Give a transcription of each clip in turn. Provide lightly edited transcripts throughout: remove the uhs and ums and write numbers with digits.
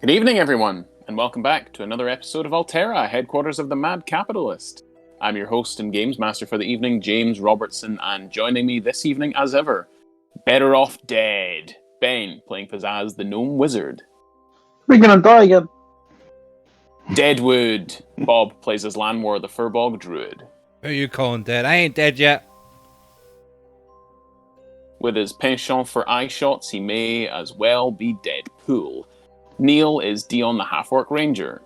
Good evening, everyone, and welcome back to another episode of Alterra, headquarters of the Mad Capitalist. I'm your host and games master for the evening, James Robertson, and joining me this evening, as ever, Better Off Dead, Ben, playing Pizzazz the Gnome Wizard. We're gonna die again. Deadwood, Bob plays as Lanwor the Furbog Druid. Who are you calling dead? I ain't dead yet. With his penchant for eye shots, he may as well be Deadpool. Neil is Dion the Half-Orc Ranger.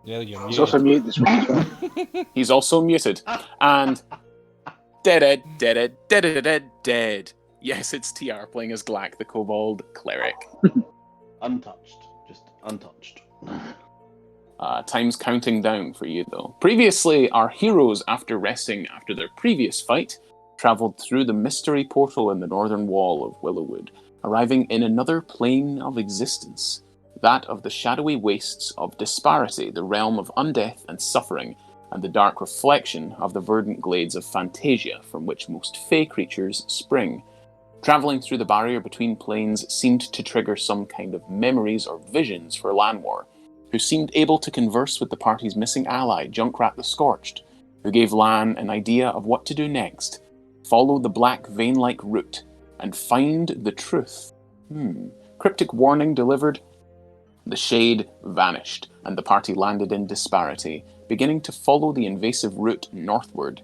Yeah, you're He's also mute this week as well. He's also muted. And dead. Yes, it's TR playing as Glack the Kobold Cleric. Untouched. Just untouched. Time's counting down for you, though. Previously, our heroes, after resting after their previous fight, travelled through the mystery portal in the northern wall of Willowwood, arriving in another plane of existence, that of the shadowy wastes of Disparity, the realm of undeath and suffering, and the dark reflection of the verdant glades of Fantasia, from which most fey creatures spring. Travelling through the barrier between planes seemed to trigger some kind of memories or visions for Lanwor, who seemed able to converse with the party's missing ally, Junkrat the Scorched, who gave Lan an idea of what to do next: follow the black vein-like route and find the truth. Cryptic warning delivered. The shade vanished, and the party landed in Disparity, beginning to follow the invasive route northward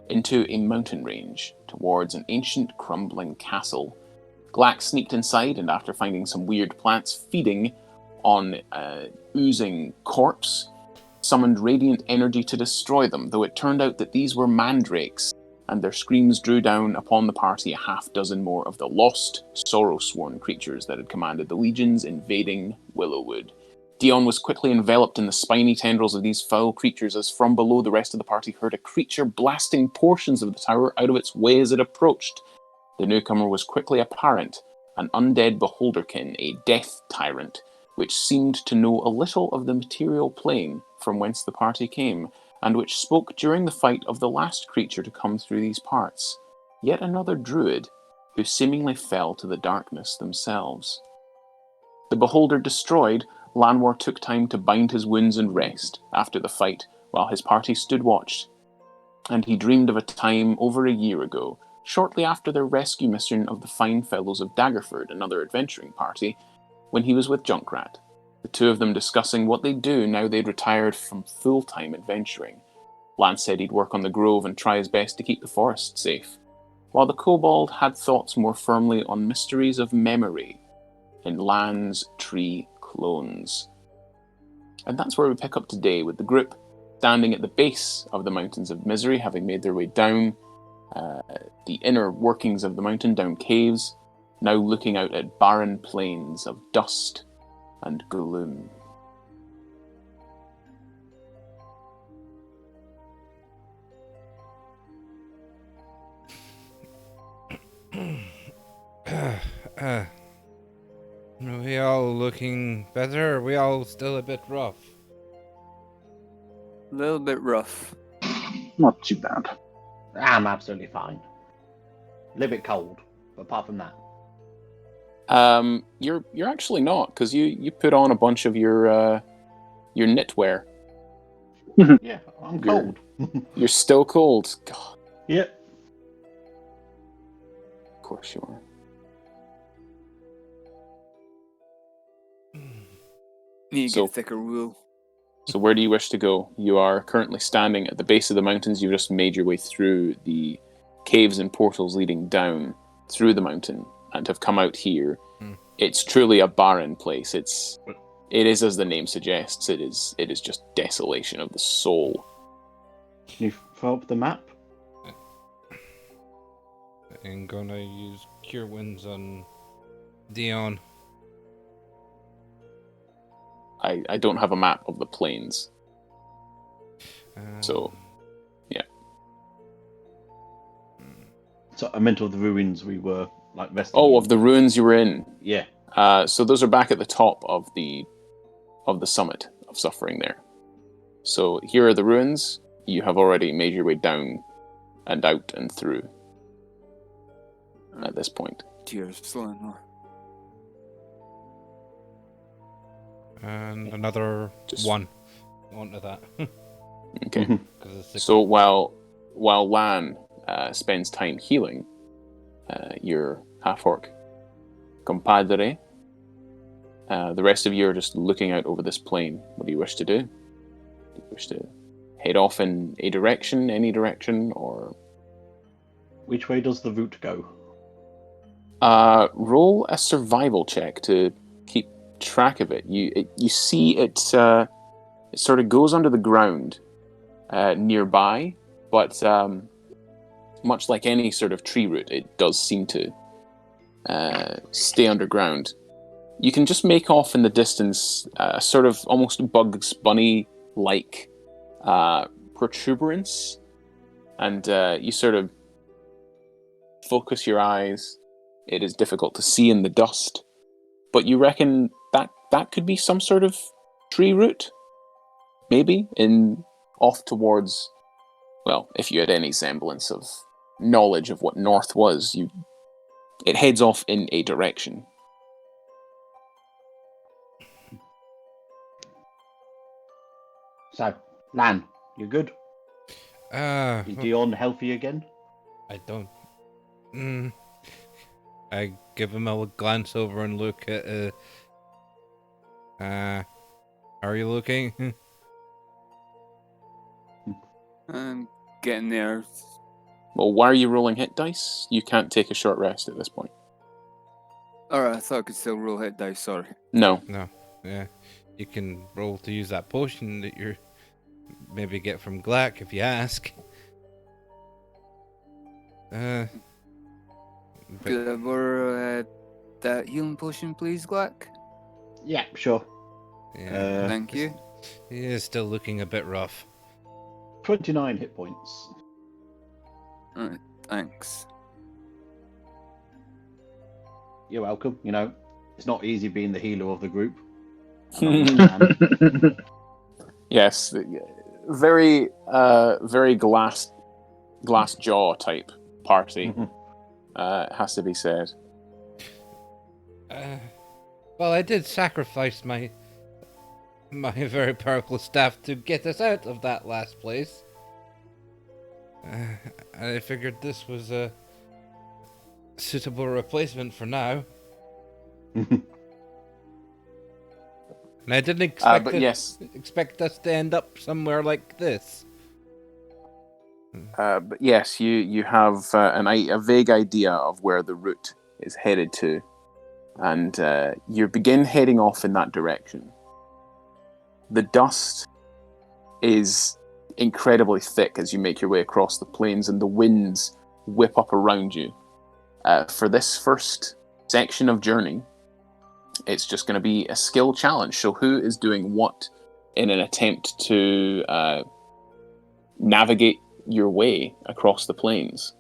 into a mountain range towards an ancient crumbling castle. Glack sneaked inside, and after finding some weird plants feeding on oozing corpse, summoned radiant energy to destroy them, though it turned out that these were mandrakes, and their screams drew down upon the party a half-dozen more of the lost, sorrow-sworn creatures that had commanded the legions invading Willowwood. Dion was quickly enveloped in the spiny tendrils of these foul creatures as from below the rest of the party heard a creature blasting portions of the tower out of its way as it approached. The newcomer was quickly apparent, an undead beholderkin, a death tyrant, which seemed to know a little of the material plane from whence the party came, and which spoke during the fight of the last creature to come through these parts. Yet another druid, who seemingly fell to the darkness themselves. The beholder destroyed, Lanwor took time to bind his wounds and rest after the fight, while his party stood watch. And he dreamed of a time over a year ago, shortly after their rescue mission of the fine fellows of Daggerford, another adventuring party, when he was with Junkrat, the two of them discussing what they'd do now they'd retired from full-time adventuring. Lan said he'd work on the grove and try his best to keep the forest safe, while the kobold had thoughts more firmly on mysteries of memory in Lan's tree clones. And that's where we pick up today, with the group standing at the base of the Mountains of Misery, having made their way down the inner workings of the mountain, down caves, now looking out at barren plains of dust and gloom. Are we all looking better? Are we all still a bit rough? A little bit rough. Not too bad. I'm absolutely fine. A little bit cold, but apart from that. You're actually not, because you put on a bunch of your knitwear. Yeah, I'm cold. You're still cold. God, Yep. of course you are. Need to So- get thicker wool. So where do you wish to go? You are currently standing at the base of the mountains. You've just made your way through the caves and portals leading down through the mountain and have come out here. It's truly a barren place. It is, as the name suggests, it is just desolation of the soul. Can you throw up the map? I'm gonna use Cure Winds on Dion. I don't have a map of the plains. So, yeah. So I meant of the ruins we were resting. Oh, in. of the ruins you were in. Yeah. So those are back at the top of the summit of suffering there. So here are the ruins. You have already made your way down and out and through. at this point. Cheers, Lanwor. And another Just- one onto that. Okay. 'Cause it's six- So while Lan spends time healing, your half-orc compadre, the rest of you are just looking out over this plain. What do you wish to do? Do you wish to head off in a direction, any direction, or Which way does the route go? roll a survival check to keep track of it? You see it sort of goes under the ground nearby, but much like any sort of tree root, it does seem to stay underground. You can just make off in the distance a sort of almost Bugs Bunny-like protuberance, and you sort of focus your eyes. It is difficult to see in the dust, but you reckon that could be some sort of tree root, maybe off towards. Well, if you had any semblance of knowledge of what north was, it heads off in a direction. So, Lan, you good? Uh, Is Dion healthy again? I don't. I give him a glance over and look at. How are you looking? I'm getting there. Well, why are you rolling hit dice? You can't take a short rest at this point. Alright, I thought I could still roll hit dice, sorry. No. No. Yeah. You can roll to use that potion that you're maybe get from Glack if you ask. But, Could I borrow that healing potion, please, Glack? Yeah, sure. yeah, Thank you. he is still looking a bit rough. 29 hit points. Alright, thanks. You're welcome. You know, it's not easy being the healer of the group. And I'm Lan. Yes, very very glass jaw type party. Has to be said. Well, I did sacrifice my very powerful staff to get us out of that last place. I figured this was a suitable replacement for now. And I didn't expect But yes, expect us to end up somewhere like this. but yes, you have a vague idea of where the route is headed to, and you begin heading off in that direction. The dust is incredibly thick as you make your way across the plains, and the winds whip up around you. For this first section of journey, it's just going to be a skill challenge. So who is doing what in an attempt to navigate your way across the plains?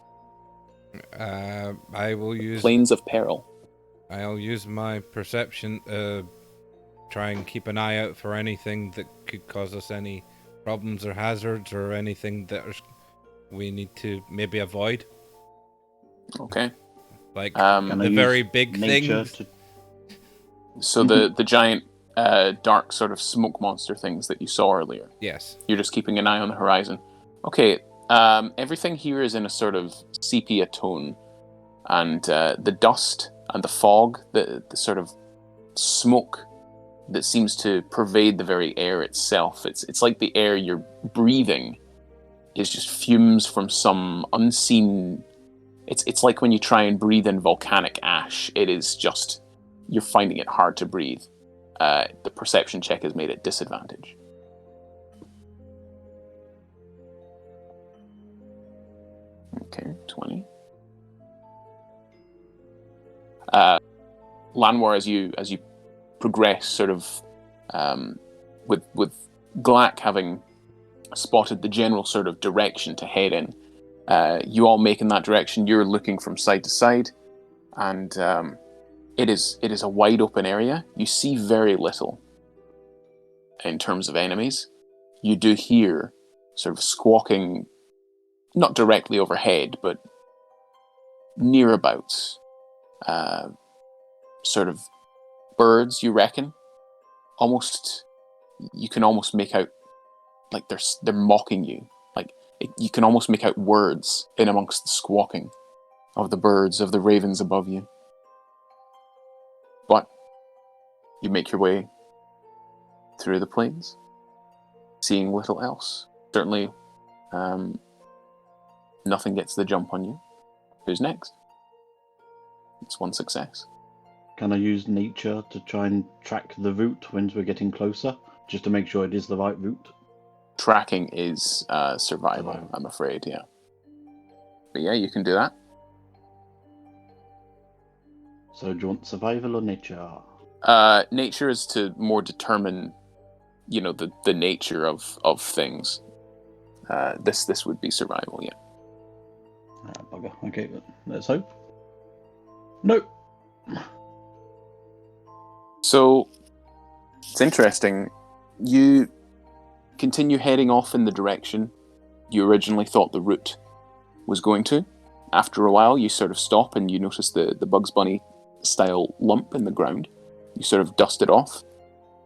I will use Plains of peril. I'll use my perception try and keep an eye out for anything that could cause us any problems or hazards or anything that we need to maybe avoid. Okay. Like Can I the use very big nature things. to- So the giant dark sort of smoke monster things that you saw earlier. Yes. You're just keeping an eye on the horizon. Okay. Everything here is in a sort of sepia tone, and the dust and the fog, the sort of smoke that seems to pervade the very air itself. It's like the air you're breathing is just fumes from some unseen. It's like when you try and breathe in volcanic ash. It is just, you're finding it hard to breathe. The perception check is made at disadvantage. Okay, 20. Lanwor, as you progress, sort of with Glack having spotted the general sort of direction to head in, you all make in that direction. You're looking from side to side, and it is a wide open area. You see very little in terms of enemies. You do hear sort of squawking, not directly overhead, but nearabouts, sort of birds, you reckon. Almost, you can almost make out, like they're mocking you. Like, you can almost make out words in amongst the squawking of the birds, of the ravens above you. But you make your way through the plains, seeing little else. Certainly, nothing gets the jump on you. Who's next? It's one success. Can I use nature to try and track the route when we're getting closer, just to make sure it is the right route? Tracking is survival, I'm afraid, yeah. But yeah, you can do that. So do you want survival or nature? Nature is to more determine, the nature of things. This would be survival, yeah. Bugger. Okay, let's hope. No. So, it's interesting. You continue heading off in the direction you originally thought the route was going to. After a while, you sort of stop and you notice the Bugs Bunny style lump in the ground. You sort of dust it off,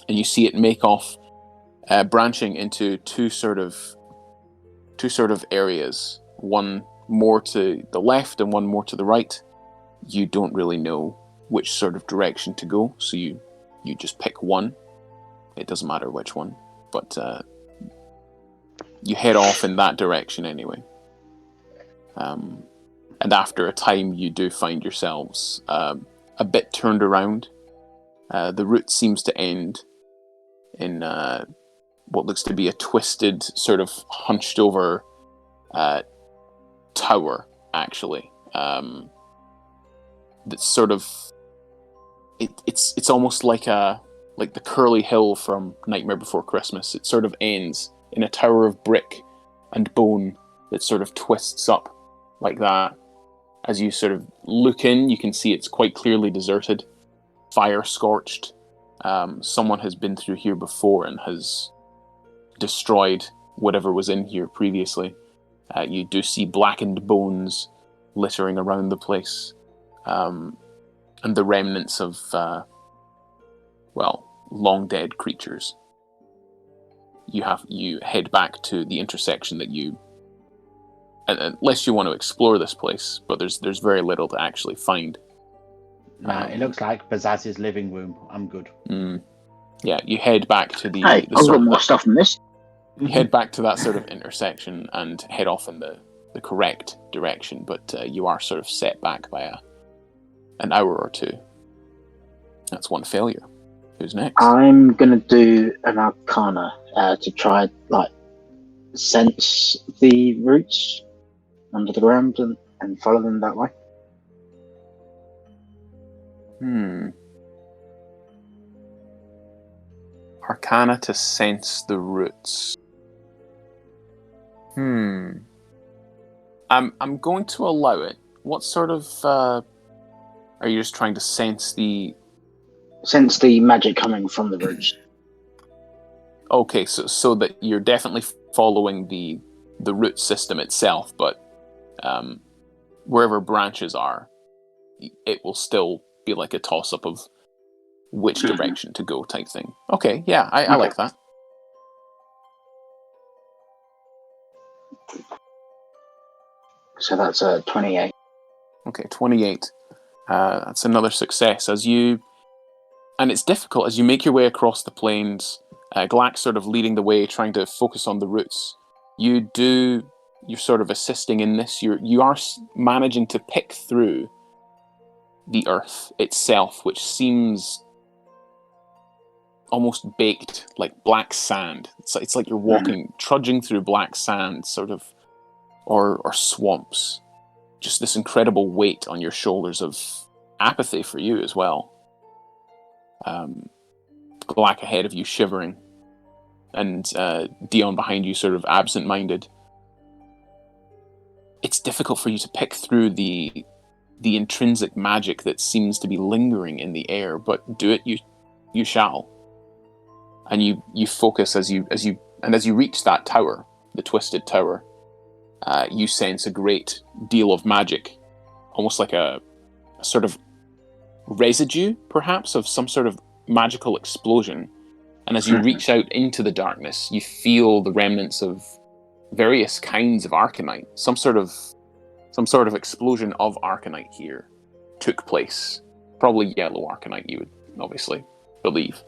and you see it make off, branching into two sort of areas. One more to the left and one more to the right. You don't really know which sort of direction to go, so you just pick one. It doesn't matter which one, but you head off in that direction anyway. And after a time, you do find yourselves a bit turned around. The route seems to end in what looks to be a twisted, sort of hunched over tower, actually. That's sort of it's almost like the Curly Hill from Nightmare Before Christmas. It sort of ends in a tower of brick and bone that sort of twists up like that. As you sort of look in, you can see it's quite clearly deserted, fire scorched. Someone has been through here before and has destroyed whatever was in here previously. You do see blackened bones littering around the place, and the remnants of, long dead creatures. You head back to the intersection that you, unless you want to explore this place, but there's very little to actually find. It looks like Bazazz's living room. I'm good. Yeah, you head back to the. Hey, the I've sort got of- more stuff than this. You head back to that sort of intersection and head off in the correct direction, but you are sort of set back by an hour or two. That's one failure. Who's next? I'm gonna do an Arcana to try sense the roots under the ground and follow them that way. Arcana to sense the roots. I'm going to allow it. What sort of are you just trying to sense the magic coming from the roots? Okay, so that you're definitely following the root system itself, but wherever branches are, it will still be like a toss-up of which direction to go type thing. Okay, yeah, I like that. So that's a 28. Okay, 28. That's another success. And it's difficult as you make your way across the plains, Glack sort of leading the way, trying to focus on the roots. You're sort of assisting in this. You are managing to pick through the earth itself, which seems almost baked, like black sand. It's like you're trudging through black sand, sort of, or swamps. Just this incredible weight on your shoulders of apathy for you as well. Glack ahead of you shivering, and Dion behind you sort of absent-minded. It's difficult for you to pick through the intrinsic magic that seems to be lingering in the air, but do it you shall. And you focus as you reach that tower, the twisted tower, you sense a great deal of magic almost like a sort of residue, perhaps, of some sort of magical explosion. And as you reach out into the darkness, you feel the remnants of various kinds of arcanite. Some sort of explosion of arcanite here took place. Probably yellow arcanite, you would obviously believe.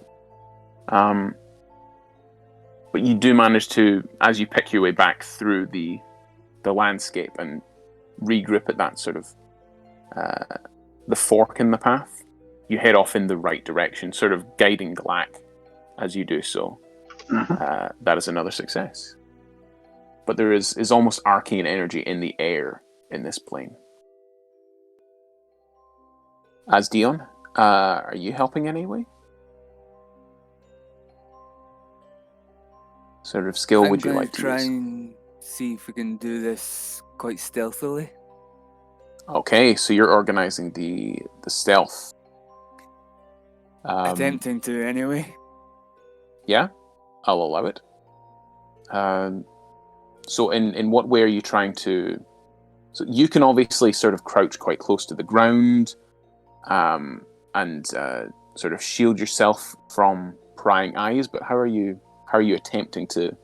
But you do manage to, as you pick your way back through the landscape and regroup at that sort of the fork in the path, you head off in the right direction, sort of guiding Glack as you do so. That is another success. But there is almost arcane energy in the air in this plane. As Dion, are you helping anyway? Sort of skill would you like to try use? and see if we can do this quite stealthily. Okay, so you're organizing the stealth. Attempting to, anyway. Yeah, I'll allow it. So in what way are you trying to... So you can obviously sort of crouch quite close to the ground and sort of shield yourself from prying eyes, but how are you attempting to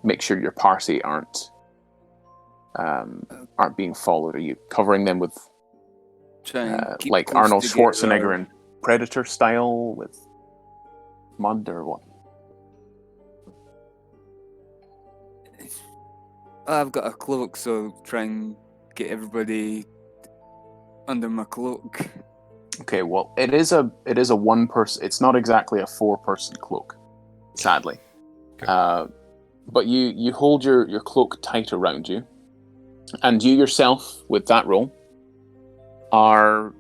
make sure your party aren't being followed? Are you covering them with like Arnold Schwarzenegger in Predator style with mud or what? I've got a cloak, so try and get everybody under my cloak. Okay, well, it is a one person. It's not exactly a 4-person cloak, sadly. Okay. But you hold your cloak tight around you, and you yourself, with that roll, are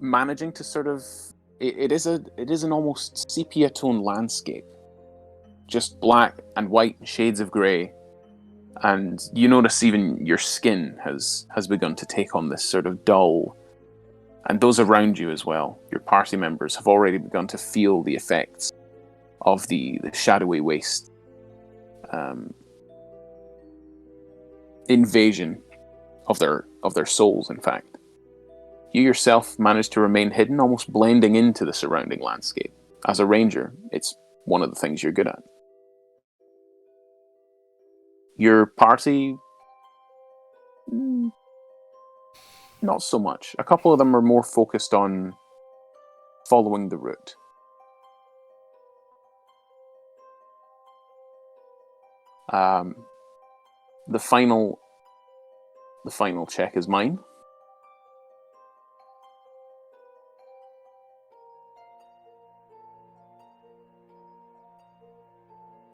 managing to sort of. It is an almost sepia tone landscape, just black and white shades of grey, and you notice even your skin has begun to take on this sort of dull, and those around you as well, your party members, have already begun to feel the effects of the shadowy waste invasion of their souls, in fact. You yourself manage to remain hidden, almost blending into the surrounding landscape. As a ranger, it's one of the things you're good at. Your party, not so much. A couple of them are more focused on following the route. The final check is mine.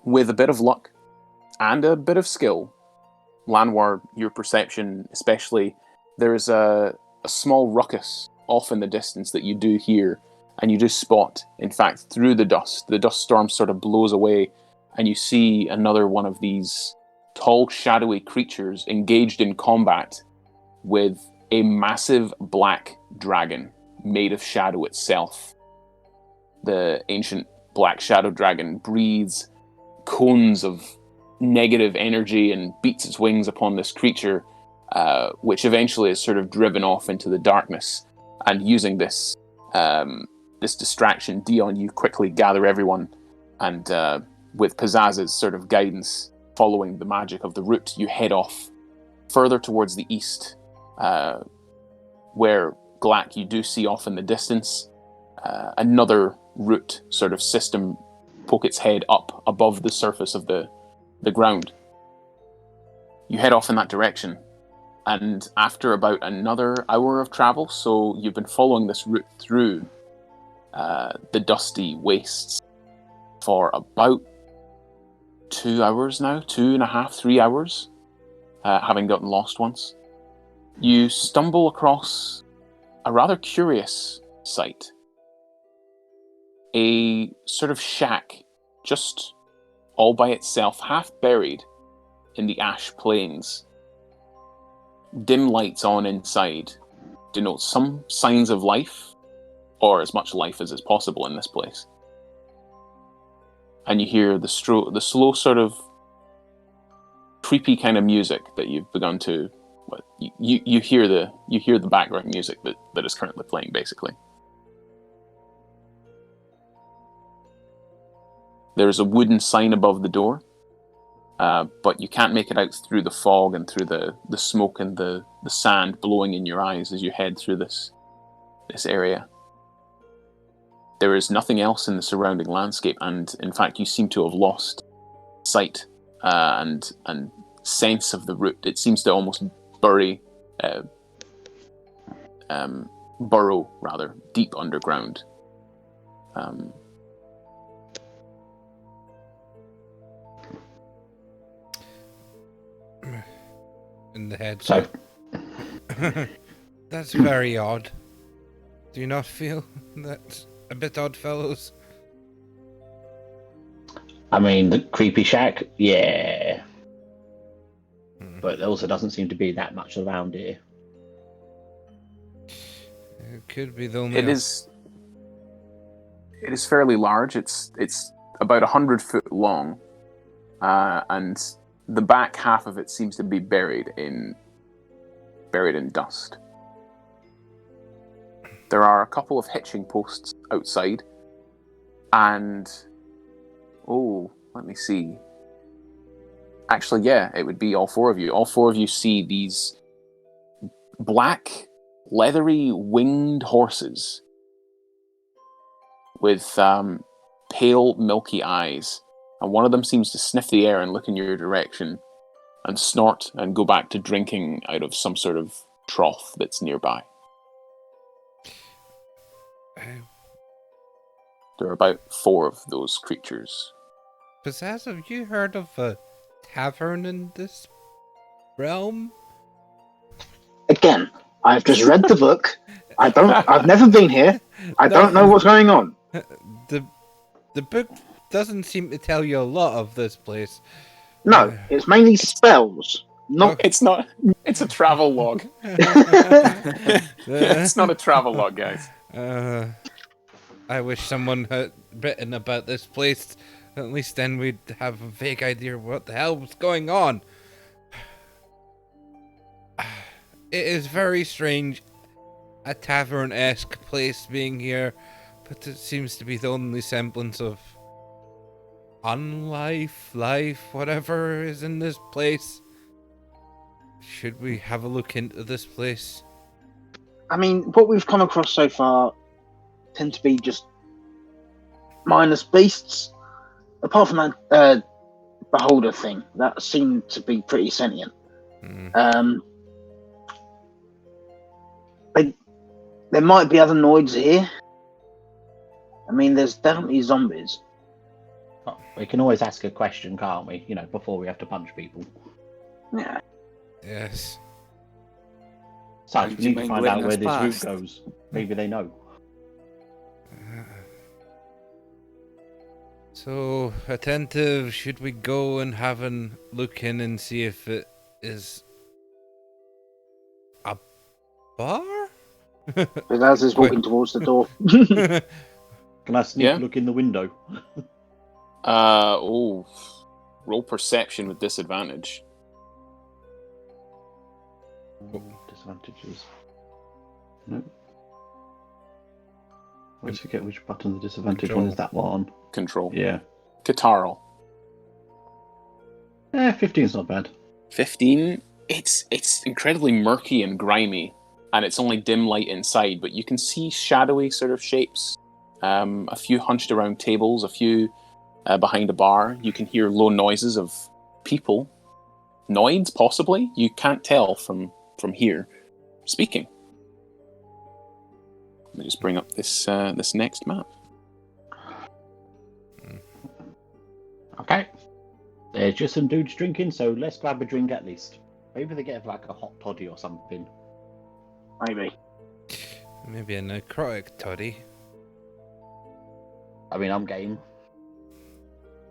With a bit of luck and a bit of skill, Lanwor, your perception especially, there's a small ruckus off in the distance that you do hear, and you do spot, in fact, through the dust storm sort of blows away, and you see another one of these tall, shadowy creatures engaged in combat with a massive black dragon made of shadow itself. The ancient black shadow dragon breathes cones of negative energy and beats its wings upon this creature, which eventually is sort of driven off into the darkness. And using this distraction, Dion, you quickly gather everyone, and with Pizzaz's sort of guidance, following the magic of the route, you head off further towards the east, where Glack, you do see off in the distance another route sort of system poke its head up above the surface of the ground. You head off in that direction, and after about another hour of travel, so you've been following this route through the dusty wastes for about 2 hours now, 2.5, 3 hours, having gotten lost once. You stumble across a rather curious sight. A sort of shack, just all by itself, half buried in the ash plains. Dim lights on inside denote some signs of life, or as much life as is possible in this place. And you hear the slow sort of creepy kind of music that you've begun to, but you hear the background music that is currently playing, basically. There's a wooden sign above the door, but you can't make it out through the fog and through the smoke and the sand blowing in your eyes as you head through this area. There is nothing else in the surrounding landscape, and in fact you seem to have lost sight and sense of the route. It seems to almost burrow deep underground. In the head. So, That's very odd. Do you not feel that's a bit odd, fellows? I mean, the creepy shack, yeah. Hmm. But there also doesn't seem to be that much around here. It could be the only. It is fairly large. It's about 100 foot long, and the back half of it seems to be buried in dust. There are a couple of hitching posts outside, and let me see. Actually, yeah, it would be all four of you. All four of you see these black, leathery, winged horses with pale, milky eyes. And one of them seems to sniff the air and look in your direction and snort and go back to drinking out of some sort of trough that's nearby. There are about 4 of those creatures. Pizzazz, have you heard of a tavern in this realm? Again, I've just read the book. I've never been here. I don't know what's going on. The book doesn't seem to tell you a lot of this place. No, it's mainly spells. Not. It's not. It's a travel log. It's not a travel log, guys. I wish someone had written about this place. At least then we'd have a vague idea what the hell was going on. It is very strange, a tavern-esque place being here, but it seems to be the only semblance of life, whatever is in this place. Should we have a look into this place? I mean, what we've come across so far tend to be just mindless beasts. Apart from that beholder thing, that seemed to be pretty sentient. There might be other Noids here. I mean, there's definitely zombies. Oh, we can always ask a question, can't we? You know, before we have to punch people. Yeah. Yes. So And we do you need to mind find letting out where us this past? route goes. Maybe they know. So, attentive, should we go and have a look in and see if it is a bar? But as is walking towards the door. Can I sneak Yeah. look in the window? Roll perception with disadvantage. Disadvantages. No. I always forget which button the disadvantage one is. That one. Control. Yeah. Catarl. 15's not bad. 15. It's incredibly murky and grimy, and it's only dim light inside, but you can see shadowy sort of shapes. A few hunched around tables, a few behind a bar. You can hear low noises of people. Noids, possibly? You can't tell from here. Speaking. Let me just bring up this next map. Okay. There's just some dudes drinking, so let's grab a drink at least. Maybe they get like a hot toddy or something. Maybe. Maybe a necrotic toddy. I mean, I'm game.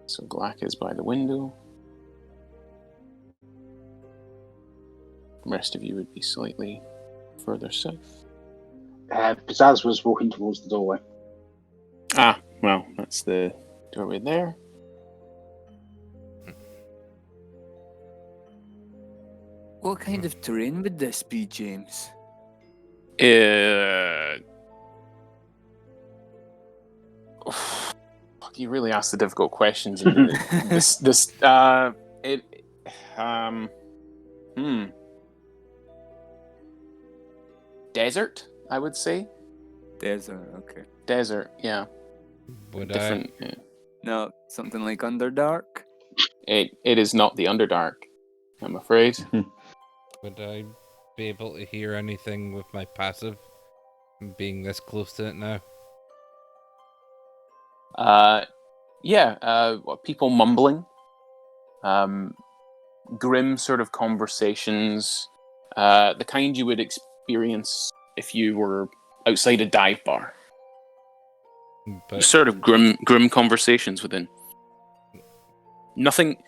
So Glack is by the window. The rest of you would be slightly further south. Pizzazz was walking towards the doorway. Ah, well, that's the doorway there. What kind of terrain would this be, James? You really ask the difficult questions. Desert, I would say. Desert, okay. Desert, yeah. Would Different. I? Yeah. No, something like Underdark? It is not the Underdark, I'm afraid. Would I be able to hear anything with my passive, being this close to it now? People mumbling, grim sort of conversations, the kind you would experience if you were outside a dive bar. But Sort of grim conversations within. Nothing.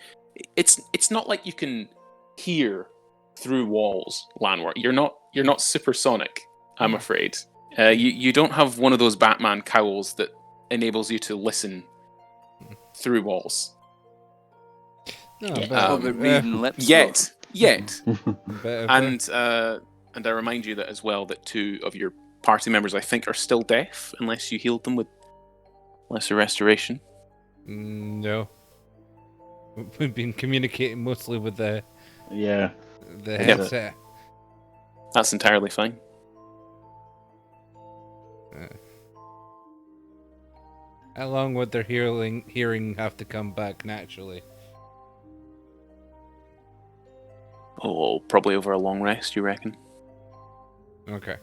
It's not like you can hear through walls, Lanwor. You're not supersonic, I'm afraid. You don't have one of those Batman cowls that enables you to listen through walls. no, but reading lips. Yet. but And I remind you that as well that 2 of your party members, I think, are still deaf unless you healed them with lesser restoration. no, we've been communicating mostly with the Yeah. headset. That's entirely fine. How long would their hearing have to come back naturally? Oh, probably over a long rest, you reckon? Okay.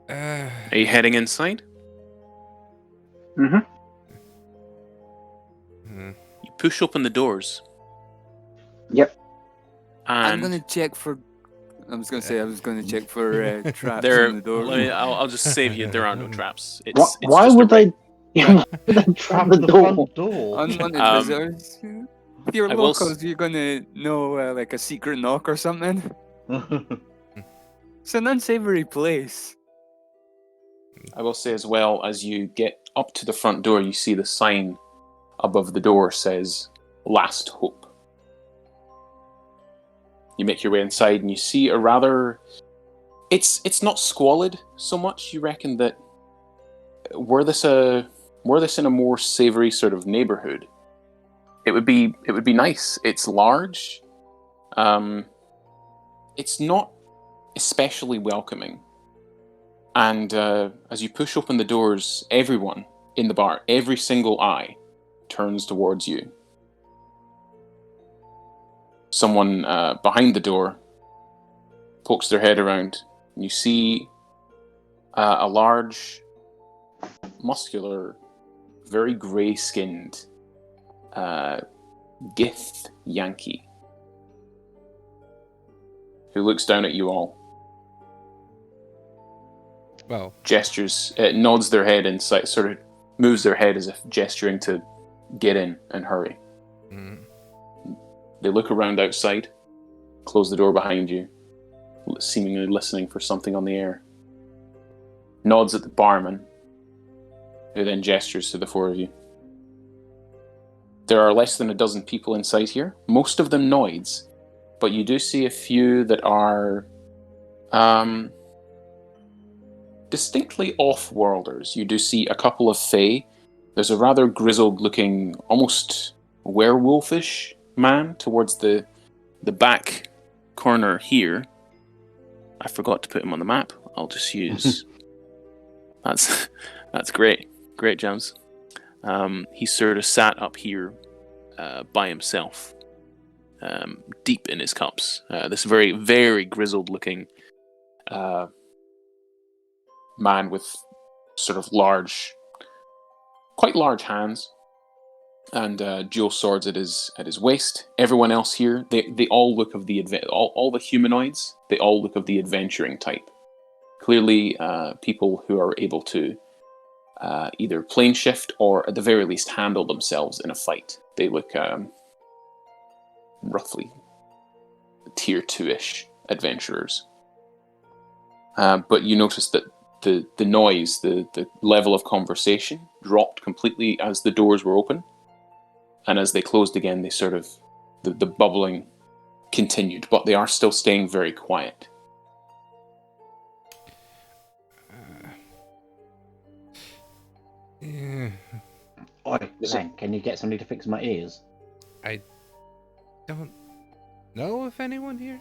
Are you heading inside? Mm-hmm. You push open the doors. Yep. I'm And gonna check for. I was gonna check for traps there, on the door. I'll just save you. There are no traps. Why just would a they? Why would they trap the door? front door. Unwanted Um, visitors. If you're I will locals, you're gonna know like a secret knock or something. It's an unsavory place. I will say as well, as you get up to the front door, you see the sign above the door says "Last Hope." You make your way inside and you see a rather... It's not squalid so much. You reckon that were this in a more savoury sort of neighbourhood, it would be nice. It's large. It's not especially welcoming. And as you push open the doors, everyone in the bar, every single eye, turns towards you. Someone behind the door pokes their head around, and you see a large, muscular, very grey-skinned Gith Yankee who looks down at you all. Well, Gestures, nods their head and sort of moves their head as if gesturing to get in and hurry. They look around outside, close the door behind you, seemingly listening for something on the air. Nods at the barman, who then gestures to the 4 of you. There are less than a dozen people inside here, most of them Noids, but you do see a few that are distinctly off-worlders. You do see a couple of Fae. There's a rather grizzled-looking, almost werewolfish man towards the back corner here. I forgot to put him on the map. I'll just use... That's great. Great, James. He's sort of sat up here by himself, deep in his cups. This very, very grizzled-looking man with sort of quite large hands, and dual swords at his waist. Everyone else here, they all look of the all the humanoids. They all look of the adventuring type. Clearly, people who are able to either plane shift or at the very least handle themselves in a fight. They look roughly tier 2-ish adventurers. But you notice that the noise, the level of conversation dropped completely as the doors were open. And as they closed again, the the bubbling continued, but they are still staying very quiet. Yeah. Oi, Zen, can you get somebody to fix my ears? I don't know of anyone here.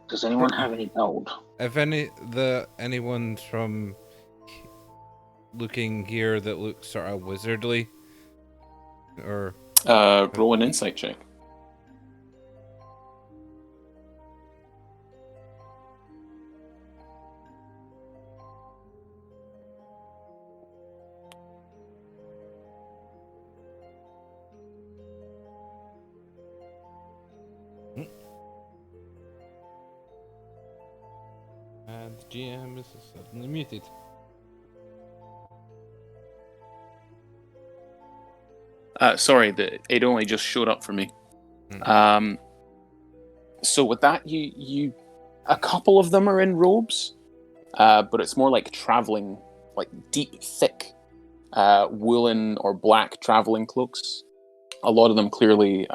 Does anyone have any gold? If anyone from looking here that looks sort of wizardly, or Roll an insight check. and the GM is suddenly muted. Sorry, it only just showed up for me. So with that, you a couple of them are in robes, but it's more like traveling, like deep, thick, woolen or black traveling cloaks. A lot of them clearly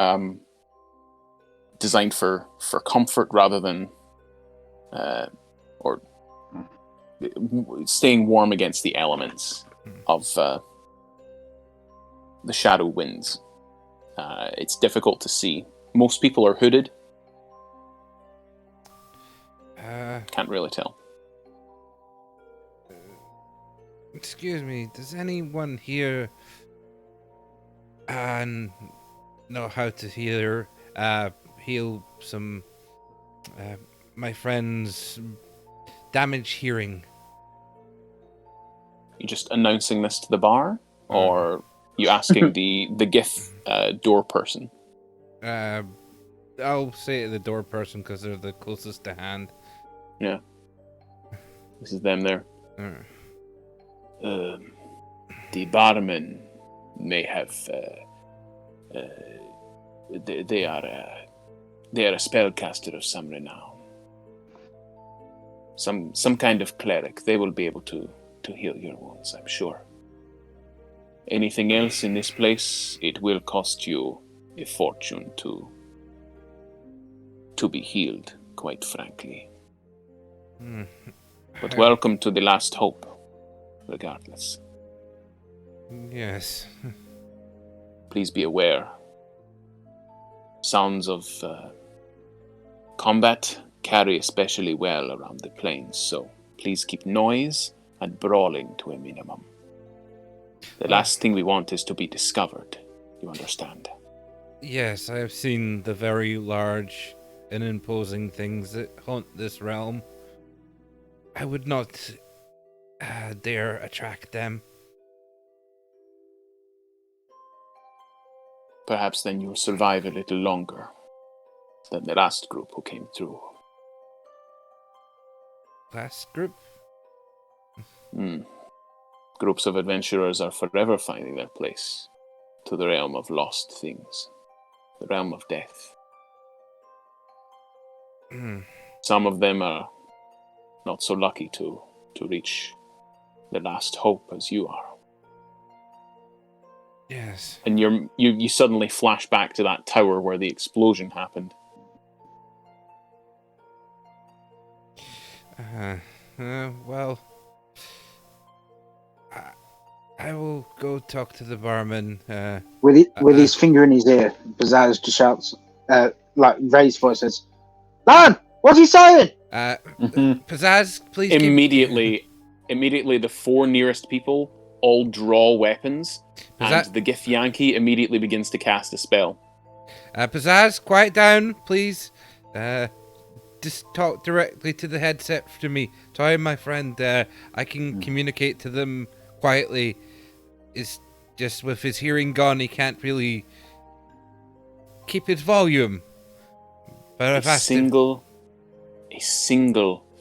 designed for comfort rather than or staying warm against the elements of the shadow winds. It's difficult to see. Most people are hooded. Can't really tell. Excuse me, does anyone here know how to heal some my friend's damaged hearing? You just announcing this to the bar, or you asking the GIF door person? I'll say it to the door person because they're the closest to hand. Yeah. This is them there. The barman may have. They are a spellcaster of some renown. Some kind of cleric. They will be able to heal your wounds, I'm sure. Anything else in this place, it will cost you a fortune to be healed, quite frankly. But welcome to the last hope, regardless. Yes. Please be aware. Sounds of combat carry especially well around the plains, so please keep noise and brawling to a minimum. The last thing we want is to be discovered. You understand? Yes, I have seen the very large and imposing things that haunt this realm. I would not dare attract them. Perhaps then you'll survive a little longer than the last group who came through. Last group? Groups of adventurers are forever finding their place to the realm of lost things, the realm of death. Some of them are not so lucky to reach the last hope as you are. Yes. And you suddenly flash back to that tower where the explosion happened. Well, I will go talk to the barman. With his finger in his ear, Bazaz just shouts, like raised voice says, "Lad, what's he saying?" Pizzazz, please. Immediately, the four nearest people all draw weapons, and the Gith Yankee immediately begins to cast a spell. Pizzazz, quiet down, please. Just talk directly to the headset to me. Sorry, my friend. I can communicate to them quietly. It's just with his hearing gone, he can't really keep his volume. But a single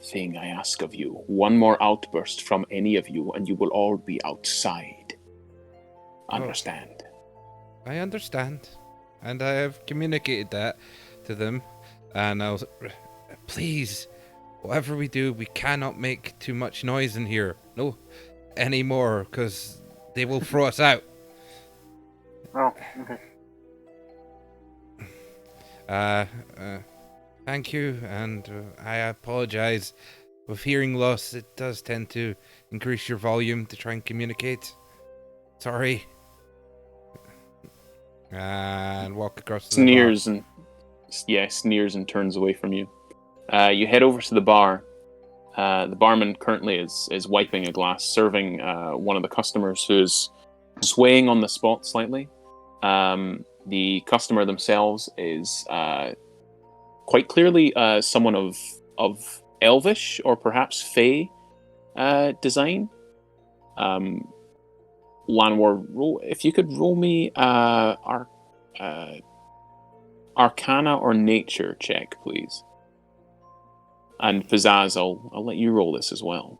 thing I ask of you. One more outburst from any of you, and you will all be outside. Understand? I understand. And I have communicated that to them. And I'll... Please, whatever we do, we cannot make too much noise in here. No, anymore, because they will throw us out. Oh, okay. Thank you, and I apologize. With hearing loss, it does tend to increase your volume to try and communicate. Sorry. And walk across to the bar. Sneers and turns away from you. You head over to the bar. The barman currently is wiping a glass, serving one of the customers who's swaying on the spot slightly. The customer themselves is quite clearly someone of Elvish or perhaps Fey design. Lanwor, if you could roll me Arcana or Nature check, please. And Pizzazz, I'll let you roll this as well.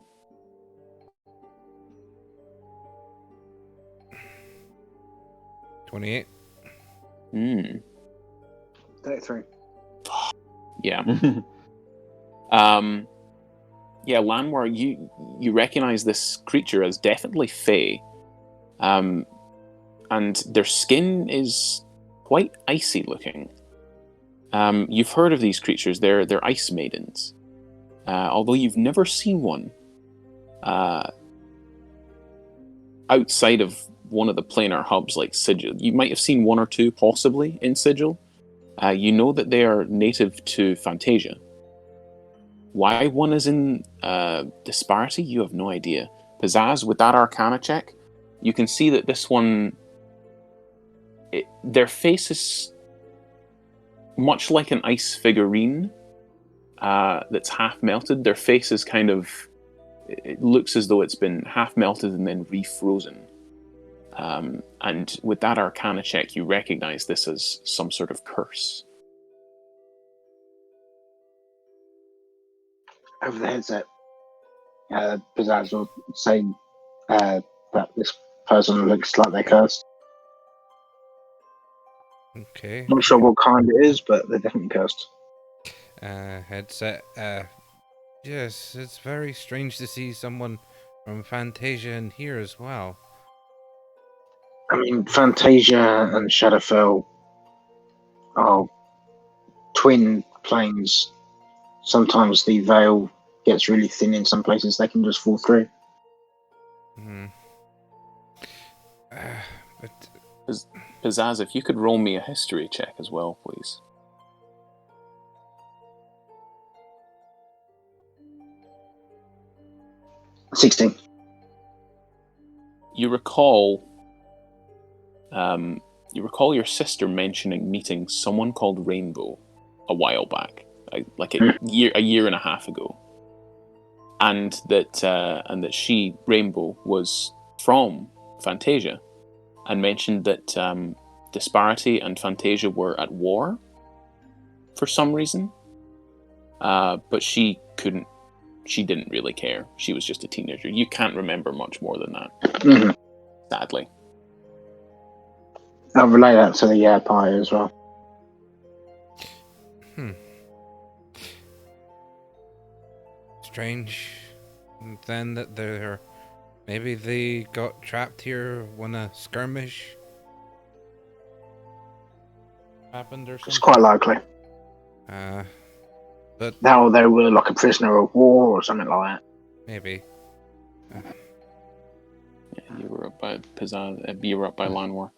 28. 33. Yeah. Lanwar, you recognize this creature as definitely Fey. And their skin is quite icy looking. You've heard of these creatures, they're ice maidens. Although you've never seen one outside of one of the planar hubs like Sigil. You might have seen one or two possibly in Sigil. You know that they are native to Fantasia. Why one is in Disparity, you have no idea. Pizzazz, with that Arcana check, you can see that this one, their face is much like an ice figurine that's half melted. Their face is it looks as though it's been half melted and then refrozen. And with that Arcana check, you recognize this as some sort of curse. Over the headset, Pizzazz will say that this person looks like they're cursed. Okay. Not sure what kind it is, but they're definitely cursed. Headset. Yes, it's very strange to see someone from Fantasia in here as well. I mean, Fantasia and Shadowfell are twin planes. Sometimes the veil gets really thin in some places; they can just fall through. But Pizzazz, if you could roll me a history check as well, please. $16. You recall your sister mentioning meeting someone called Rainbow a while back, like a year and a half ago, and that she, Rainbow, was from Fantasia, and mentioned that Disparity and Fantasia were at war for some reason, but she didn't really care. She was just a teenager. You can't remember much more than that, Mm-hmm. sadly. I'll relay that to the party as well. Strange. Then that maybe they got trapped here when a skirmish happened or something. It's quite likely. But Now they were like a prisoner of war or something like that. maybe. You were up by Lanwor.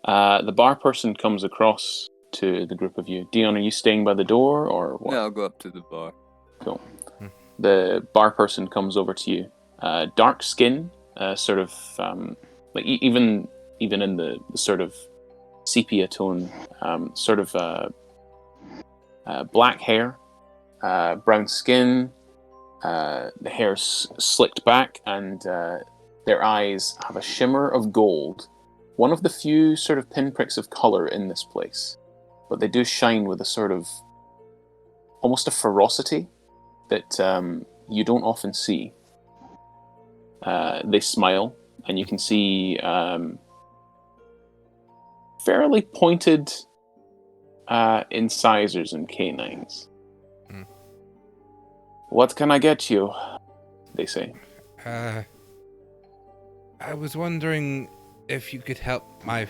The bar person comes across to the group of you. Dion, are you staying by the door or what? Yeah, I'll go up to the bar. Cool. The bar person comes over to you. Dark skin, sort of like even in the sort of sepia tone, sort of black hair, brown skin. The hair's slicked back, and their eyes have a shimmer of gold. One of the few sort of pinpricks of color in this place, but they do shine with a sort of almost a ferocity that you don't often see. They smile, and you can see fairly pointed incisors and canines. What can I get you? They say. I was wondering if you could help my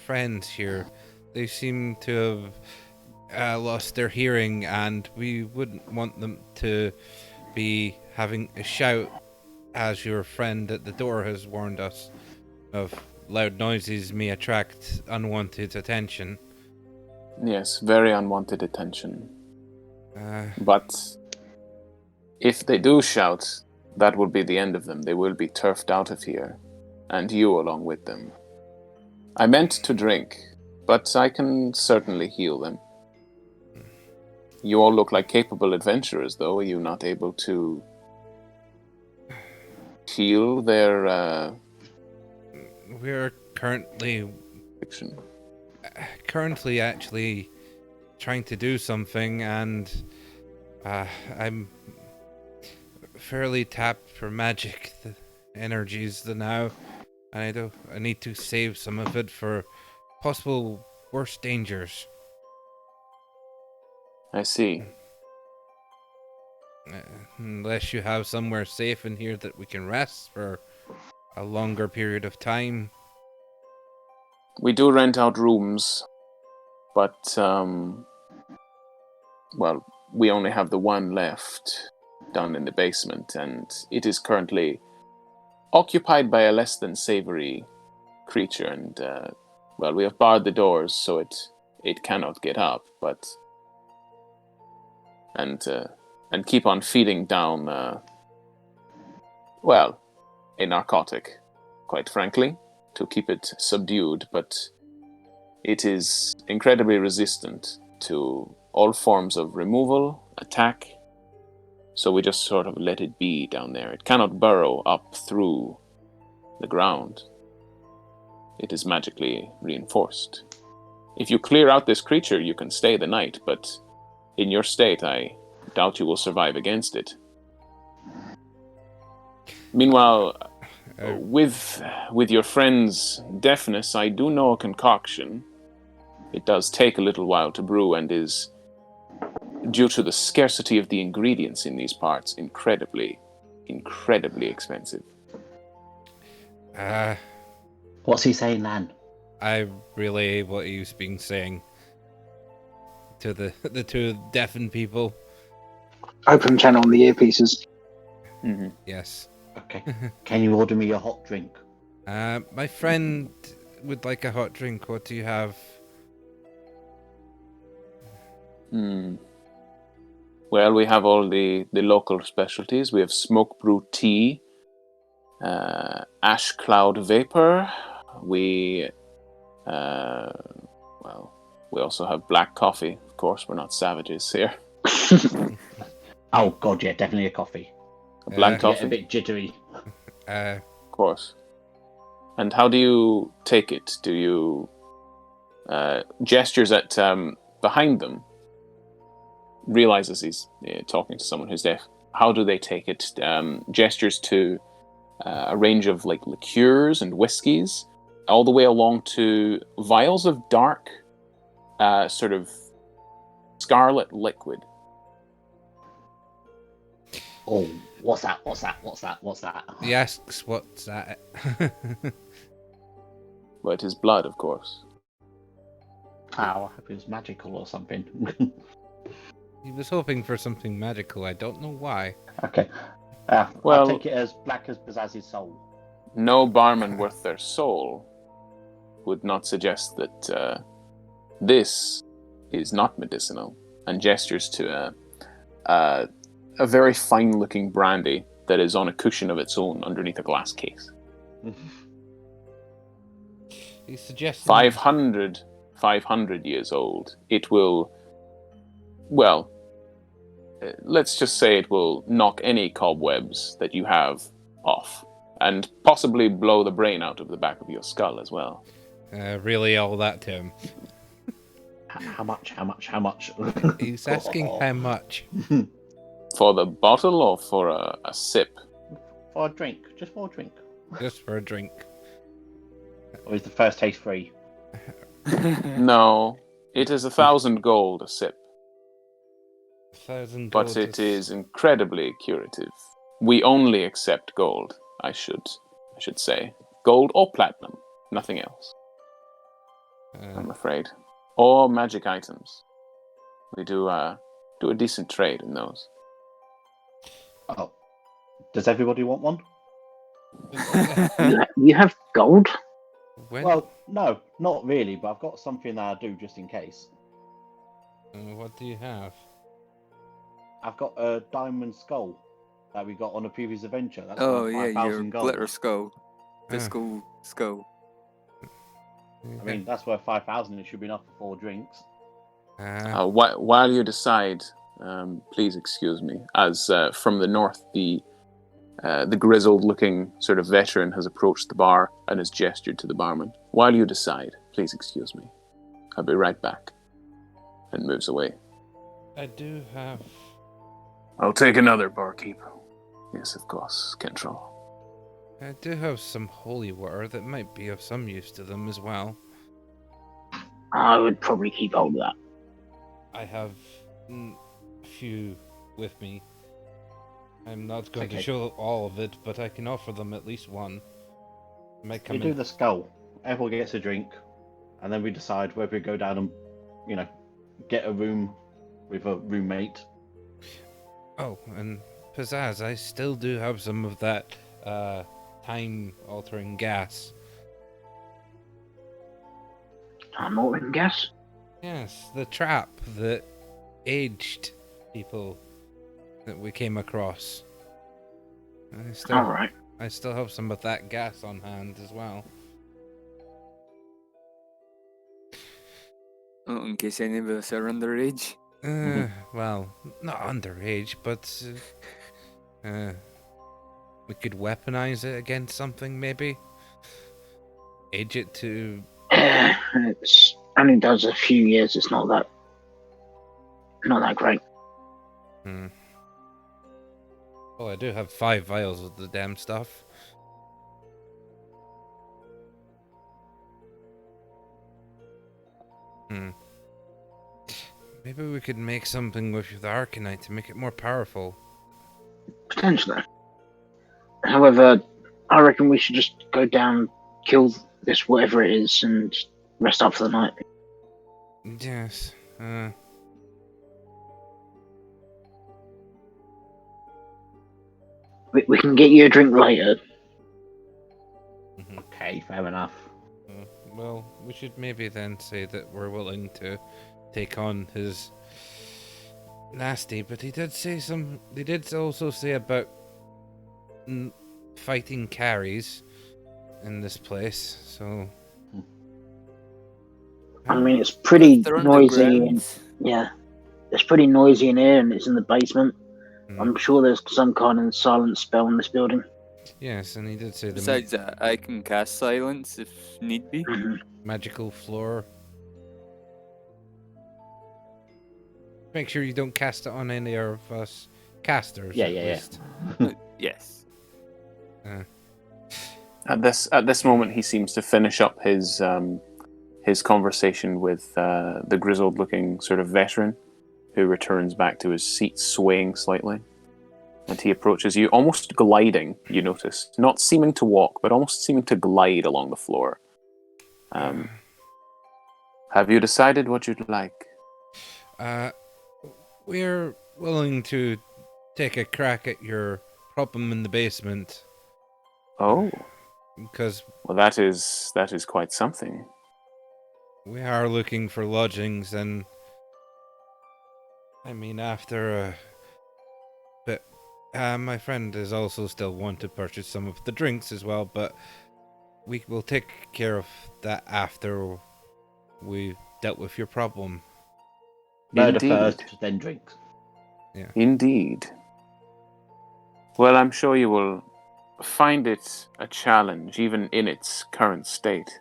friends here. They seem to have lost their hearing, and we wouldn't want them to be having a shout, as your friend at the door has warned us of. Loud noises may attract unwanted attention. Yes, very unwanted attention. Uh, But if they do shout, that will be the end of them. They will be turfed out of here, and you along with them. I meant to drink, but I can certainly heal them. You all look like capable adventurers, though. Are you not able to heal their we're currently fiction? Actually trying to do something, and I'm fairly tapped for magic energies now, and I need to save some of it for possible worse dangers. I see. Unless you have somewhere safe in here that we can rest for a longer period of time. We do rent out rooms, but, well, we only have the one left down in the basement, and it is currently occupied by a less than savory creature, and, well, we have barred the doors so it cannot get up, but... And keep on feeding down, well, a narcotic, quite frankly, to keep it subdued, but it is incredibly resistant to all forms of removal, attack, so we just sort of let it be down there. It cannot burrow up through the ground. It is magically reinforced. If you clear out this creature, you can stay the night, but in your state, I doubt you will survive against it. Meanwhile, with your friend's deafness, I do know a concoction. It does take a little while to brew and is, due to the scarcity of the ingredients in these parts, incredibly expensive. What's he saying, Lan? I relay what he's been saying to the two deafened people. Open channel on the earpieces. Mm-hmm. Yes. Okay. Can you order me a hot drink? My friend would like a hot drink. What do you have? Well, we have all the local specialties. We have smoke brew tea, ash cloud vapor. We also have black coffee. Of course, we're not savages here. Oh god, yeah, definitely a coffee. A black Get a coffee, bit jittery. of course. And how do you take it? Do you gestures at behind them? Realizes he's talking to someone who's deaf. How do they take it? Gestures to a range of like liqueurs and whiskies, all the way along to vials of dark, sort of scarlet liquid. Oh, what's that? He asks, what's that? Well, it is blood, of course. Oh, I hope it was magical or something. He was hoping for something magical. I don't know why. Okay. Well- I'll take it as black as Bazaz's soul. No barman worth their soul would not suggest that this is not medicinal, and gestures to a very fine-looking brandy that is on a cushion of its own underneath a glass case. He suggests 500 years old. It will, well, let's just say it will knock any cobwebs that you have off, and possibly blow the brain out of the back of your skull as well. really all that to him. How much? He's asking how much. For the bottle or for a sip? For a drink. Just for a drink. Just for a drink. Or is the first taste free? No, it is 1,000 gold a sip, 1,000 but gold it is incredibly curative. We only accept gold, I should say. Gold or platinum, nothing else. I'm afraid. Or magic items. We do a decent trade in those. Oh, does everybody want one? You have gold? When? Well, no, not really, but I've got something that I do just in case. What do you have? I've got a diamond skull that we got on a previous adventure. That's Oh worth yeah, 5,000 your gold. glitter skull. Ah. Disco skull. I mean, that's worth 5,000. It should be enough for 4 drinks. While you decide, please excuse me, as from the north, the grizzled-looking sort of veteran has approached the bar and has gestured to the barman. While you decide, please excuse me. I'll be right back. And moves away. I do have. I'll take another, barkeep. Yes, of course, Kentrell. I do have some holy water that might be of some use to them as well. I would probably keep hold of that. I have a few with me. I'm not going to Okay. show all of it, but I can offer them at least one. Might come We do in. the skull. Everyone gets a drink, and then we decide whether we go down and, get a room with a roommate. Oh, and pizzazz, I still do have some of that time-altering gas. Time altering gas? Yes, the trap that aged people that we came across. Alright. I still have some of that gas on hand as well. Oh, in case any of us are underage. Well, not underage, but we could weaponize it against something, maybe. Age it to. It's only does a few years. It's not that great. Oh, I do have 5 vials of the damn stuff. Maybe we could make something with the Arcanite to make it more powerful. Potentially. However, I reckon we should just go down, kill this whatever it is, and rest up for the night. Yes. We can get you a drink later. Okay, fair enough. Well, we should maybe then say that we're willing to take on his nasty, but he did say some. They did also say about fighting carries in this place. So, I mean, it's pretty They're noisy. underground. And, yeah, it's pretty noisy in here, and it's in the basement. I'm sure there's some kind of silent spell in this building. yes, and he did say the Besides that, I can cast silence if need be. magical floor. Make sure you don't cast it on any of us casters. Yeah, at yeah. least. Yes. At this moment, he seems to finish up his conversation with the grizzled-looking sort of veteran, who returns back to his seat, swaying slightly. And he approaches you, almost gliding, you notice. Not seeming to walk, but almost seeming to glide along the floor. Have you decided what you'd like? We're willing to take a crack at your problem in the basement. Oh, Because well, that is quite something. we are looking for lodgings, and I mean, after a bit, my friend is also still want to purchase some of the drinks as well, but we will take care of that after we dealt with your problem. Murder Indeed. first, then drinks. Indeed. Well, I'm sure you will find it a challenge, even in its current state.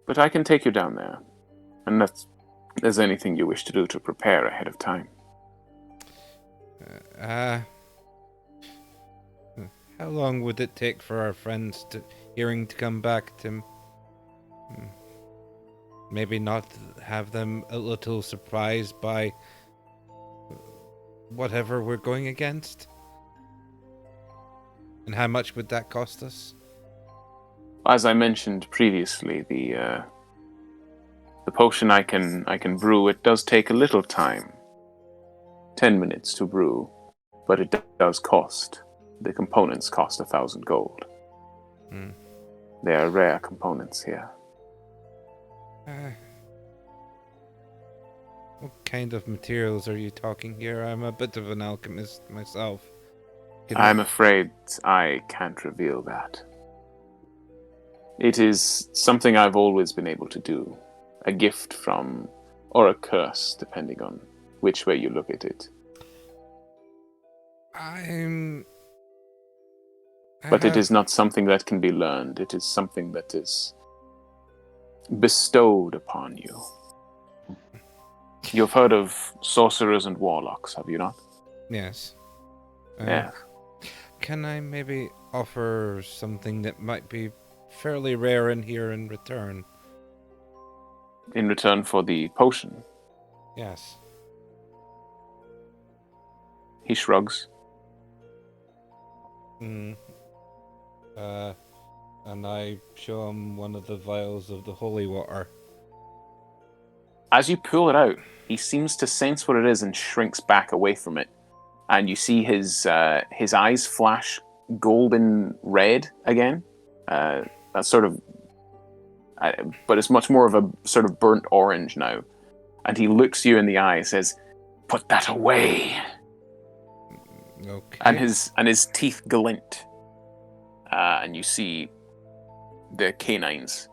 But I can take you down there, unless there's anything you wish to do to prepare ahead of time. How long would it take for our friends to come back to maybe not have them a little surprised by whatever we're going against? And how much would that cost us? As I mentioned previously, The potion I can brew, it does take a little time. 10 minutes to brew, but it does cost. The components cost 1,000 gold. Hmm. They are rare components here. What kind of materials are you talking here? I'm a bit of an alchemist myself. I'm afraid I can't reveal that. It is something I've always been able to do. A gift from, or a curse, depending on which way you look at it. But it is not something that can be learned. It is something that is bestowed upon you. You've heard of sorcerers and warlocks, have you not? Yes. Yeah. Can I maybe offer something that might be fairly rare in here in return? In return for the potion? Yes. He shrugs. And I show him one of the vials of the holy water. As you pull it out, he seems to sense what it is and shrinks back away from it. And you see his eyes flash golden red again. That's sort of, but it's much more of a sort of burnt orange now. And he looks you in the eye and says, "Put that away." Okay. And his teeth glint, and you see the canines.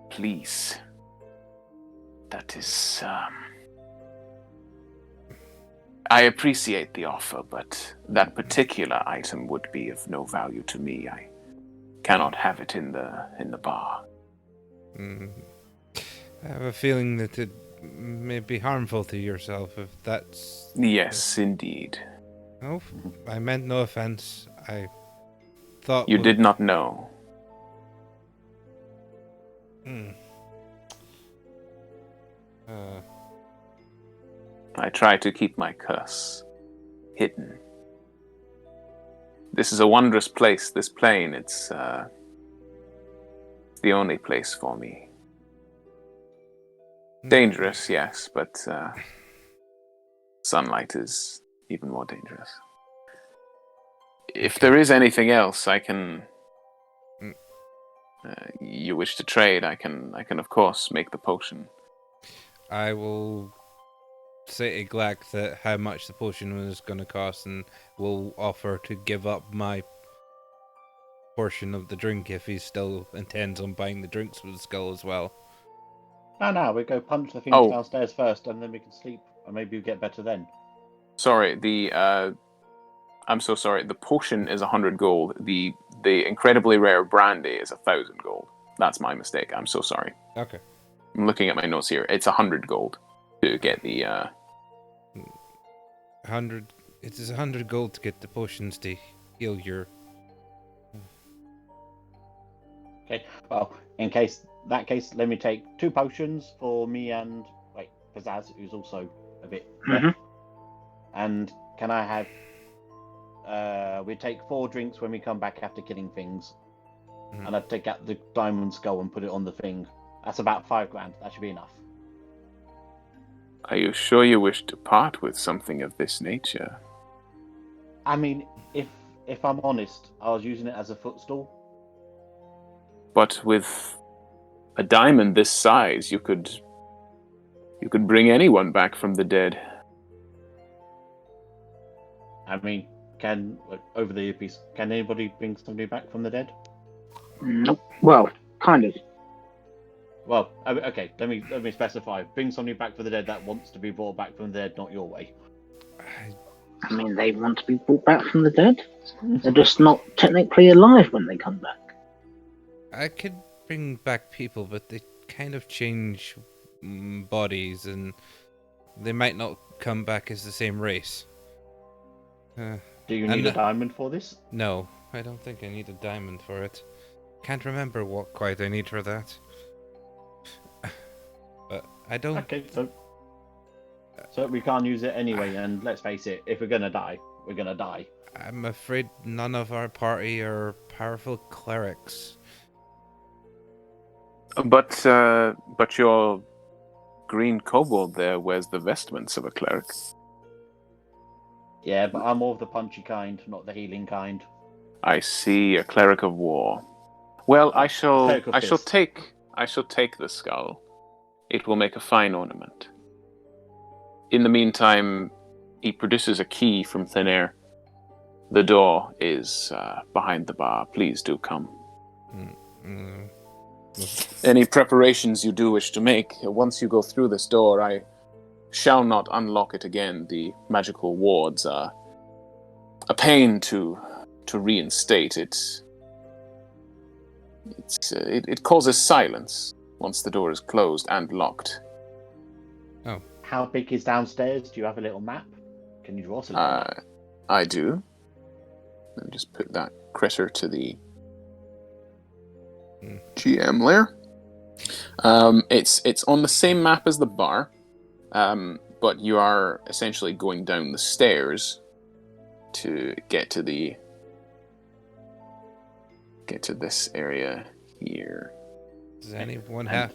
Please. That is. I appreciate the offer, but that particular item would be of no value to me. I cannot have it in the bar. I have a feeling that it may be harmful to yourself if that's... Yes, indeed. Oh, I meant no offense. I thought... You did not know. I try to keep my curse hidden. This is a wondrous place, this plane. It's the only place for me. Dangerous, yes, but sunlight is even more dangerous. If there is anything else I can... you wish to trade, I can of course make the potion. I will say to Glack that how much the potion was going to cost, and will offer to give up my portion of the drink if he still intends on buying the drinks with the skull as well. No, we go punch the things downstairs first, and then we can sleep, and maybe we get better then. Sorry, I'm so sorry. The potion is 100 gold. The incredibly rare brandy is 1,000 gold. That's my mistake. I'm so sorry. Okay. I'm looking at my notes here. It's 100 gold to get the 100. It is 100 gold to get the potions to heal your... Okay, well, in that case, let me take 2 potions for me and Pizzazz, who's also a bit deaf. And can I have? We take 4 drinks when we come back after killing things, and I take out the diamond skull and put it on the thing. That's about 5 grand. That should be enough. Are you sure you wish to part with something of this nature? I mean, if I'm honest, I was using it as a footstool. But with a diamond this size, you could bring anyone back from the dead. I mean, over the earpiece, can anybody bring somebody back from the dead? Nope. Well, kind of. Well, okay. Let me specify. Bring somebody back from the dead that wants to be brought back from the dead, not your way. I mean, they want to be brought back from the dead. They're just not technically alive when they come back. I could bring back people, but they kind of change bodies, and they might not come back as the same race. Do you need a diamond for this? No, I don't think I need a diamond for it. Can't remember what quite I need for that. But I don't... Okay, so we can't use it anyway, and let's face it, if we're gonna die, we're gonna die. I'm afraid none of our party are powerful clerics. But your green kobold there wears the vestments of a cleric. Yeah, but I'm more of the punchy kind, not the healing kind. I see, a cleric of war. Well, I shall Cleric of fist. take the skull. It will make a fine ornament. In the meantime, he produces a key from thin air. The door is behind the bar. Please do come. Any preparations you do wish to make, once you go through this door, I shall not unlock it again. The magical wards are a pain to reinstate. It causes silence once the door is closed and locked. Oh. How big is downstairs? Do you have a little map? Can you draw us a little map? I do. Let me just put that critter to the GM layer. It's on the same map as the bar, but you are essentially going down the stairs to get to this area here. Does anyone have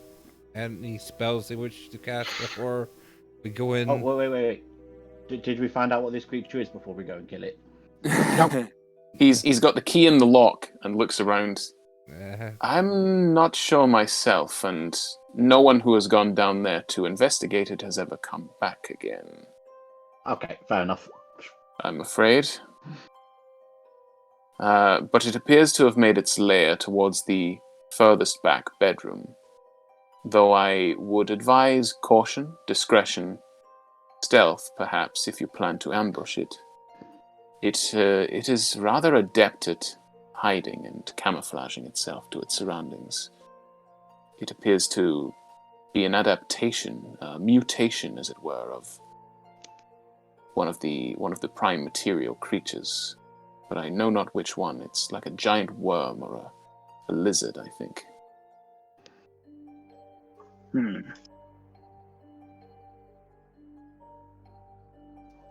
any spells they wish to cast before we go in? Oh, wait. Did we find out what this creature is before we go and kill it? Nope. He's got the key in the lock and looks around. I'm not sure myself, and no one who has gone down there to investigate it has ever come back again. Okay, fair enough. I'm afraid. But it appears to have made its lair towards the furthest back bedroom. Though I would advise caution, discretion, stealth, perhaps, if you plan to ambush it. It is rather adept at hiding and camouflaging itself to its surroundings. It appears to be an adaptation, a mutation, as it were, of one of the prime material creatures. But I know not which one. It's like a giant worm or a lizard, I think.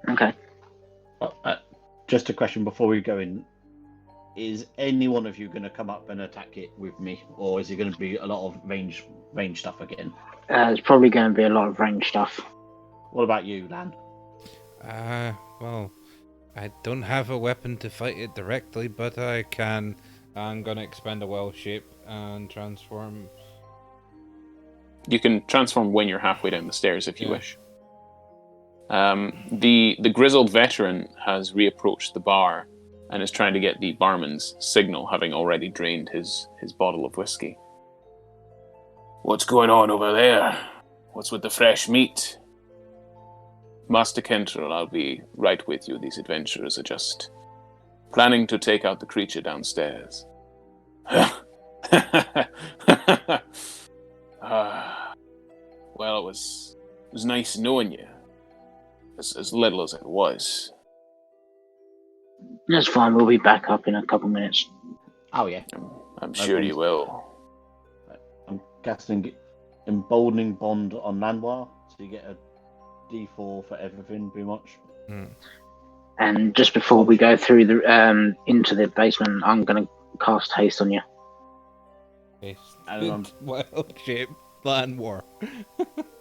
Okay. Just a question before we go in. Is any one of you going to come up and attack it with me? Or is it going to be a lot of range stuff again? It's probably going to be a lot of range stuff. What about you, Lan? Well, I don't have a weapon to fight it directly, but I can. I'm going to expend a well shape and transform. You can transform when you're halfway down the stairs if you wish. The grizzled veteran has reapproached the bar and is trying to get the barman's signal, having already drained his bottle of whiskey. What's going on over there? What's with the fresh meat? Master Kentrell, I'll be right with you. These adventurers are just planning to take out the creature downstairs. Well, it was nice knowing you. As little as it was. That's fine, we'll be back up in a couple minutes. Oh, yeah. I'm sure you will. I'm casting Emboldening Bond on Lanwor, so you get a D4 for everything, pretty much. And just before we go through the into the basement, I'm going to cast haste on you. Well shape Lanwor.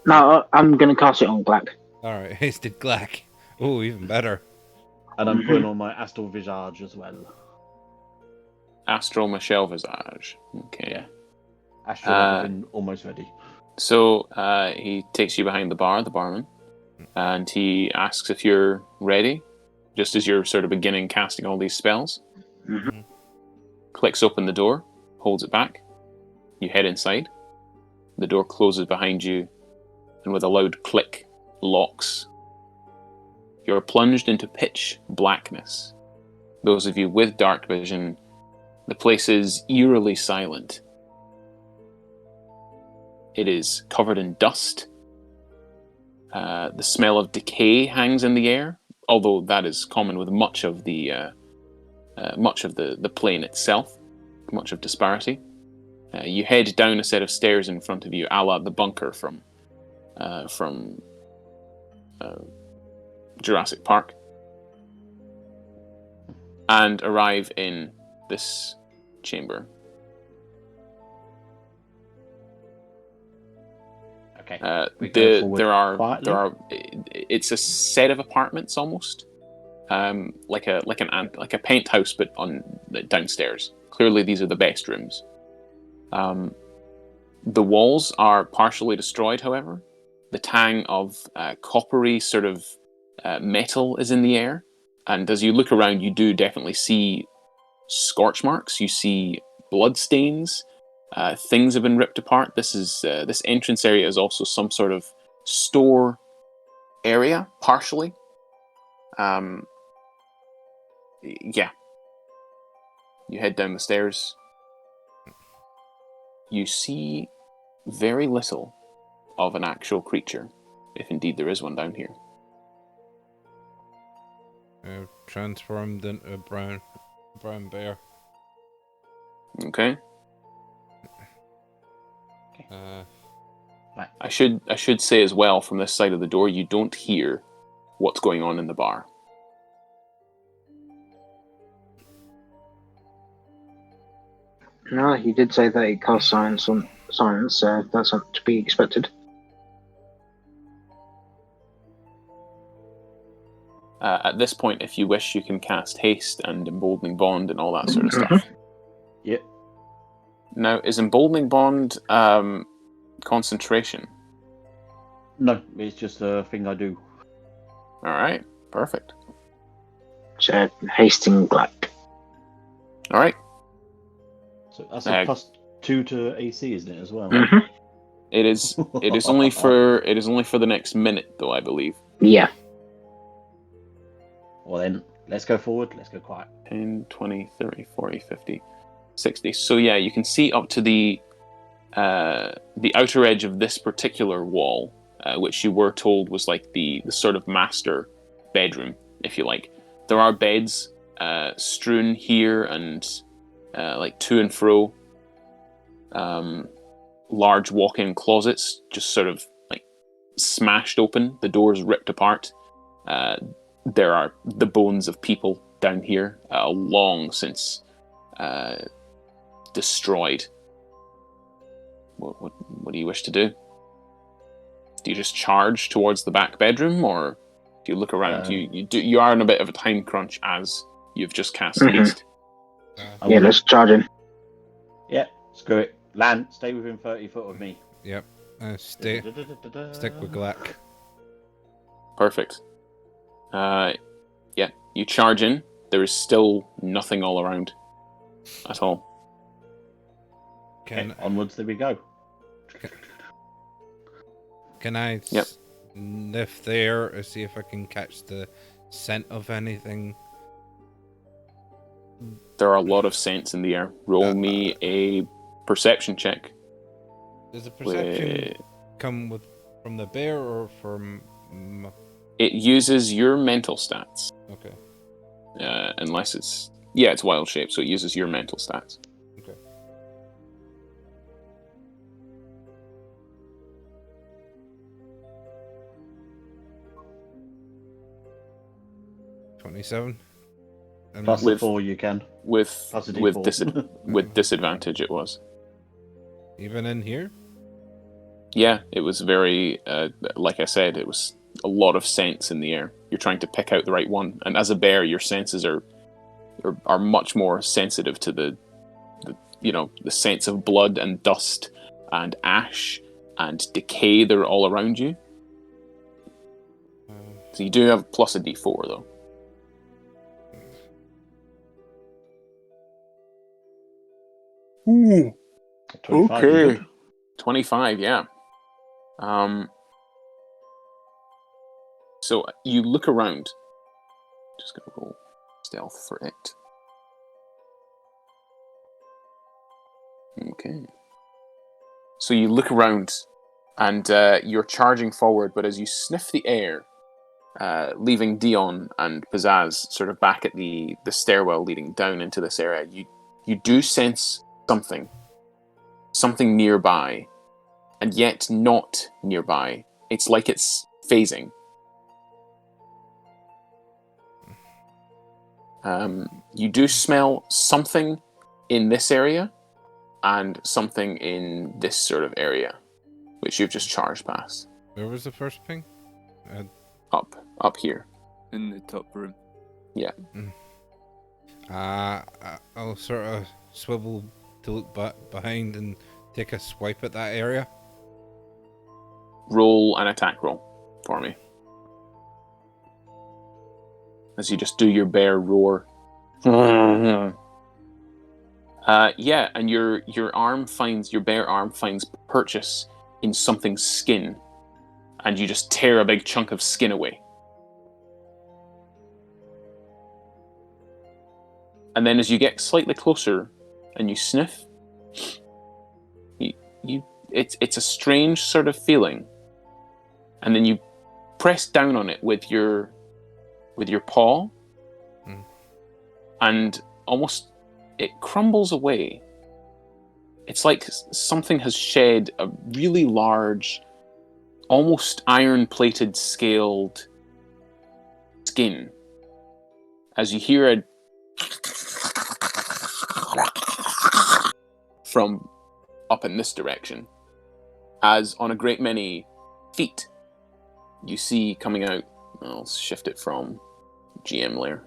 No, I'm going to cast it on Black. Alright, hasted Glack. Oh, even better. And I'm putting on my Astral Visage as well. Astral Michelle Visage. Okay. Yeah. Astral has been almost ready. So he takes you behind the bar, the barman, and he asks if you're ready, just as you're sort of beginning casting all these spells. Mm-hmm. Clicks open the door, holds it back. You head inside. The door closes behind you, and with a loud click, locks. You're plunged into pitch blackness. Those of you with dark vision, the place is eerily silent. It is covered in dust. The smell of decay hangs in the air, although that is common with much of the plane itself, much of disparity. You head down a set of stairs in front of you, a la the bunker from Jurassic Park, and arrive in this chamber. Okay. We go forward quietly. there are. It's a set of apartments almost, like a penthouse, but on downstairs. Clearly, these are the best rooms. The walls are partially destroyed, however. The tang of coppery sort of metal is in the air, and as you look around, you do definitely see scorch marks. You see blood stains. Things have been ripped apart. This entrance area is also some sort of store area, partially. Yeah. You head down the stairs. You see very little of an actual creature, if indeed there is one down here. Transformed into a brown bear. Okay. Right. I should say as well, from this side of the door, you don't hear what's going on in the bar. No, he did say that it casts silence on silence, so that's not to be expected. At this point, if you wish, you can cast haste and emboldening bond and all that sort of stuff. Yep. Now, is emboldening bond concentration? No, it's just a thing I do. All right, perfect. So, hasting black. All right. So that's a +2 to AC, isn't it, as well? Mm-hmm. It is. It is only for the next minute, though, I believe. Yeah. Well then, let's go forward. Let's go quiet. 10, 20, 30, 40, 50, 60. So yeah, you can see up to the outer edge of this particular wall, which you were told was like the sort of master bedroom, if you like. There are beds strewn here and like to and fro. Large walk-in closets just sort of like smashed open, the doors ripped apart. There are the bones of people down here, long since destroyed. What do you wish to do? Do you just charge towards the back bedroom, or do you look around? You are in a bit of a time crunch as you've just cast haste. Yeah, let's charge in. Yeah, screw it. Lan, stay within 30 foot of me. Yep. Stick with Glack. Perfect. Yeah, you charge in. There is still nothing all around at all. Onwards, there we go. Can I sniff there or see if I can catch the scent of anything? There are a lot of scents in the air. Roll me a perception check. Does the perception come from the bear or from... It uses your mental stats. Okay. Unless it's... Yeah, it's wild shape, so it uses your mental stats. Okay. +27. Plus the 4 you can. With disadvantage it was. Even in here? Yeah, it was very... like I said, it was a lot of scents in the air. You're trying to pick out the right one. And as a bear, your senses are much more sensitive to the scents of blood and dust and ash and decay that are all around you. So you do have plus a d4 though. Ooh. 25, Okay. 25, yeah. So you look around. Just gonna roll stealth for it. Okay. So you look around, and you're charging forward, but as you sniff the air, leaving Dion and Pizzazz sort of back at the stairwell leading down into this area, you do sense something nearby, and yet not nearby. It's like it's phasing. You do smell something in this area and something in this sort of area, which you've just charged past. Where was the first ping? Up here. In the top room. Yeah. I'll sort of swivel to look behind and take a swipe at that area. Roll an attack roll for me. As you just do your bear roar. Yeah, and your bear arm finds purchase in something's skin, and you just tear a big chunk of skin away. And then as you get slightly closer and you sniff, it's a strange sort of feeling. And then you press down on it with your paw, and almost it crumbles away. It's like something has shed a really large, almost iron-plated, scaled skin. As you hear a from up in this direction, as on a great many feet, you see coming out. I'll shift it from GM layer.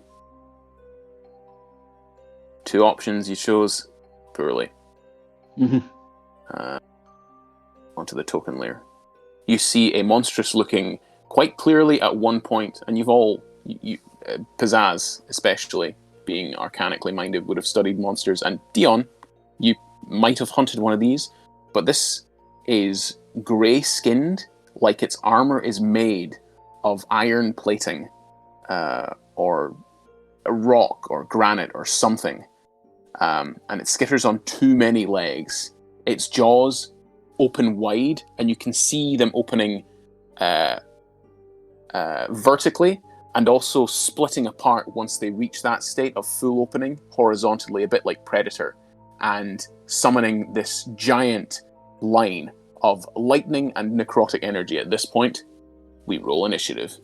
2 options you chose poorly. Onto the token layer. You see a monstrous looking, quite clearly at one point, and you've all, Pizzazz especially, being arcanically minded, would have studied monsters, and Dion, you might have hunted one of these, but this is grey-skinned, like its armor is made of iron plating, or a rock, or granite, or something. And it skitters on too many legs. Its jaws open wide, and you can see them opening vertically, and also splitting apart once they reach that state of full opening, horizontally, a bit like Predator, and summoning this giant line of lightning and necrotic energy. At this point, we roll initiative.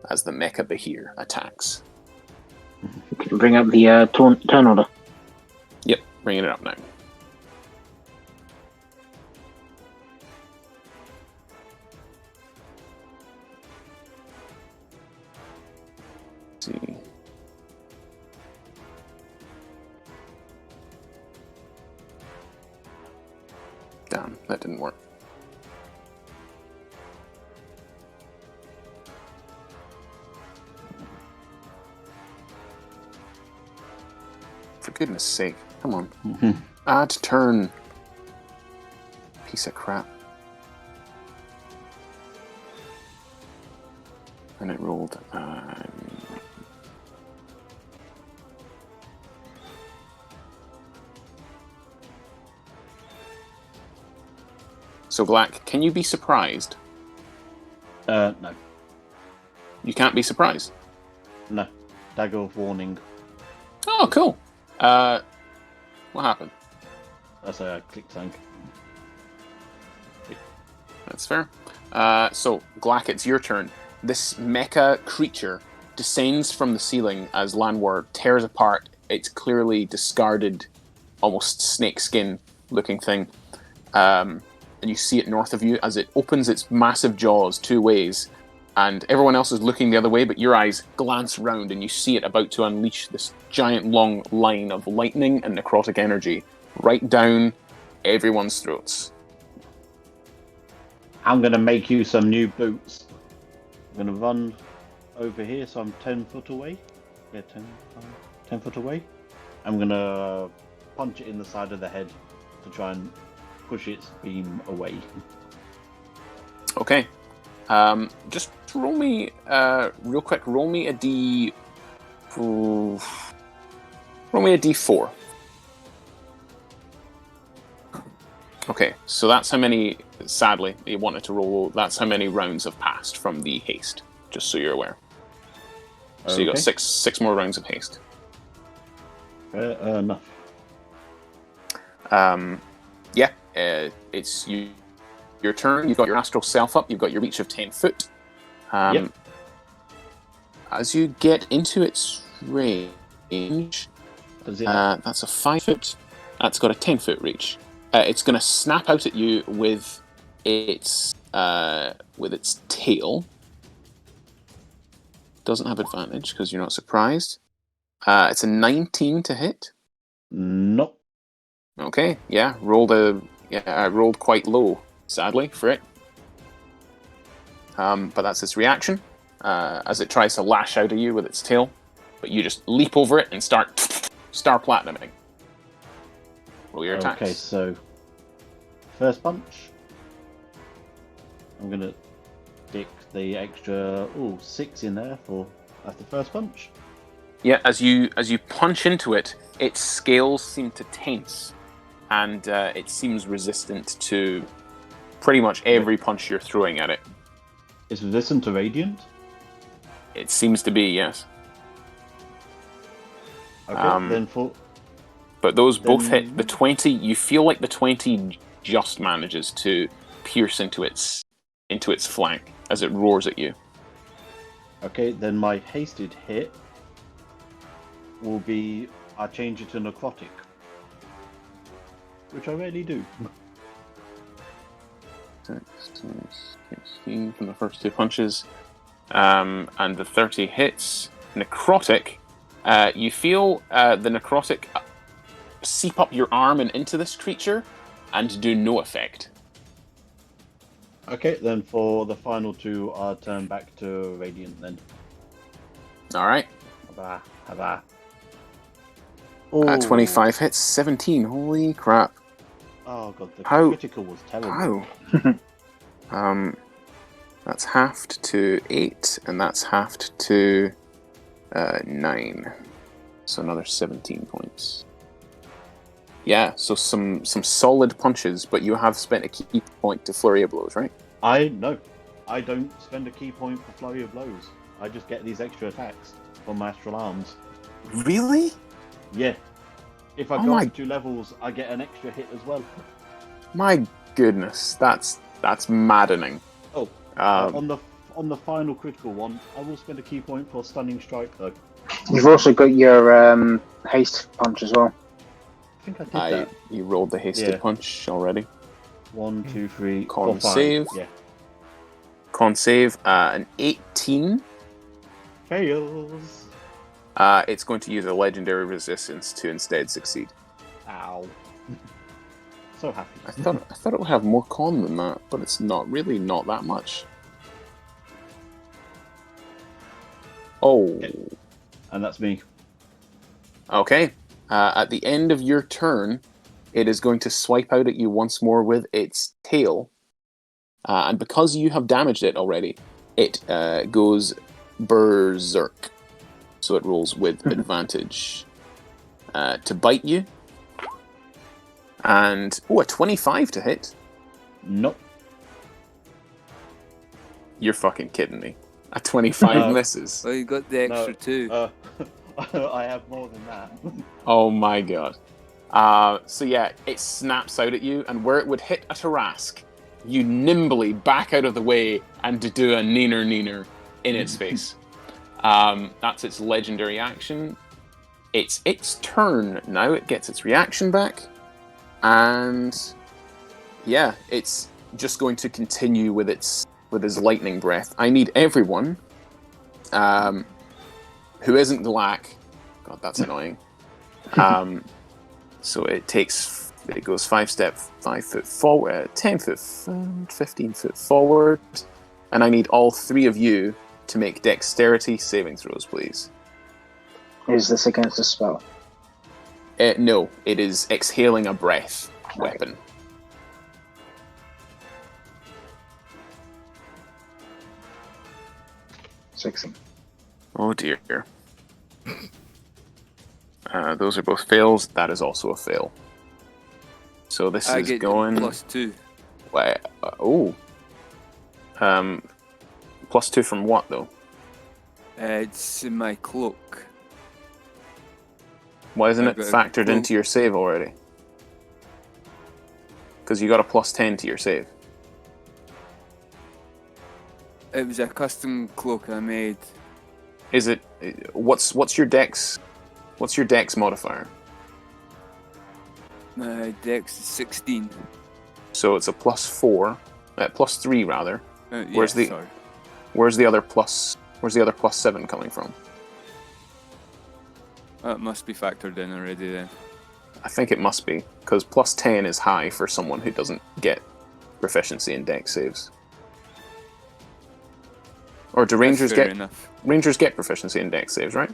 As the Mecha Behir attacks. Bring up the turn order. Yep, bringing it up now. Let's see. Damn, that didn't work. For goodness sake, come on. Add turn. Piece of crap. And it rolled. So, Black, can you be surprised? No. You can't be surprised? No. Dagger of warning. Oh, cool. What happened? That's a click tank. That's fair. So, Glack, it's your turn. This mecha creature descends from the ceiling as Lanwor tears apart its clearly discarded, almost snakeskin looking thing. And you see it north of you as it opens its massive jaws 2 ways, and everyone else is looking the other way, but your eyes glance round and you see it about to unleash this giant long line of lightning and necrotic energy right down everyone's throats. I'm going to make you some new boots. I'm going to run over here, so I'm 10 foot away. Yeah, 10 foot away. I'm going to punch it in the side of the head to try and push its beam away. Okay. Just roll me, real quick, roll me a D4. Okay, so that's how many, sadly, you wanted to roll, that's how many rounds have passed from the haste, just so you're aware. So you got six more rounds of haste. Enough. Yeah, it's your turn. You've got your astral self up. You've got your reach of 10 foot. Yep. As you get into its range. Does it? That's a 5 foot. That's got a 10 foot reach. It's going to snap out at you with its tail. Doesn't have advantage because you're not surprised. It's a 19 to hit. Nope. Okay, yeah, I rolled quite low, sadly, for it. But that's its reaction, as it tries to lash out at you with its tail. But you just leap over it and start star platinuming. Roll your attacks. Okay, so first punch. I'm gonna stick the extra 6 in there for that's the first punch. Yeah, as you punch into it, its scales seem to tense, and it seems resistant to pretty much every punch you're throwing at it. Is resistant to radiant? It seems to be, yes. Okay, then for. But those both hit the 20. You feel like the 20 just manages to pierce into its flank as it roars at you. Okay, then my hasted hit will be I change it to necrotic, which I rarely do. 16 from the first 2 punches, and the 30 hits. Necrotic. You feel the necrotic seep up your arm and into this creature, and do no effect. Okay, then for the final 2, I'll turn back to radiant then. All right. Haba. 25 hits, 17. Holy crap! Oh god, the How- critical was terrible. Wow. That's halved to 8, and that's halved to 9. So another 17 points. Yeah, so some solid punches, but you have spent a key point to flurry of blows, right? I don't spend a key point for flurry of blows. I just get these extra attacks from my astral arms. Really? Yeah. If I Oh go my- up 2 levels, I get an extra hit as well. My goodness, that's maddening. Oh, on the final critical one, I will spend a key point for stunning strike though. You've also got your haste punch as well. I think I did that. You rolled the hasted Yeah. punch already. 1, 2, 3, Con 4, 5. save. Yeah. Con save, an 18. Fails. It's going to use a legendary resistance to instead succeed. Ow. So happy. I thought it would have more con than that, but it's not that much. Oh. Okay. And that's me. Okay. At the end of your turn, it is going to swipe out at you once more with its tail. And because you have damaged it already, it goes berserk. So it rolls with advantage to bite you. And, a 25 to hit. Nope. You're fucking kidding me. A 25 misses. Well, you got the extra 2. I have more than that. Oh my god. So yeah, it snaps out at you, and where it would hit a Tarask, you nimbly back out of the way and do a neener in its face. That's its legendary action. It's its turn now. It gets its reaction back. And yeah, it's just going to continue with his lightning breath. I need everyone who isn't Glack. God, that's annoying. So it goes 5 foot forward, 10 foot, 15 foot forward, and I need all 3 of you to make dexterity saving throws, please. Is this against a spell? No, it is exhaling a breath weapon. Sixteen. Oh dear. Those are both fails. That is also a fail. So this I is get going. +2. +2 from what though? It's in my cloak. Why isn't I've it got a factored cloak. into your save already? Because you got a +10 to your save. It was a custom cloak I made. Is it? What's your dex? What's your dex modifier? My dex is 16. So it's a +4, +3 rather. Yeah, sorry. Where's the other +7 coming from? That must be factored in already then. I think it must be, because +10 is high for someone who doesn't get proficiency in dex saves. Or do Rangers That's fair get enough. Rangers get proficiency in dex saves, right?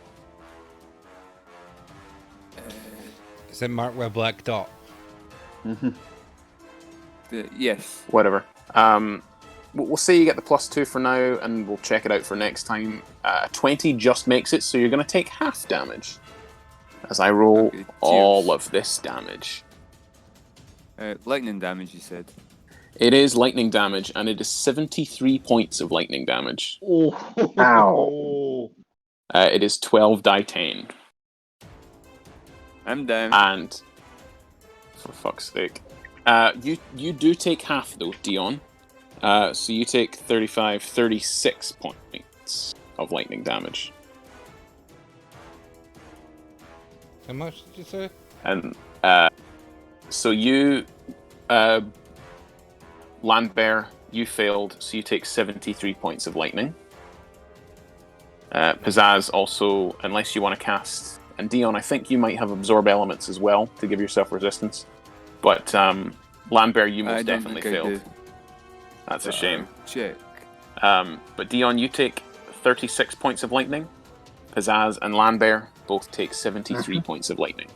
Is it marked with a black dot? Yes. Whatever. We'll say you get the +2 for now, and we'll check it out for next time. 20 just makes it, so you're going to take half damage. As I roll Okay, all cheers. of this damage. Lightning damage, you said. It is lightning damage, and it is 73 points of lightning damage. Ow. It is 12 die 10. I'm down. And, for fuck's sake, you do take half though, Dion. So you take 36 points of lightning damage. How much did you say? And so you, Landbear, you failed, so you take 73 points of lightning. Pizzazz also, unless you want to cast, and Dion, I think you might have absorb elements as well to give yourself resistance. But Landbear, you I most don't definitely think I failed. do. That's a shame. Check. But Dion, you take 36 points of lightning. Pizzazz and Landbear both take 73 points of lightning.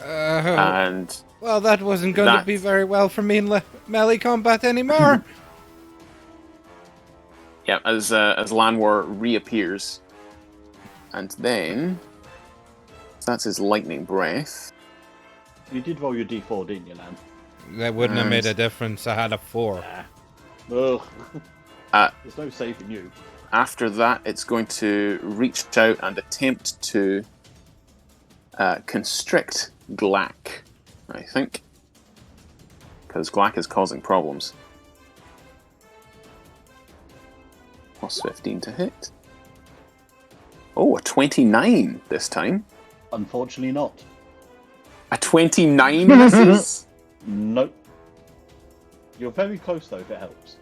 And Well, that wasn't going to be very well for me in melee combat anymore. yeah, as Lanwor reappears, and then so that's his lightning breath. You did roll your d4, didn't you, Lan? That wouldn't have made a difference. I had a 4. Ugh. Uh, There's no saving you. After that, it's going to reach out and attempt to constrict Glack, I think. Because Glack is causing problems. Plus 15 to hit. Oh, a 29 this time. Unfortunately not. A 29 misses? Nope. You're very close though, if it helps.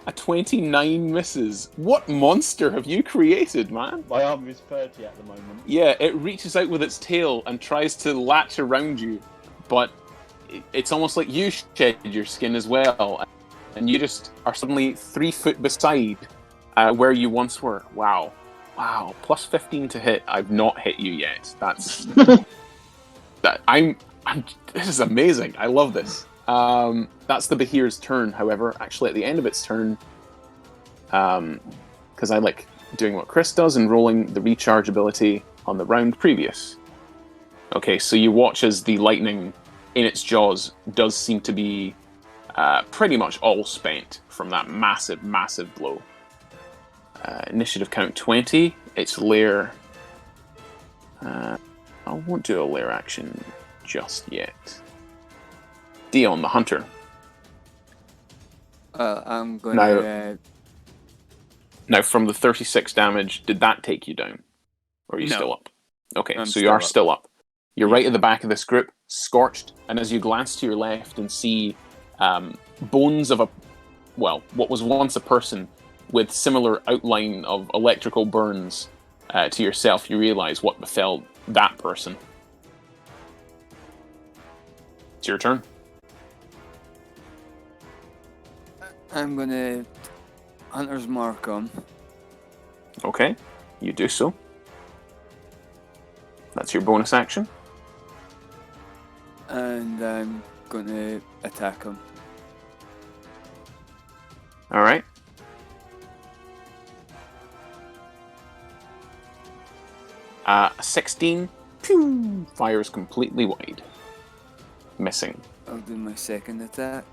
A 29 misses. What monster have you created, man? My armor is 30 at the moment. Yeah, it reaches out with its tail and tries to latch around you, but it's almost like you shed your skin as well, and you just are suddenly 3 foot beside where you once were. Wow. Plus 15 to hit. I've not hit you yet. That's this is amazing. I love this. That's the Behir's turn, however. Actually, at the end of its turn, because I like doing what Chris does and rolling the recharge ability on the round previous. Okay, so you watch as the lightning in its jaws does seem to be pretty much all spent from that massive, massive blow. Initiative count 20. Its lair... I won't do a lair action just yet. Dion, the hunter. I'm gonna. Now, from the 36 damage, did that take you down? Or are you No. still up? Okay, I'm so you are still up. still up. You're right at the back of this group, scorched, and as you glance to your left and see bones of what was once a person with similar outline of electrical burns to yourself, you realize what befell that person. It's your turn. I'm gonna Hunter's Mark on. Okay, you do so. That's your bonus action. And I'm gonna attack him. All right. Uh, 16. Pew, fires completely wide. Missing. I'll do my second attack.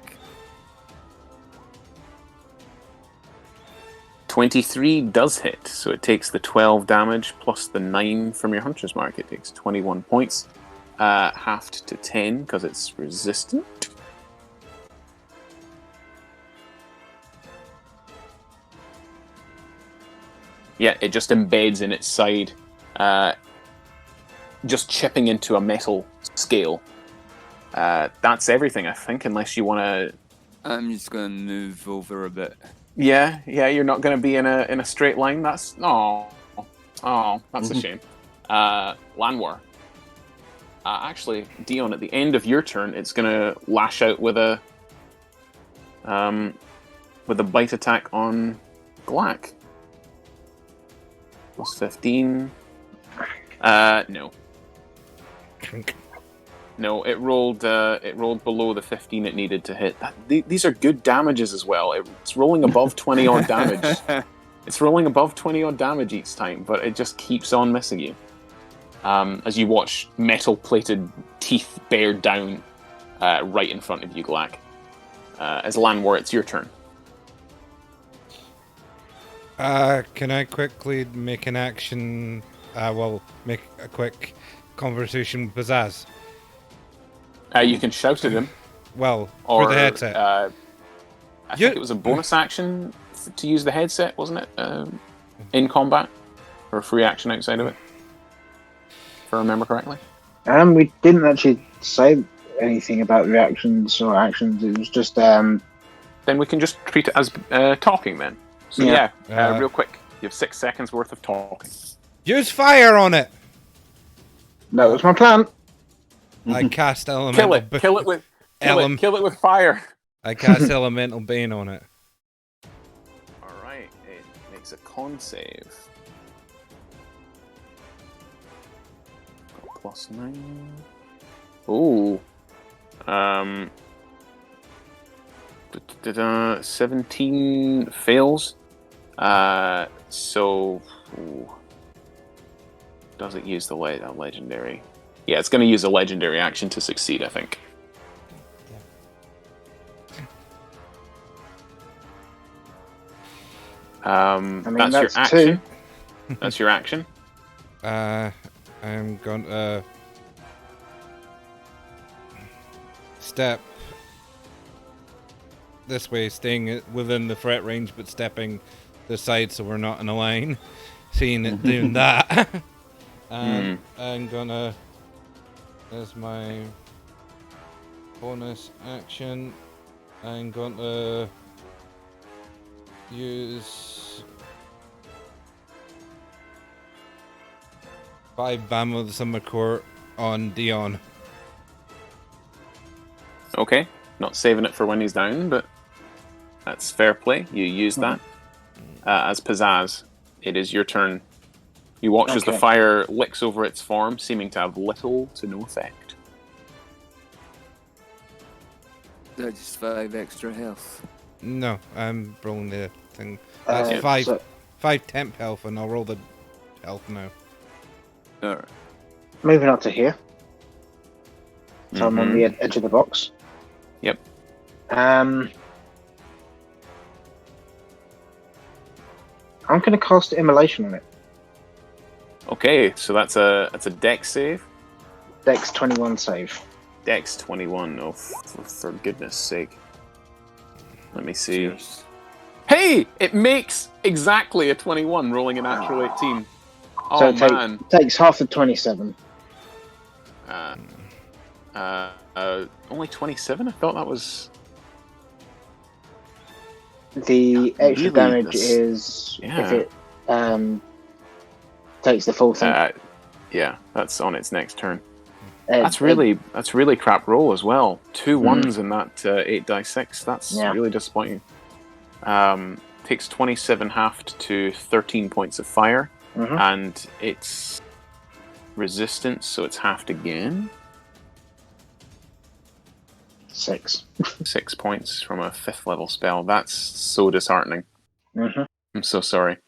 23 does hit, so it takes the 12 damage plus the 9 from your Hunter's Mark. It takes 21 points. Halved to 10 because it's resistant. Yeah, it just embeds in its side, just chipping into a metal scale. That's everything, I think, unless you want to... I'm just gonna move over a bit. Yeah, you're not going to be in a straight line. That's... Oh, that's a shame. Lanwor. Actually, Dion, at the end of your turn, it's going to lash out with a bite attack on Glack. Plus 15. No. No, it rolled below the 15 it needed to hit. These are good damages as well. It's rolling above 20 odd damage. It's rolling above 20 odd damage each time, but it just keeps on missing you. As you watch metal-plated teeth bear down right in front of you, Glack. As Lanwor, it's your turn. Can I quickly make an action? Make a quick conversation with Pizzazz. You can shout at him. Well, or for the headset. I think it was a bonus action to use the headset, wasn't it? In combat? Or a free action outside of it? If I remember correctly. We didn't actually say anything about reactions or actions. It was just... Then we can just treat it as talking then. So real quick. You have 6 seconds worth of talking. Use fire on it! That was my plan. I cast elemental... Kill it with fire! I cast elemental bane on it. Alright, it makes a con save. Plus 9. Ooh. 17 fails. So... Ooh. Does it use the legendary? Yeah, it's going to use a legendary action to succeed, I think. That's your action. That's your action. I'm going to step this way, staying within the threat range, but stepping to the side so we're not in a line. Seeing it doing that. And I'm gonna, as my bonus action, I'm gonna use 5 Bam of the Summer Court on Dion. Okay, not saving it for when he's down, but that's fair play. You use that. As Pizzazz, it is your turn. You watch as the fire licks over its form, seeming to have little to no effect. That's just 5 extra health. No, I'm rolling the thing. That's 5 temp health, and I'll roll the health now. Alright. Moving on to here. So I'm on the edge of the box. Yep. I'm going to cast Immolation on it. Okay, so that's a Dex save. Dex 21 save. Dex 21. Oh, for goodness sake! Let me see. Cheers. Hey, it makes exactly a 21, rolling a natural 18. Oh So man! Takes half the 27. Only 27. I thought that was. The extra Really, damage this- is Yeah. if it takes the full thing. Yeah, that's on its next turn. Uh, That's really crap roll as well. 2 1s in that 8 die 6. That's really disappointing. Takes 27 halved to 13 points of fire, and its resistance, so it's halved again. 6. 6 points from a 5th level spell. That's so disheartening. I'm so sorry.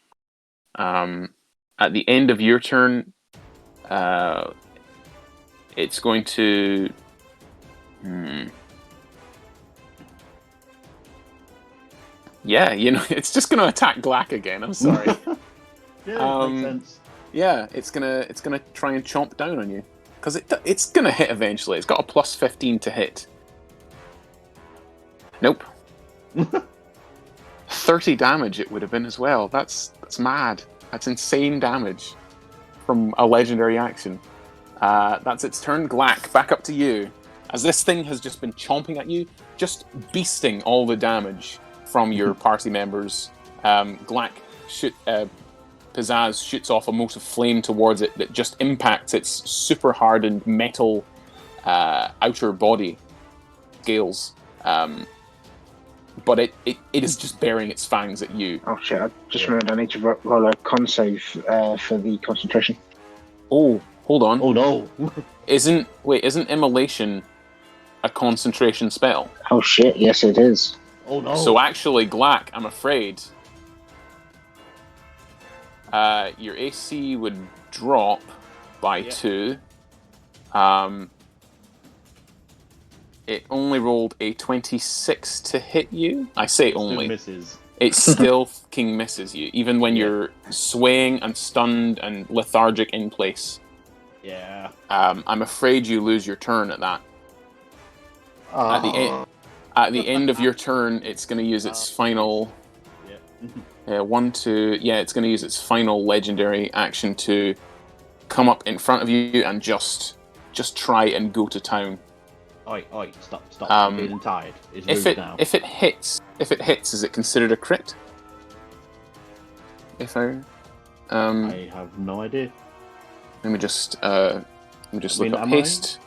At the end of your turn, it's going to... Yeah, it's just going to attack Glack again. I'm sorry. Makes sense. Yeah, it's gonna try and chomp down on you because it's gonna hit eventually. It's got a plus 15 to hit. Nope. 30 damage it would have been as well. That's mad. That's insane damage from a legendary action. That's its turn. Glack, back up to you. As this thing has just been chomping at you, just beasting all the damage from your party members. Glack, Pizzazz shoots off a mote of flame towards it that just impacts its super hardened metal outer body scales. But it is just bearing its fangs at you. Oh shit, I just remembered I need to roll a con save for the concentration. Oh, hold on. Oh no! Isn't immolation a concentration spell? Oh shit, yes it is. Oh no! So actually, Glack, I'm afraid your AC would drop by 2. It only rolled a 26 to hit you. I say only. Misses. It still fucking misses you, even when you're swaying and stunned and lethargic in place. Yeah. I'm afraid you lose your turn at that. At the end of your turn, it's going to use its final. It's going to use its final legendary action to come up in front of you and just try and go to town. Oi, stop! I'm feeling tired. It's rude now. If it hits, is it considered a crit? I have no idea. Let me just look up haste.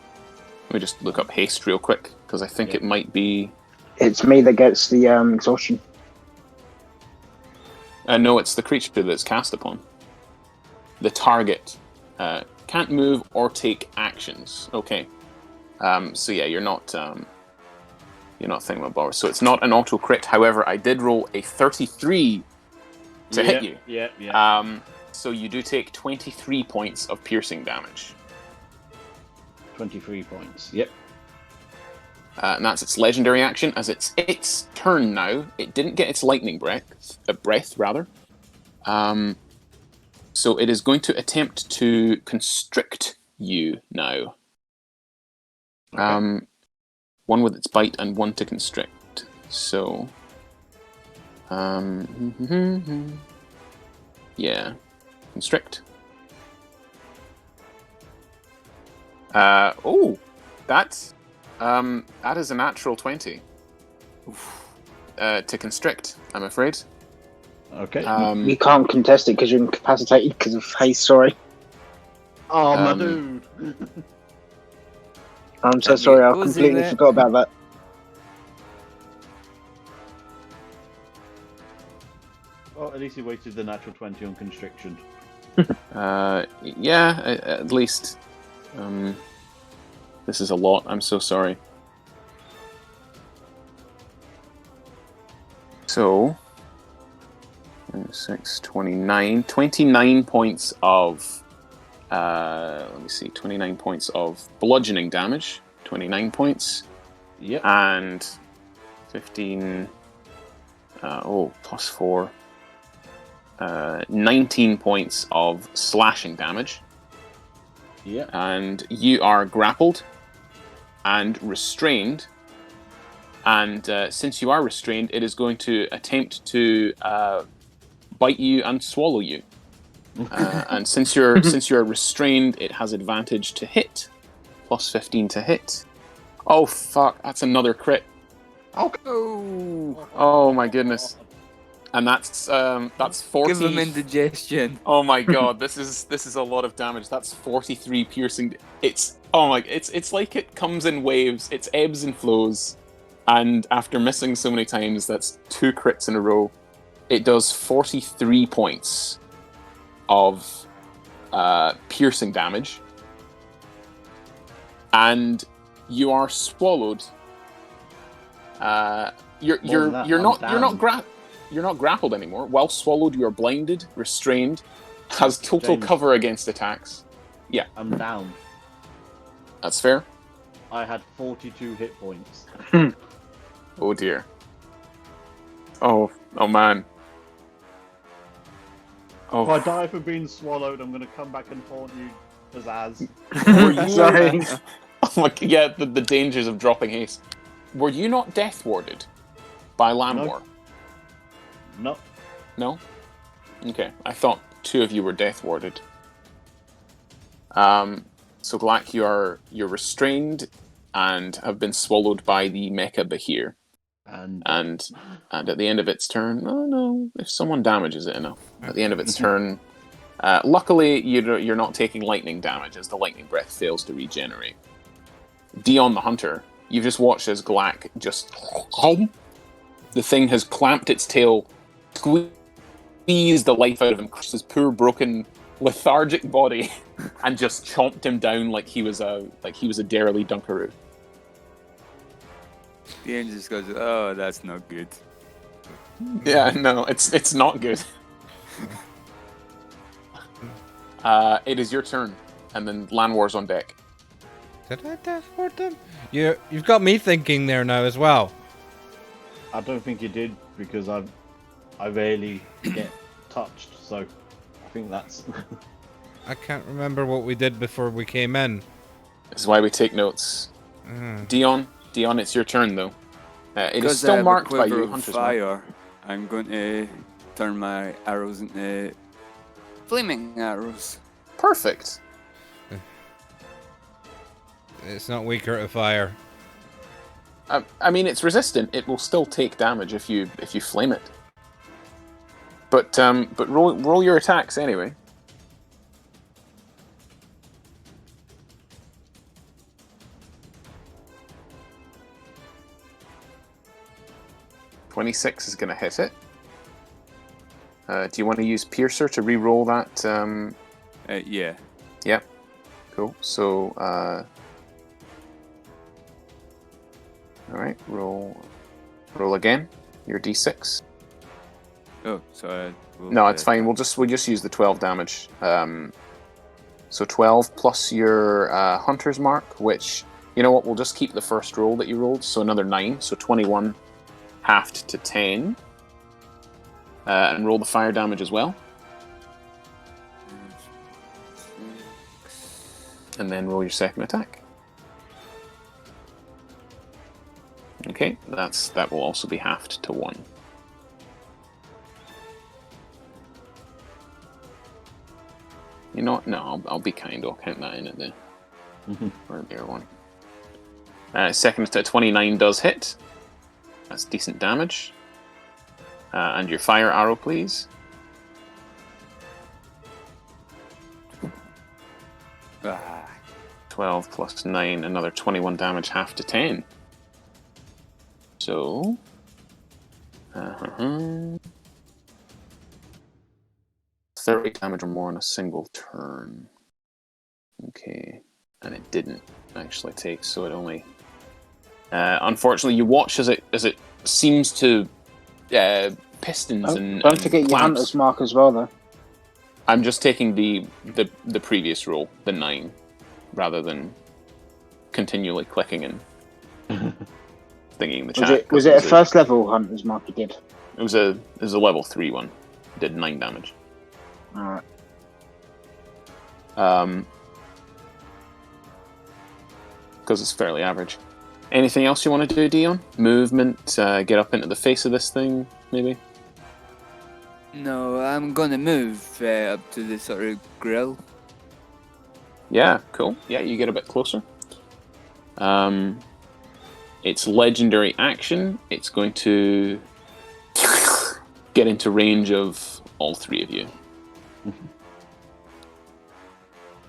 Let me just look up haste real quick because I think it might be. It's me that gets the exhaustion. No, it's the creature that's cast upon. The target can't move or take actions. Okay. So yeah, you're not thingamabob. So it's not an auto crit. However, I did roll a 33 to hit you. Yeah. So you do take 23 points of piercing damage. 23 points. Yep. And that's its legendary action. As it's its turn now, it didn't get its lightning breath. So it is going to attempt to constrict you now. Okay. One with its bite and one to constrict. So, yeah, constrict. That is a natural 20. To constrict, I'm afraid. Okay. You can't contest it because you're incapacitated because of haste, sorry. Oh, my dude. I'm so sorry, I completely forgot about that. Well, at least he wasted the natural 20 on constriction. At least. This is a lot, I'm so sorry. So, 6, 29. 29 points of... 29 points of bludgeoning damage. 29 points. Yep. And 15... plus 4. 19 points of slashing damage. Yeah. And you are grappled and restrained. And since you are restrained, it is going to attempt to bite you and swallow you. And since you're restrained, it has advantage to hit, plus 15 to hit. Oh fuck! That's another crit. Oh my goodness! And that's 40. Give him indigestion. Oh my god! This is a lot of damage. That's 43 piercing. It's like it comes in waves. It ebbs and flows. And after missing so many times, that's 2 crits in a row. It does 43 points of piercing damage, and you are swallowed. You're not grappled anymore. While swallowed, you are blinded, restrained, has total cover against attacks. Yeah, I'm down. That's fair. I had 42 hit points. Oh dear. Oh man. If I die for being swallowed, I'm going to come back and haunt you, Pizzazz. Sorry. Oh my, yeah, the dangers of dropping haste. Were you not death warded by Lanwor? No. No? Okay, I thought 2 of you were death warded. So Glack, you're restrained and have been swallowed by the Mecha Bahir. And at the end of its turn, oh no, if someone damages it enough, at the end of its turn, luckily you're not taking lightning damage as the lightning breath fails to regenerate. Dion the Hunter, you've just watched as Glack just the thing has clamped its tail, squeezed the life out of him, crushed his poor broken lethargic body, and just chomped him down like he was a Dairly Dunkaroo. The end just goes, oh, that's not good. Yeah, no, it's not good. It is your turn, and then Lanwor's on deck. Did I death ward them? You've got me thinking there now as well. I don't think you did, because I rarely get touched, so I think that's... I can't remember what we did before we came in. This is why we take notes. Dion, it's your turn though. It is Because I still have a marked by quiver you, of Hunter's Mark. fire, I'm going to turn my arrows into flaming arrows. Perfect. It's not weaker to fire. I mean, it's resistant. It will still take damage if you flame it. But roll your attacks anyway. .26 is going to hit it. Do you want to use Piercer to re-roll that? Yeah. Yep. Cool. So, all right. Roll again. Your D6. Oh, so No, it's fine. We'll just use the 12 damage. So 12 plus your Hunter's Mark, which, you know what? We'll just keep the first roll that you rolled. So another 9. So 21. Halved to 10. And roll the fire damage as well. And then roll your second attack. Okay, that will also be halved to 1. You know what? No, I'll be kind. I'll count that in at the earlier one. Second to 29 does hit. That's decent damage. And your fire arrow, please. Ah. 12 plus 9, another 21 damage, half to 10. So... 30 damage or more on a single turn. Okay. And it didn't actually take, so it only... unfortunately, you watch as it seems to pistons and don't forget your clamps. Hunter's Mark as well, though. I'm just taking the previous roll, the 9, rather than continually clicking and thinking the chat. Was it a first level Hunter's Mark you did? It was a level 3 one. It did 9 damage. Alright. Because it's fairly average. Anything else you want to do, Dion? Movement, get up into the face of this thing, maybe? No, I'm gonna move up to the sort of grill. Yeah, cool. Yeah, you get a bit closer. It's legendary action. It's going to get into range of all 3 of you.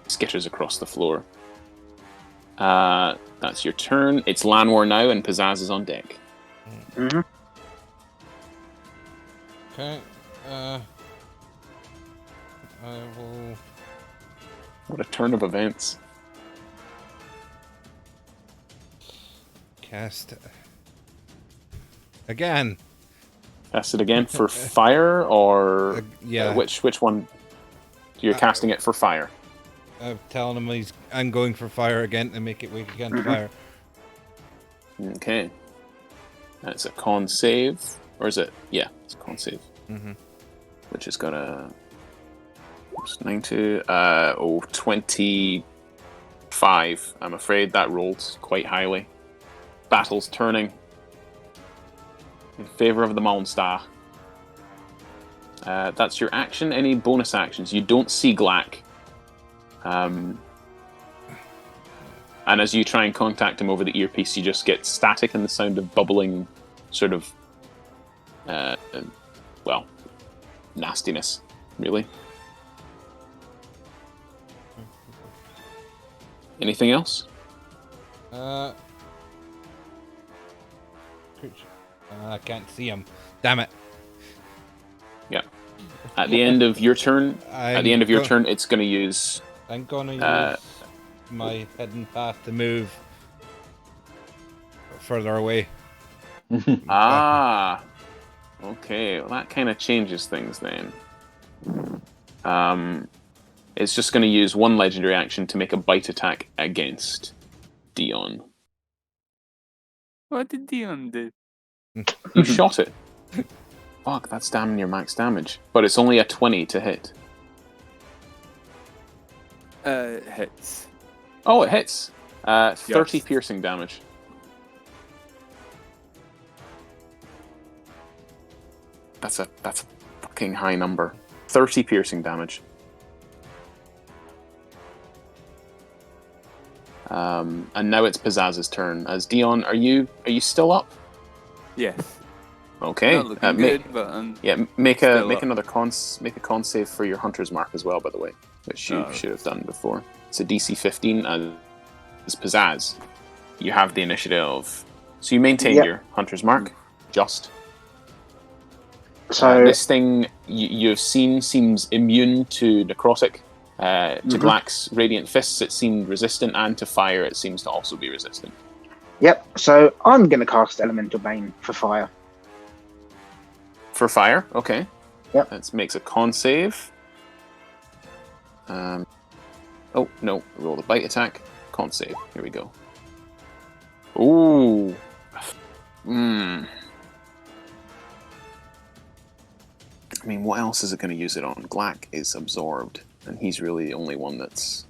Skitters across the floor. That's your turn. It's Lanwor now, and Pizzazz is on deck. Mm-hmm. Okay. I will... What a turn of events. Cast it. Again. Cast it again for fire, or yeah. Which one? You're casting it for fire. I'm telling him I'm going for fire again to make it weak against fire. Okay. That's a con save, or is it? Yeah, it's a con save. Which has got a 25. I'm afraid that rolled quite highly. Battle's turning in favor of the Monster. That's your action. Any bonus actions? You don't see Glack. And as you try and contact him over the earpiece, you just get static and the sound of bubbling, sort of, nastiness, really. Anything else? I can't see him. Damn it. Yeah. At the end of your turn, it's going to use... I'm going to use my hidden path to move further away. Ah. Okay, well that kind of changes things then. It's just going to use one legendary action to make a bite attack against Dion. What did Dion do? You shot it. Fuck, that's damn near max damage. But it's only a 20 to hit. It hits. Oh, it hits. 30 Yes. piercing damage. That's a fucking high number. 30 piercing damage. And now it's Pizzaz's turn. As Dion, are you still up? Yes. Okay. Not looking good, but make still up. another con save for your hunter's mark as well, by the way, which you should have done before. It's a DC 15 as Pizzazz. You have the initiative, so you maintain your hunter's mark. Just So this thing you've seen seems immune to necrotic. To Glack's radiant fists, it seemed resistant, and to fire, it seems to also be resistant. Yep. So I'm going to cast Elemental Bane for fire. For fire, okay. Yep. That makes a con save. Oh no! Roll the bite attack. Con save. Here we go. Ooh. I mean, what else is it going to use it on? Glack is absorbed, and he's really the only one that's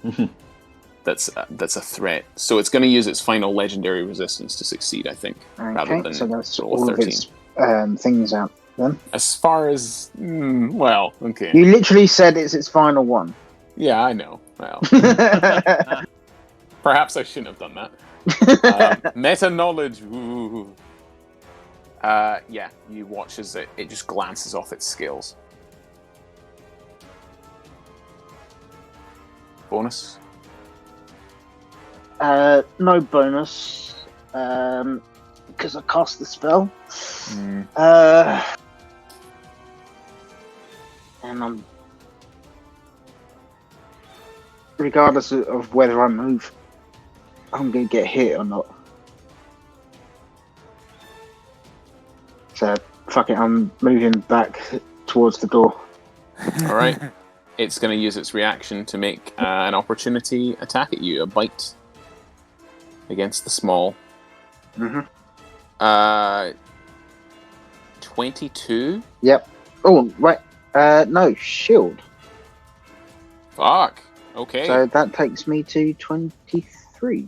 a threat. So it's going to use its final legendary resistance to succeed, I think, rather than so that's roll all 13. of its things out then. As far as okay. You literally said it's its final one. Yeah, I know. Well, perhaps I shouldn't have done that. Meta knowledge. Ooh. Yeah, you watch as it just glances off its scales. Bonus? No bonus, because I cast the spell. And I'm, regardless of whether I move, I'm going to get hit or not. So, fuck it, I'm moving back towards the door. All right. It's going to use its reaction to make an opportunity attack at you, a bite against the small. 22? Yep. Oh, right. No, shield. Fuck. Okay. So that takes me to 23.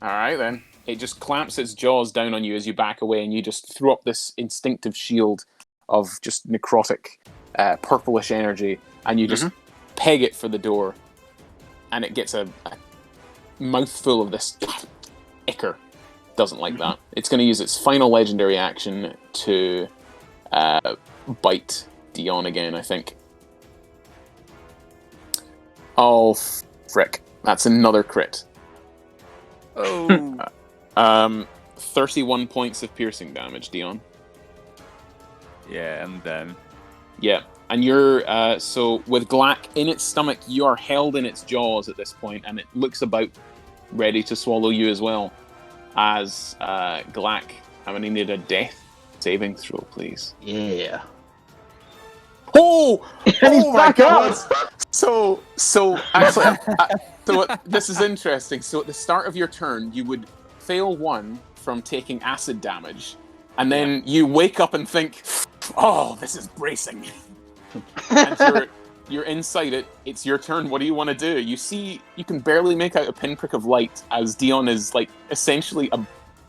All right, then. It just clamps its jaws down on you as you back away, and you just throw up this instinctive shield of just necrotic, purplish energy, and you just peg it for the door, and it gets a mouthful of this ichor. Doesn't like that. It's going to use its final legendary action to bite Dion again, I think. Oh, frick. That's another crit. Oh. 31 points of piercing damage, Dion. Yeah, I'm done. Yeah, and you're, so with Glack in its stomach, you are held in its jaws at this point, and it looks about ready to swallow you as well. As Glack, I'm going to need a death saving throw, please. Yeah. Oh! And he's my back God! up! So actually, this is interesting. So at the start of your turn, you would fail one from taking acid damage, and then you wake up and think, "Oh, this is bracing." And you're inside it. It's your turn. What do you want to do? You see, you can barely make out a pinprick of light as Dion is like essentially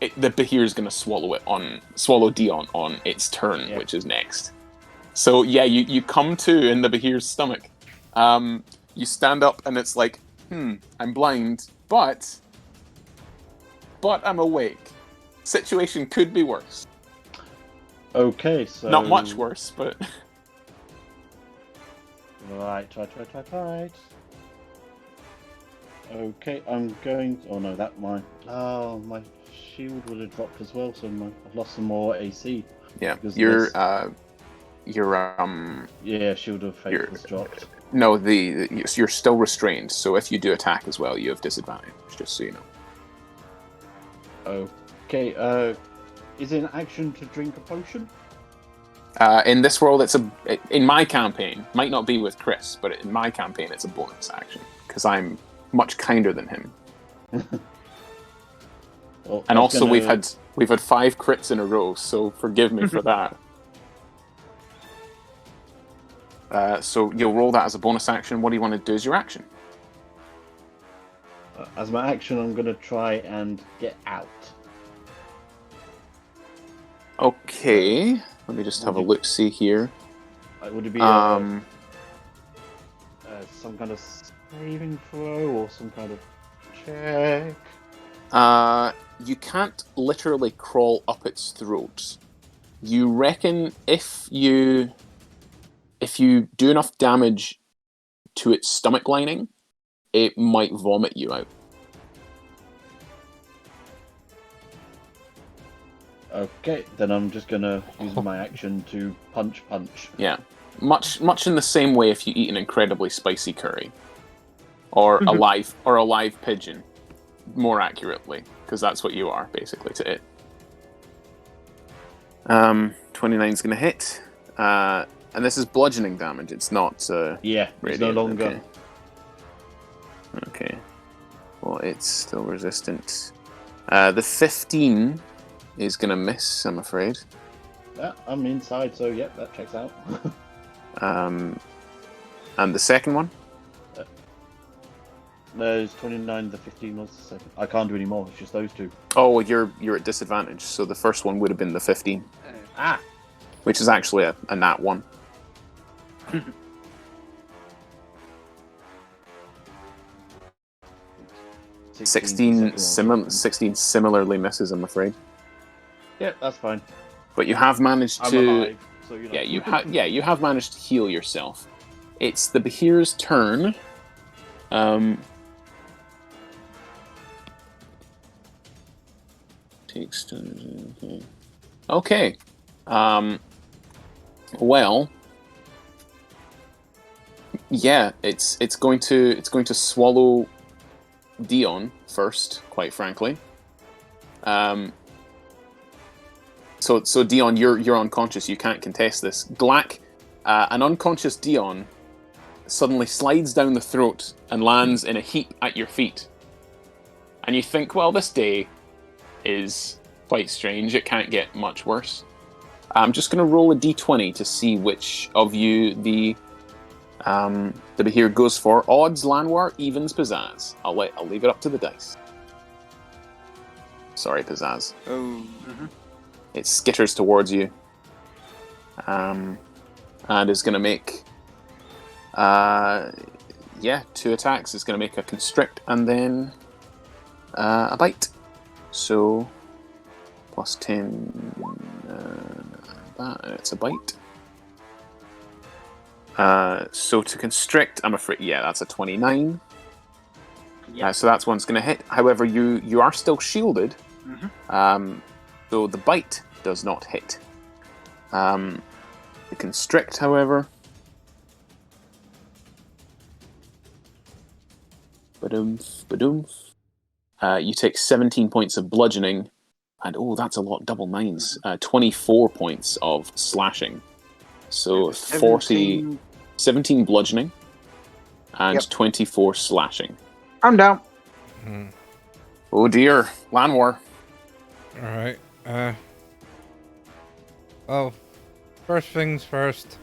the Behir is going to swallow Dion on its turn, Yeah. which is next. So yeah, you come to in the Behir's stomach. You stand up and it's like, I'm blind, but I'm awake. Situation could be worse. Okay, so Not much worse, but Right. Okay, I'm going. Oh no, my shield would have dropped as well, so I've lost some more AC. yeah, Because you're Yeah, shield of fate has dropped. no, you're still restrained. So if you do attack as well, you have disadvantage. Just so you know. Okay. Is it an action to drink a potion? In this world, in my campaign, might not be with Chris, but in my campaign, it's a bonus action because I'm much kinder than him. Well, And also, we've had 5 crits in a row, so forgive me for that. So you'll roll that as a bonus action. What do you want to do as your action? As my action, I'm going to try and get out. Okay, let me just have a look. See here. Would it be Um, some kind of saving throw or some kind of check? you can't literally crawl up its throat. You reckon if you do enough damage to its stomach lining, it might vomit you out. Okay, then I'm just gonna use my action to punch. Yeah, much in the same way if you eat an incredibly spicy curry, or a live pigeon, more accurately, because that's what you are basically to it. 29 is gonna hit, and this is bludgeoning damage. It's not. Yeah, it's no radiant. longer. Okay. Well, it's still resistant. The 15 is gonna miss, I'm afraid. Yeah, I'm inside, so yep, that checks out. And the second one? There's 29, the 15 was the second. I can't do any more, it's just those two. Oh, you're at disadvantage, so the first one would have been the 15. Which is actually a nat 1. 16 similarly misses, I'm afraid. Yeah, that's fine. But you have managed I'm to... alive, so you know. you have managed to heal yourself. It's the Behir's turn. Takes... Okay. Well... Yeah, it's going to swallow Dion first, quite frankly. So Dion, you're unconscious. You can't contest this. Glack, an unconscious Dion suddenly slides down the throat and lands in a heap at your feet. And you think, well, this day is quite strange. It can't get much worse. I'm just going to roll a d20 to see which of you the Behir goes for. Odds Lanwor, evens Pizzazz. I'll leave it up to the dice. Sorry, Pizzazz. Oh. It skitters towards you, and is going to make, 2 attacks. It's going to make a constrict and then a bite. So plus 10, that, and it's a bite. So to constrict, I'm afraid, that's a 29. Yep. So that's one's going to hit. However, you are still shielded. So the bite does not hit. The constrict, however, you take 17 points of bludgeoning, and that's a lot, double 9s. 24 points of slashing. So 17 bludgeoning, and 24 slashing. I'm down. Oh dear, Lanwor. Alright, well, first things first.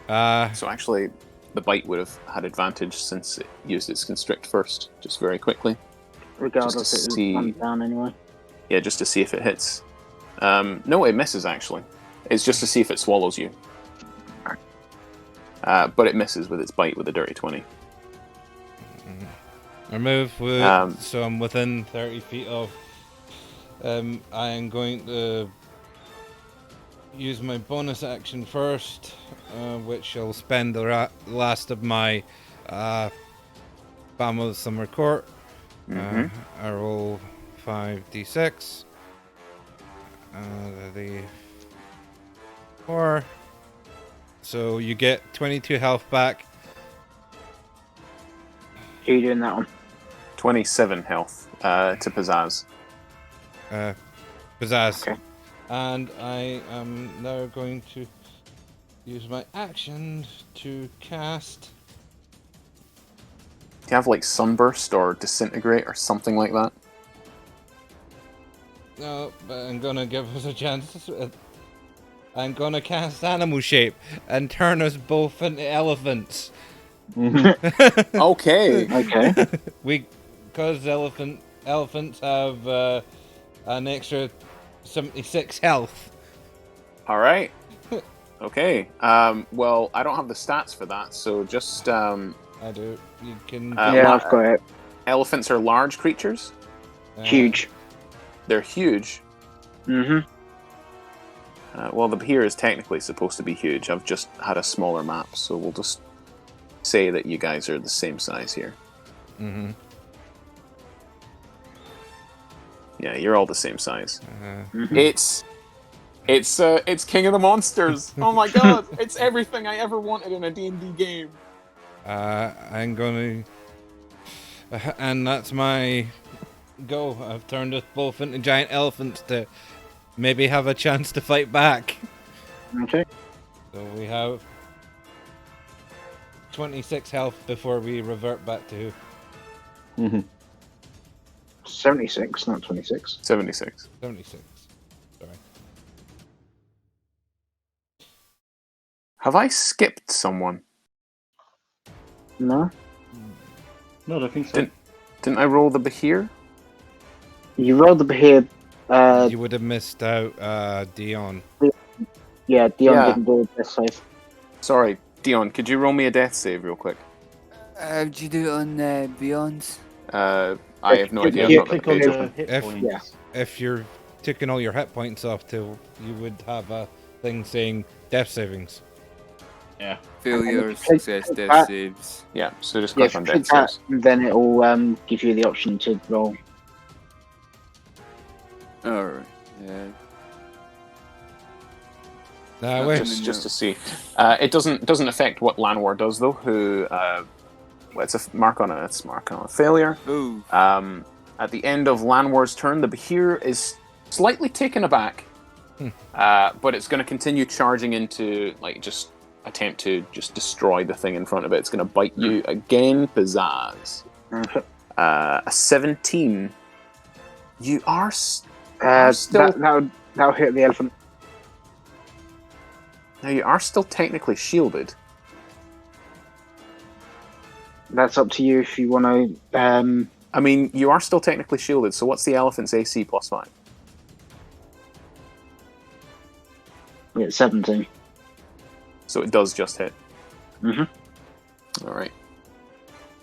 So actually, the bite would have had advantage since it used its constrict first, just very quickly. Regardless, Just to it see- was down anyway. Yeah, just to see if it hits. No, it misses, actually. It's just to see if it swallows you. But it misses with its bite with a dirty 20. I move with, so I'm within 30 feet of. I am going to use my bonus action first, which I'll spend the last of my Balm of the Summer Court. I roll 5d6. The 4. So you get 22 health back. Who are you doing that on? 27 health to Pizzazz. Pizzazz. Okay. And I am now going to use my action to cast. Do you have like Sunburst or Disintegrate or something like that? No, but I'm gonna give us a chance. I'm gonna cast Animal Shape and turn us both into elephants. Okay. Okay. Because elephants have an extra 76 health. All right. Okay. Well, I don't have the stats for that, so just I do. You can. Yeah, I've got it. elephants are large creatures. Huge. They're huge. Mm-hmm. Well, the Behir is technically supposed to be huge. I've just had a smaller map, so we'll just say that you guys are the same size here. Mm-hmm. Yeah, you're all the same size. Mm-hmm. It's King of the Monsters. Oh my god, it's everything I ever wanted in a D&D game. I'm gonna. And that's my go. I've turned us both into giant elephants to maybe have a chance to fight back. Okay. So we have 26 health before we revert back to. 76, not 26. 76. 76. Sorry. Have I skipped someone? No. No, I don't think so. Didn't I roll the Behir? You rolled the Behir. You would have missed out Dion. Yeah, Dion Yeah. didn't do this save. Sorry, Dion, could you roll me a death save real quick? Did you do it on Beyonds? I have no idea. I've Yeah, not got the Click on page the open. hit If- points. Yeah. If you're taking all your hit points off, you would have a thing saying death savings. Yeah. Failure, click success, that. death saves. Yeah, so just Yeah, click on click death that, saves. and then it'll give you the option to roll. Alright. Yeah. Now, wait. Just to see. It doesn't affect what Lanwor does though. Who well, it's a mark on a failure. Ooh. At the end of Lanwor's turn, the Behir is slightly taken aback, but it's going to continue charging into just attempt to just destroy the thing in front of it. It's going to bite you again, Pizzazz. Okay. A 17. You are still. That'll hit the elephant. Now you are still technically shielded. That's up to you if you want to. I mean, you are still technically shielded. So what's the elephant's AC plus 5? It's 17. So it does just hit. Mm-hmm. All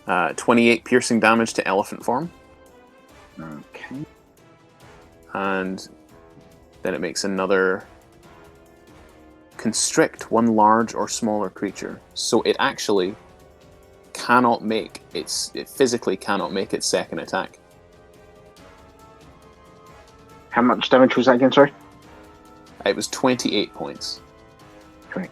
right. 28 piercing damage to elephant form. Okay. And then it makes another constrict one large or smaller creature. So it actually cannot make it physically cannot make its second attack. How much damage was that again, sorry? It was 28 points. Great.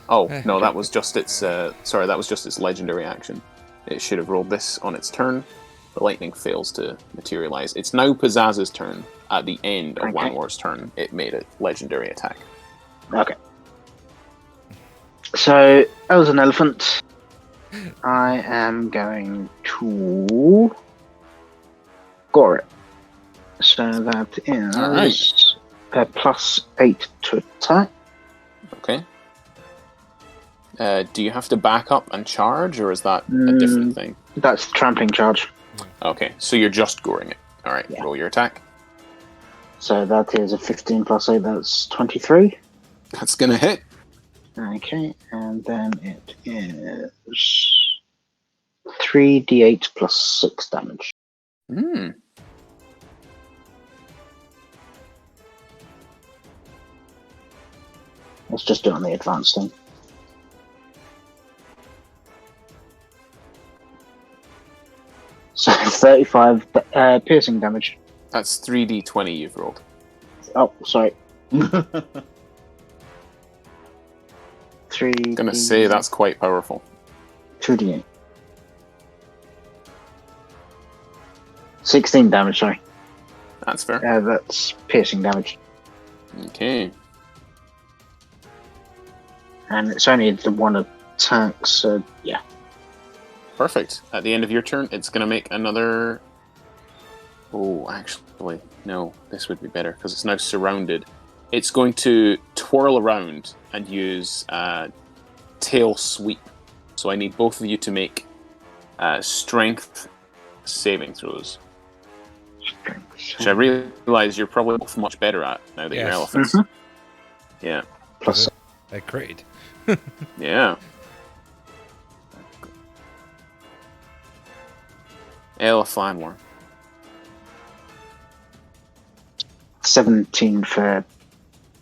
Oh no, that was just its sorry, that was just its legendary action. It should have rolled this on its turn. The lightning fails to materialize. It's now Pizzazz's turn. At the end of Okay. Lanwor's turn, it made a legendary attack. Okay. So, as an elephant, I am going to gore it. So that is Alright. a +8 to attack. Okay. Do you have to back up and charge, or is that a different thing? That's trampling charge. Okay, so you're just goring it. All right, Yeah. roll your attack. So that is a 15 plus 8, that's 23. That's gonna hit. Okay, and then it is 3d8 plus 6 damage. Hmm. Let's just do it on the advanced thing. So 35 piercing damage. That's 3d20 you've rolled. Oh, sorry. 3 Gonna say that's quite powerful. 2d8. 16 damage, sorry. That's fair. That's piercing damage. Okay. And it's only the one attack, so yeah. Perfect. At the end of your turn, it's going to make another... Oh, actually, no. This would be better, because it's now surrounded. It's going to twirl around and use tail sweep. So I need both of you to make strength saving throws. Which I realise you're probably both much better at now that you're Yes. elephants. Yeah. Plus, I crit. Yeah. Lanwor. 17 for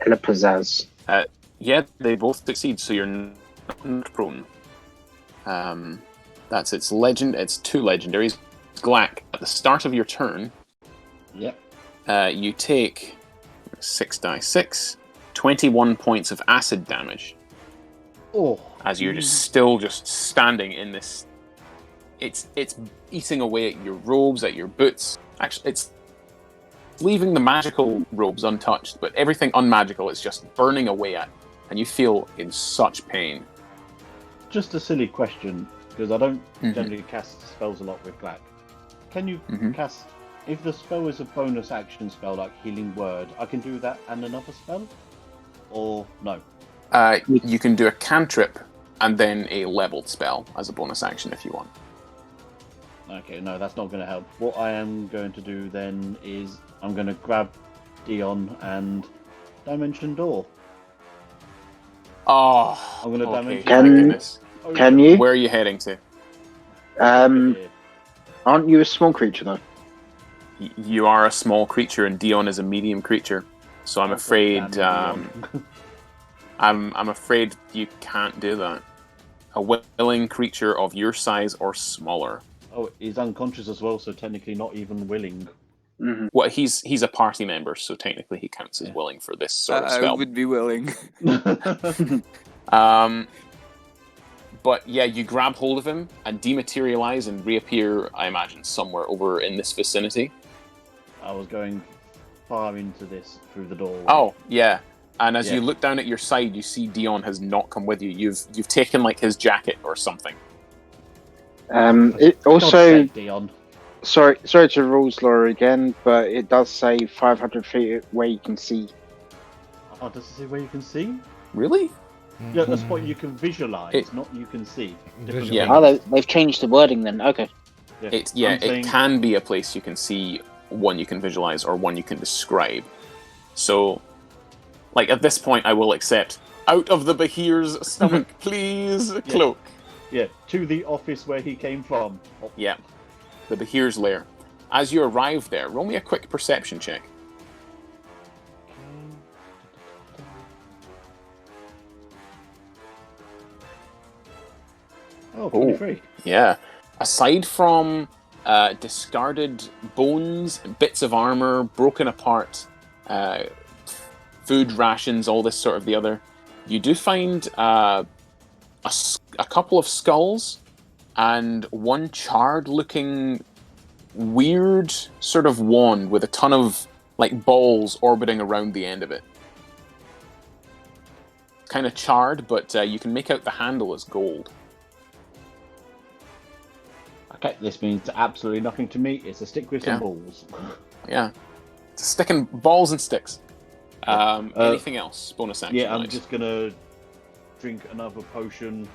Elipazaz. Yeah, they both succeed, so you're not prone. That's its legend. It's 2 legendaries. Glack, at the start of your turn, Yep. you take 6 die 6, 21 points of acid damage Oh. as you're still standing in this. It's eating away at your robes, at your boots. Actually, it's leaving the magical robes untouched, but everything unmagical is just burning away at, and you feel in such pain. Just a silly question, because I don't generally cast spells a lot with Glack. Can you cast, if the spell is a bonus action spell like Healing Word, I can do that and another spell? Or no? You can do a cantrip and then a leveled spell as a bonus action if you want. Okay, no, that's not going to help. What I am going to do then is I'm going to grab Dion and Dimension Door. Oh, I'm gonna okay. damage My goodness. Can you? Where are you heading to? Aren't you a small creature though? You are a small creature, and Dion is a medium creature. So I'm afraid, I'm afraid you can't do that. A willing creature of your size or smaller. Oh, he's unconscious as well, so technically not even willing. Mm-hmm. Well, he's a party member, so technically he counts as willing for this sort of I spell. would be willing. But yeah, you grab hold of him and dematerialize and reappear, I imagine, somewhere over in this vicinity. I was going far into this through the door. Oh, yeah. And as you look down at your side, you see Dion has not come with you. You've taken like his jacket or something. It God's also, sake, Dion. sorry to rules lore again, but it does say 500 feet where you can see. Oh, does it say where you can see? Really? Yeah, that's what you can visualize, not you can see. Different Yeah. Oh, they've changed the wording then. Okay. It I'm saying- can be a place you can see, one you can visualize, or one you can describe. So, like at this point, I will accept out of the Bahir's stomach, please, cloak. Yeah, to the office where he came from. Oh, Yeah, the Bahir's lair. As you arrive there, roll me a quick perception check. Oh, 23. Yeah. Aside from discarded bones, bits of armor, broken apart, food rations, all this sort of the other, you do find a couple of skulls and one charred-looking, weird sort of wand with a ton of like balls orbiting around the end of it. Kind of charred, but you can make out the handle as gold. Okay, this means absolutely nothing to me. It's a stick with some balls. Yeah. It's a stick and balls and sticks. Anything else? Bonus action. Yeah, I'm just gonna drink another potion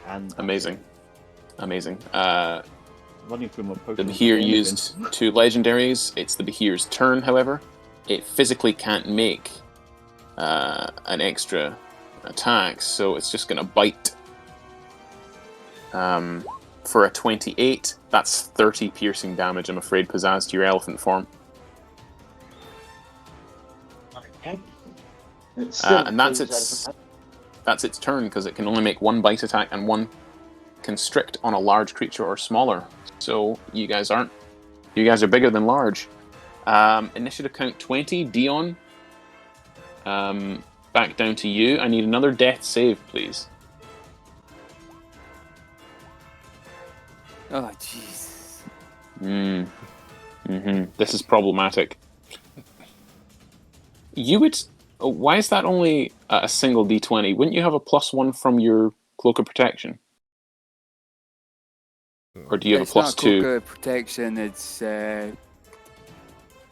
and Amazing. running through my The potions. Behir again. used 2 legendaries. It's the Behir's turn, however. It physically can't make an extra attack, so it's just going to bite. For a 28, that's 30 piercing damage, I'm afraid, Pizzazz, to your elephant form. Okay. And that's its turn, because it can only make 1 bite attack and 1 constrict on a large creature or smaller. So you guys are bigger than large. Initiative count 20, Dion. Back down to you. I need another death save, please. Oh, jeez. This is problematic. You would... Why is that only a single d20? Wouldn't you have a +1 from your Cloak of Protection? Or do you have It's a +2? not Cloak of Protection, it's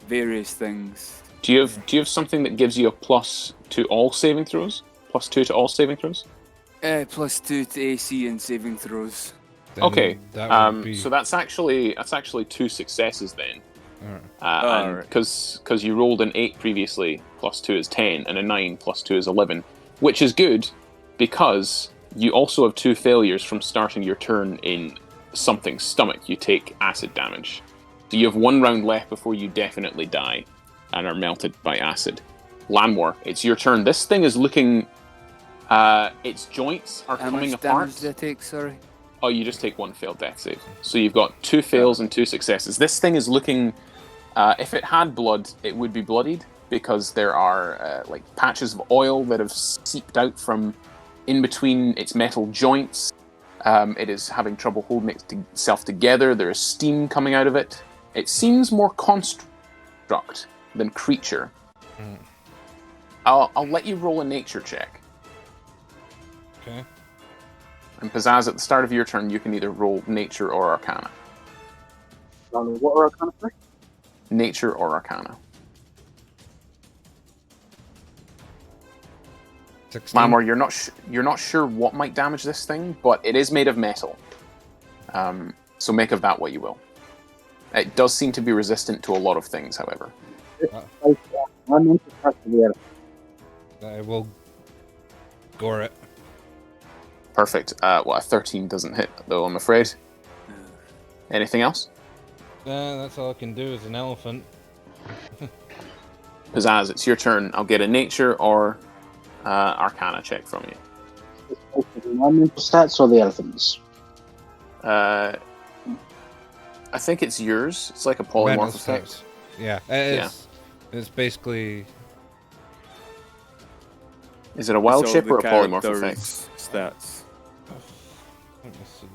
various things. Do you have something that gives you a +2 to all saving throws? +2 to all saving throws? +2 to AC and saving throws. Then Okay. that would be... So that's actually 2 successes then. Alright. Because you rolled an 8 previously, +2 is 10, and a 9 +2 is 11, which is good because you also have 2 failures from starting your turn in something's stomach. You take acid damage. So you have 1 round left before you definitely die and are melted by acid. Lanwor, it's your turn. This thing is looking... its joints are How coming much apart. damage did I take, sorry? Oh, you just take 1 failed death save. So you've got 2 fails and 2 successes. This thing is looking... if it had blood, it would be bloodied, because there are like patches of oil that have seeped out from in between its metal joints. It is having trouble holding itself together. There is steam coming out of it. It seems more construct than creature. I'll let you roll a nature check. Okay. And Pizzazz, at the start of your turn, you can either roll nature or arcana. What are Arcana for? Nature or arcana. 16. Lanwor, you're not sure what might damage this thing, but it is made of metal. So make of that what you will. It does seem to be resistant to a lot of things, however. I'm interested in the elephant. I will gore it. Perfect. Well, a 13 doesn't hit, though, I'm afraid. Anything else? That's all I can do as an elephant. Pizzazz, it's your turn. I'll get a nature or arcana check from you. Stats or the elephants? I think it's yours. It's like a Mental polymorph effect. stats. Yeah, it is. It's basically... Is it a wild It's all shape the or a polymorph characters' effect? stats. Let me see.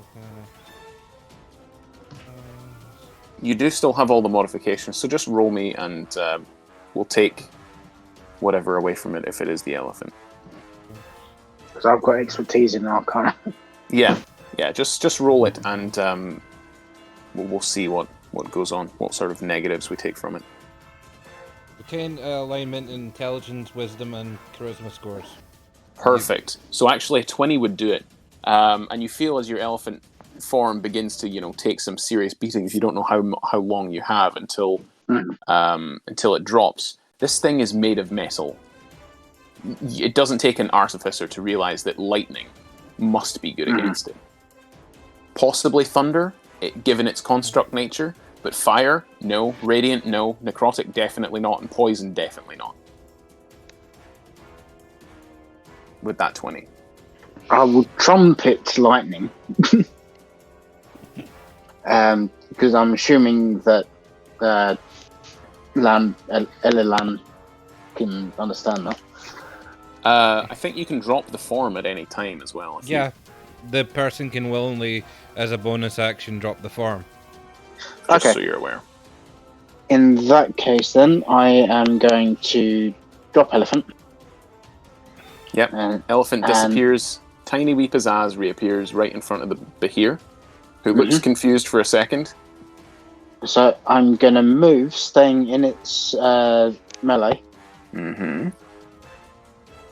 You do still have all the modifications, so just roll me and we'll take whatever away from it if it is the elephant. Because I've got expertise in Arcana. Yeah, just roll it and we'll see what goes on, what sort of negatives we take from it. Retain alignment, intelligence, wisdom, and charisma scores. Perfect. So actually, 20 would do it. And you feel as your elephant form begins to, take some serious beatings. You don't know how long you have until it drops. This thing is made of metal. It doesn't take an artificer to realize that lightning must be good against it. Possibly thunder, given its construct nature, but fire, no. Radiant, no. Necrotic, definitely not. And poison, definitely not. With that 20. I will trumpet lightning. Because I'm assuming that Elilan can understand that. I think you can drop the form at any time as well. Yeah, the person can willingly, as a bonus action, drop the form. Just Okay. so you're aware. In that case, then, I am going to drop elephant. Yep. Elephant disappears. Tiny wee Pizzazz reappears right in front of the Behir, who looks confused for a second. So I'm going to move, staying in its melee.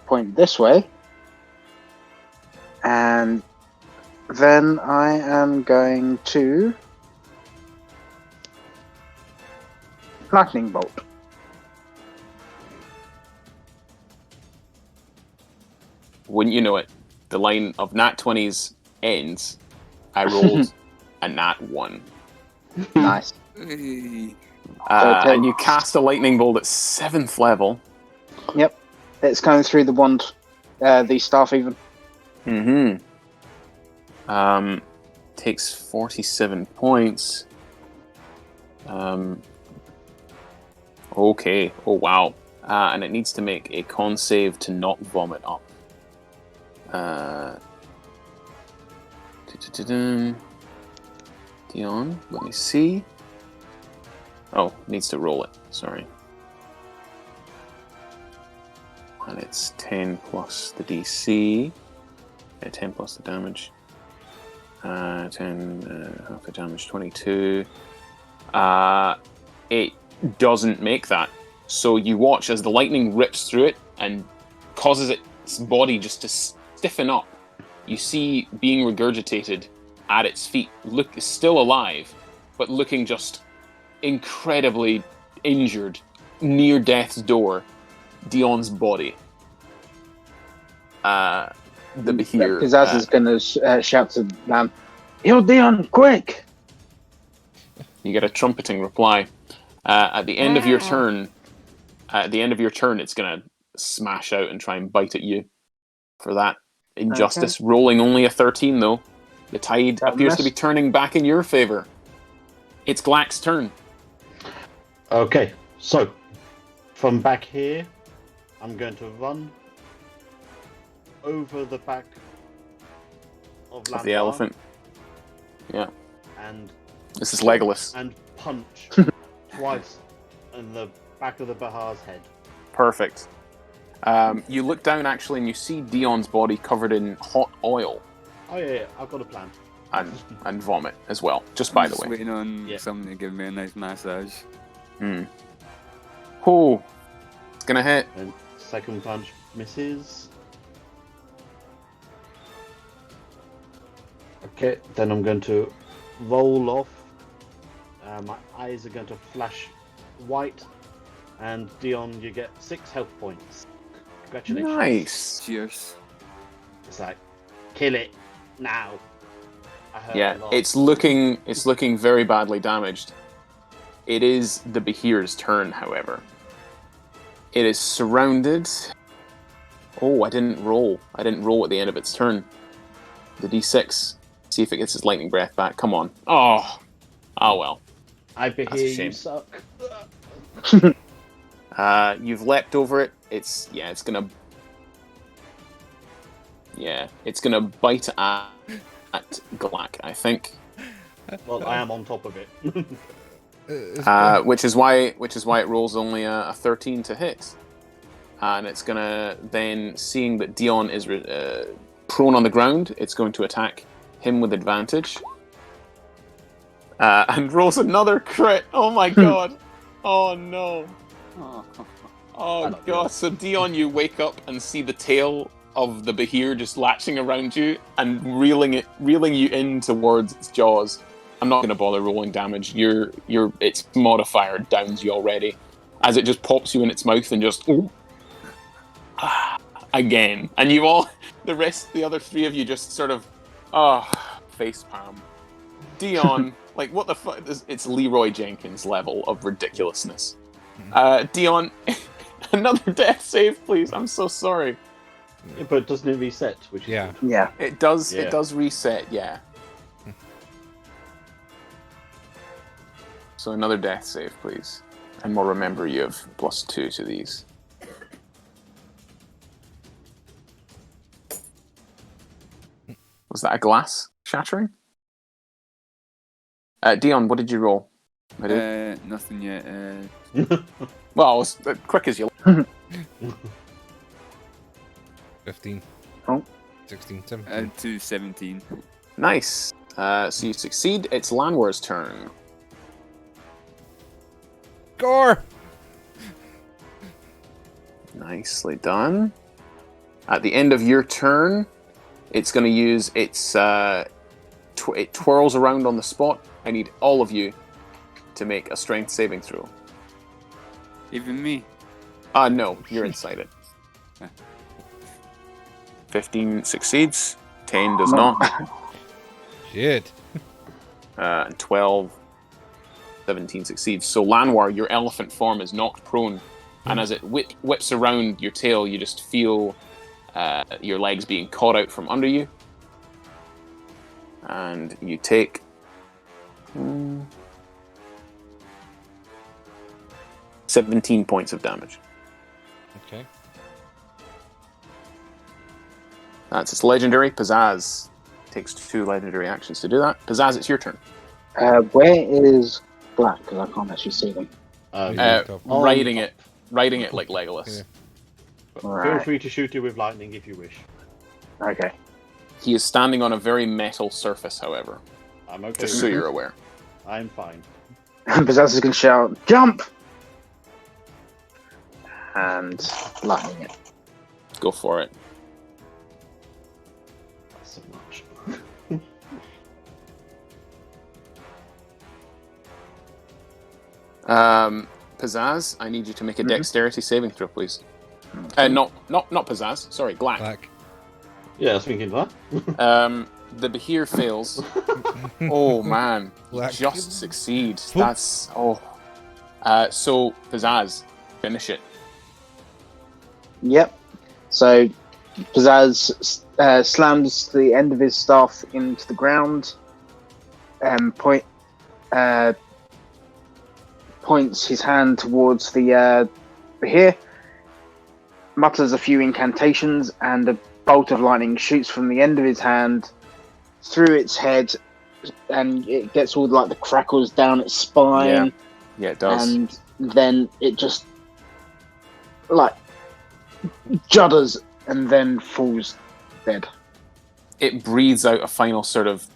Point this way. And then I am going to lightning bolt. Wouldn't you know it? The line of nat 20s ends. I rolled a nat 1. Nice. Hey. And you cast a lightning bolt at 7th level. Yep. It's going through the wand, the staff even. Takes 47 points. Okay. Oh, wow. And it needs to make a con save to not vomit up. Dion, let me see. Oh, needs to roll it. Sorry. And it's 10 plus the DC. 10 plus the damage. 10, half the damage, 22. It doesn't make that. So you watch as the lightning rips through it and causes its body just to stiffen up. You see being regurgitated at its feet, still alive, but looking just incredibly injured, near death's door, Dion's body. The Behir. Pizzazz is going to shout to Lamb, "Heal Dion, quick!" You get a trumpeting reply. At the end of your turn, it's going to smash out and try and bite at you for that injustice. Okay. Rolling only a 13, though. The tide appears to be turning back in your favor. It's Glack's turn. Okay, so from back here, I'm going to run over the back of the elephant. Yeah. And this is Legolas. And punch twice in the back of the Bahar's head. Perfect. You look down actually, and you see Dion's body covered in hot oil. Oh yeah, I've got a plan. And vomit as well. Just by the way. Waiting on someone to give me a nice massage. Oh, it's gonna hit. And second punch misses. Okay, then I'm going to roll off. My eyes are going to flash white, and Dion, you get 6 health points. Congratulations. Nice. Cheers. It's like, kill it now. Yeah, it's looking very badly damaged. It is the Behir's turn, however. It is surrounded. Oh, I didn't roll. I didn't roll at the end of its turn. The D6. See if it gets its lightning breath back. Come on. Oh well. I Behir, you suck. You've leapt over it. It's gonna bite at Glack, I think. Well, I am on top of it. Which is why it rolls only a 13 to hit, and it's gonna then, seeing that Dion is prone on the ground, it's going to attack him with advantage, and rolls another crit. Oh my god! Oh no! Oh god! So Dion, you wake up and see the tail of the Behir just latching around you and reeling you in towards its jaws. I'm not going to bother rolling damage. Its modifier downs you already, as it just pops you in its mouth and just again. And you all, the other 3 of you, just sort of facepalm. Dion, like what the fuck? It's Leroy Jenkins level of ridiculousness. Dion, another death save, please. I'm so sorry. Yeah, but doesn't it reset? Which is good. Yeah. It does. Yeah. It does reset. Yeah. So another death save, please. And we'll remember you have +2 to these. Was that a glass shattering? Dion, what did you roll? Nothing yet. Well, as quick as you. 15. Oh. 16, 17. To 17. Nice. So you succeed. It's Lanwor's turn. Gore! Nicely done. At the end of your turn, it's going to use its... it twirls around on the spot. I need all of you to make a strength saving throw. Even me. No, you're inside it. 15 succeeds. 10 does not. Shit. And 12, 17 succeeds. So Lanwor, your elephant form is knocked prone, and as it whips around your tail, you just feel your legs being caught out from under you. And you take 17 points of damage. Okay. That's its legendary. Pizzazz takes 2 legendary actions to do that. Pizzazz, it's your turn. Where is Black? Because I can't actually see them. Riding it like Legolas. Yeah. Feel Right. free to shoot it with lightning if you wish. Okay. He is standing on a very metal surface, however, I'm okay. just so you're aware. I'm fine. Pizzazz is going to shout, "Jump!" And lightning it. Go for it. That's so much. Pizzazz, I need you to make a dexterity saving throw, please. Not Pizzazz. Sorry, Glack. Black. Yeah, I was thinking that. The Behir fails. Oh man, Black. just succeed. That's so Pizzazz, finish it. Yep. So Pizzazz slams the end of his staff into the ground and points his hand towards the Behir, mutters a few incantations, and a bolt of lightning shoots from the end of his hand through its head, and it gets all like the crackles down its spine. Yeah, it does. And then it just like judders and then falls dead. It breathes out a final sort of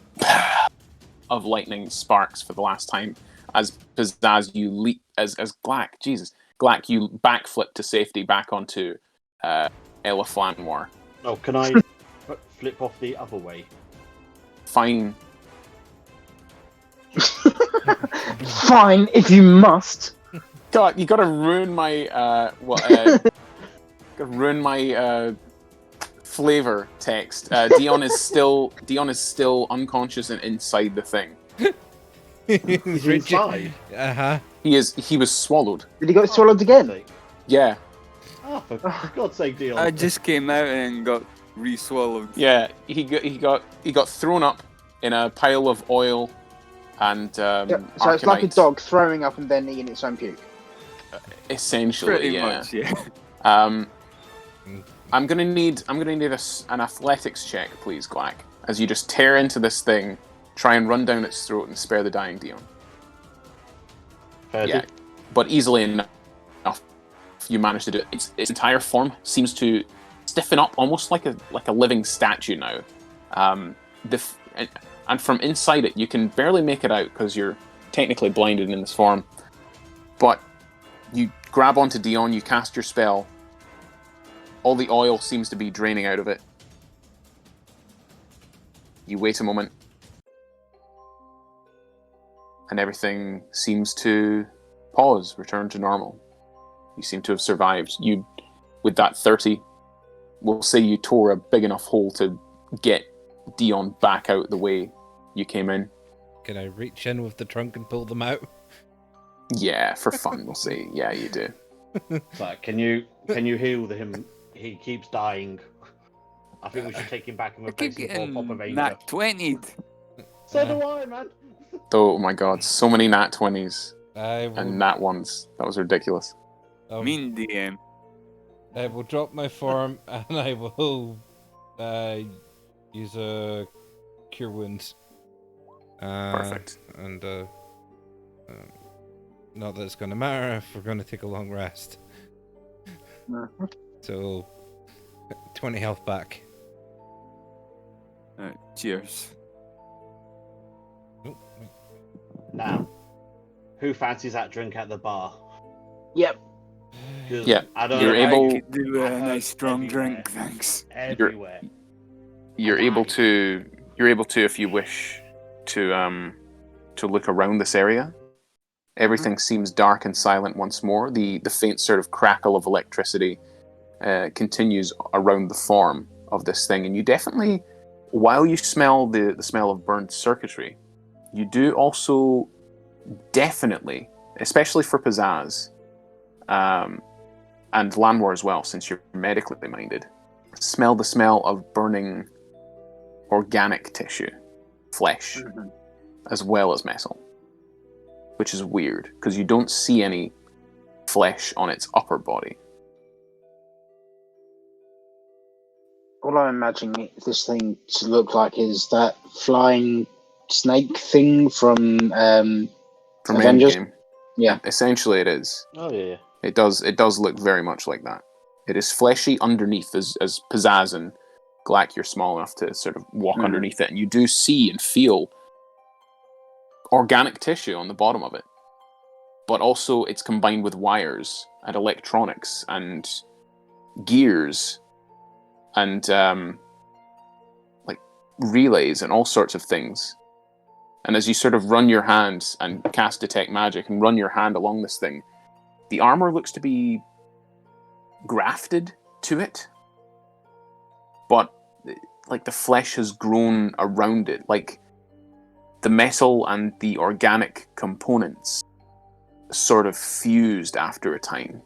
lightning sparks for the last time as Pizzazz you leap as Glack, you backflip to safety back onto Lanwor. Oh, can I flip off the other way? Fine. Fine, if you must. God, you gotta ruin my flavor text. Dion is still unconscious and inside the thing. He's inside. Uh-huh. He was swallowed. Did he get swallowed again? Yeah. Oh, for God's sake, Dion. I just came out and got re-swallowed. Yeah, he got thrown up in a pile of oil and So it's like a Arcanite. dog throwing up and then eating its own puke. Essentially, Pretty yeah. much, yeah. I'm gonna need an athletics check, please, Glack, as you just tear into this thing, try and run down its throat and spare the dying Dion. 30. Yeah, but easily enough, you manage to do it. Its entire form seems to stiffen up, almost like a living statue now. And from inside it, you can barely make it out because you're technically blinded in this form. But you grab onto Dion, you cast your spell. All the oil seems to be draining out of it. You wait a moment. And everything seems to pause, return to normal. You seem to have survived. You, with that 30, we'll say you tore a big enough hole to get Dion back out the way you came in. Can I reach in with the trunk and pull them out? Yeah, for fun, we'll say. Yeah, you do. So, can you heal him? He keeps dying. I think we should take him back and I keep replace him for a proper getting ranger. nat 20'd. So do I, man. Oh my god, so many nat 20s I will, and nat 1s. That was ridiculous. Mean DM. I will drop my form and I will use a cure wounds. Perfect. And not that it's going to matter if we're going to take a long rest. So 20 health back. Cheers. Oh, wait. Now, who fancies that drink at the bar? Yep. 'Cause Yeah, I don't you're know, able- I could do I a heard nice strong everywhere. drink, thanks. Everywhere. You're able to, if you wish, to look around this area. Everything seems dark and silent once more. The faint sort of crackle of electricity continues around the form of this thing, and you definitely, while you smell the smell of burned circuitry, you do also definitely, especially for Pizzazz, and Lanwor as well, since you're medically minded, smell the smell of burning organic tissue, flesh, as well as metal. Which is weird, because you don't see any flesh on its upper body. All I'm imagining this thing to look like is that flying snake thing from Avengers. Endgame. Yeah. Essentially it is. Oh yeah. It does look very much like that. It is fleshy underneath, as Pizzazz and Glack, you're small enough to sort of walk underneath it, and you do see and feel organic tissue on the bottom of it. But also it's combined with wires and electronics and gears and like relays and all sorts of things. And as you sort of run your hand and cast Detect Magic and run your hand along this thing, the armor looks to be grafted to it, but like the flesh has grown around it, like the metal and the organic components sort of fused after a time.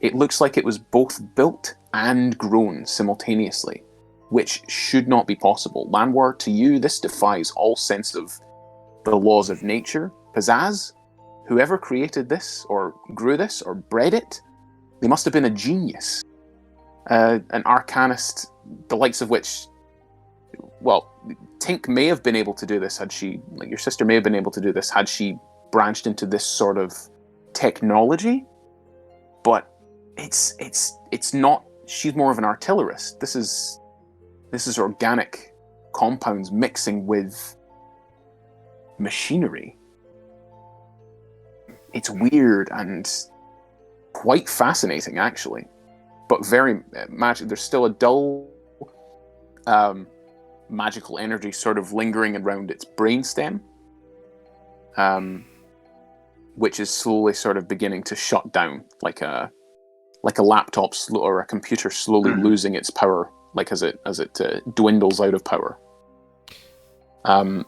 It looks like it was both built and grown simultaneously, which should not be possible. Lanwor, to you, this defies all sense of the laws of nature. Pizzazz, whoever created this, or grew this, or bred it, they must have been a genius. An arcanist, the likes of which, well, Tink may have been able to do this had she, like your sister may have been able to do this had she branched into this sort of technology, but it's not. She's more of an artillerist. This is organic compounds mixing with machinery. It's weird and quite fascinating, actually, but very magic. There's still a dull magical energy sort of lingering around its brainstem, which is slowly sort of beginning to shut down, like a laptop or a computer slowly losing its power, like as it dwindles out of power.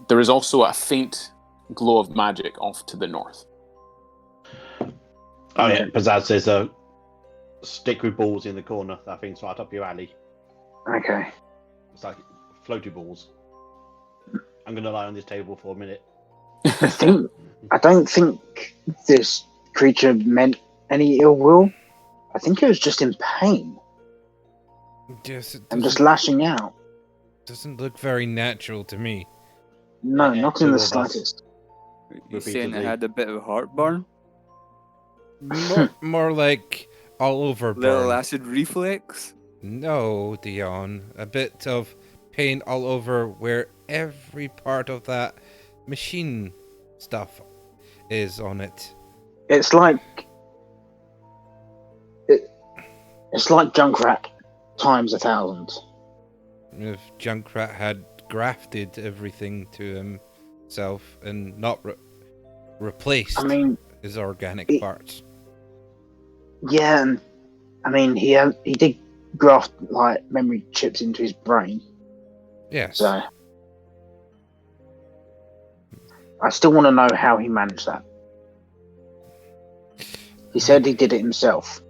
There is also a faint glow of magic off to the north. Oh yeah, Pizzazz says a stick with balls in the corner. That thing's right up your alley. Okay. It's like floaty balls. I'm gonna lie on this table for a minute. I don't think this creature meant any ill will. I think it was just in pain Yes, it and just lashing out. doesn't look very natural to me. No, Yeah, not in two the of us. slightest. You saying it Repeatedly. had a bit of heartburn? More like all over Little burn. acid reflex? No, Dion. A bit of pain all over where every part of that machine stuff is on it. It's like Junkrat times 1,000. If Junkrat had grafted everything to himself and not replaced I mean, his organic parts. yeah, and I mean he did graft like memory chips into his brain. Yes. So I still want to know how he managed that. He said he did it himself.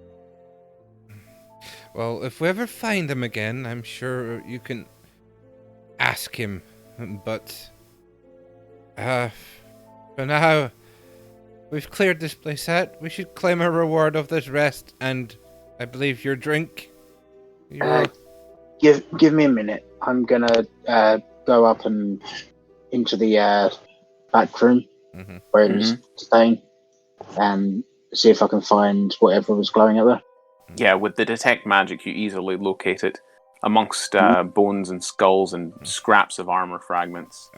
Well, if we ever find him again, I'm sure you can ask him. But for now, we've cleared this place out. We should claim a reward of this rest, and I believe your drink. Give me a minute. I'm gonna go up and into the back room where he was staying and see if I can find whatever was glowing up there. Yeah, with the detect magic, you easily locate it amongst bones and skulls and scraps of armor fragments.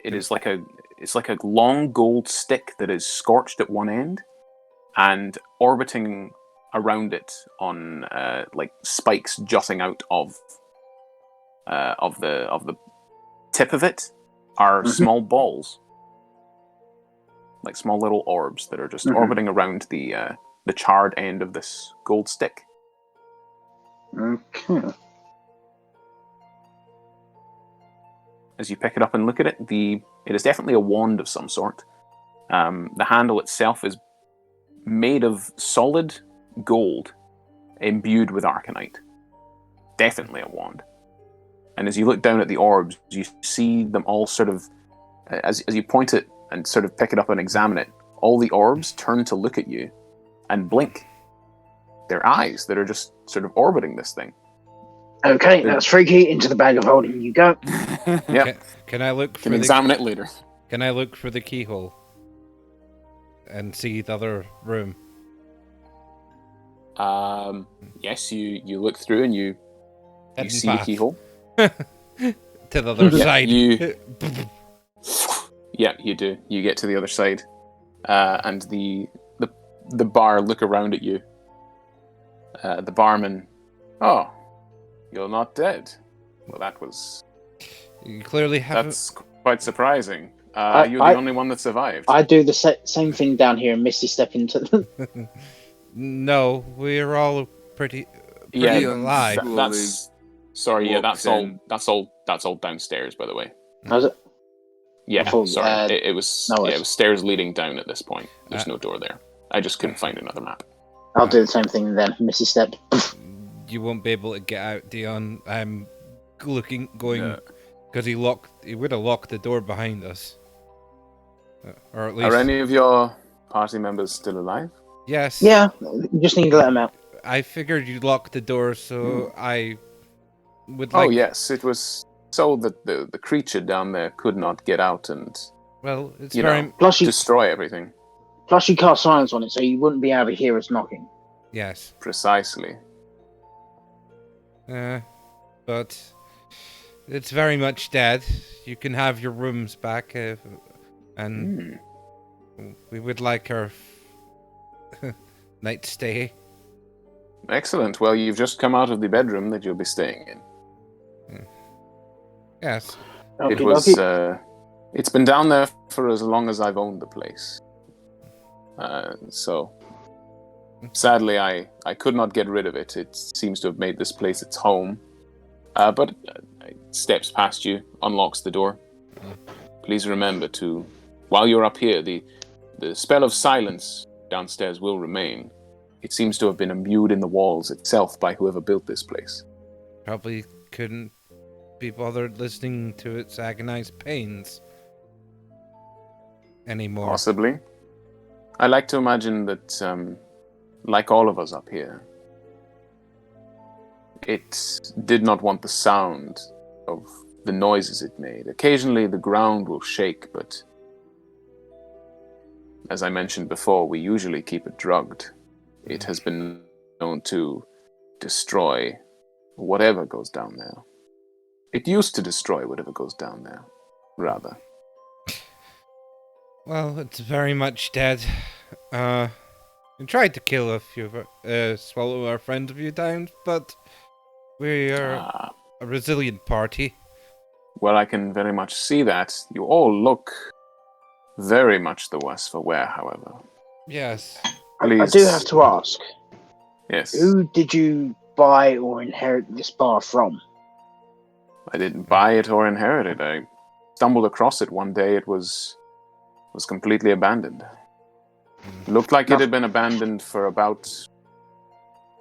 It is like a long gold stick that is scorched at one end, and orbiting around it on like spikes jutting out of the tip of it are small balls. like small little orbs that are just orbiting around the charred end of this gold stick. Okay. As you pick it up and look at it, it is definitely a wand of some sort. The handle itself is made of solid gold imbued with arcanite. Definitely a wand. And as you look down at the orbs, you see them all sort of, as you point it and sort of pick it up and examine it, all the orbs turn to look at you and blink. Their eyes that are just sort of orbiting this thing. Okay, that's freaky. Into the bag of holding you go. Yep. Can I look for Can examine it later. Can I look for the keyhole and see the other room? Yes, you look through and you Hidden see path. the keyhole. To the other side. Yeah, you do. You get to the other side, and the bar look around at you. The barman, oh, you're not dead. Well, You clearly haven't. that's quite surprising. You're the only one that survived. I do the same thing down here and Misty step into the... No, we're all pretty yeah, alive. that's sorry. Yeah, walks that's in. all downstairs, by the way. How's it? Yeah, Before, sorry. It was no worries. it was stairs leading down at this point. There's no door there. I just couldn't find another map. I'll do the same thing then. Misty step. You won't be able to get out, Dion. I'm going No. because he would have locked the door behind us, or at least. Are any of your party members still alive? Yes. Yeah, you just need to let them out. I figured you'd lock the door, so I would like. Oh yes, it was so that the creature down there could not get out and Well, it's you very know, Plus you destroy everything. cast silence on it, so you wouldn't be able to hear us knocking. yes. Precisely. But it's very much dead. You can have your rooms back, and we would like our night stay. Excellent. Well, you've just come out of the bedroom that you'll be staying in. Yes. It was. It's been down there for as long as I've owned the place. So, sadly, I could not get rid of it. It seems to have made this place its home. But it steps past you, unlocks the door. Please remember to, while you're up here, the spell of silence downstairs will remain. It seems to have been imbued in the walls itself by whoever built this place. Probably couldn't be bothered listening to its agonized pains anymore. Possibly. I like to imagine that, like all of us up here, it did not want the sound of the noises it made. Occasionally the ground will shake, but as I mentioned before, we usually keep it drugged. It has been known to destroy whatever goes down there. It used to destroy whatever goes down there, rather. Well, it's very much dead. We tried to kill swallow our friends a few times, but we are a resilient party. Well, I can very much see that. You all look very much the worse for wear, however. Yes. Please. I do have to ask, Yes. who did you buy or inherit this bar from? I didn't buy it or inherit it. I stumbled across it one day. It was completely abandoned. It looked like it had been abandoned for about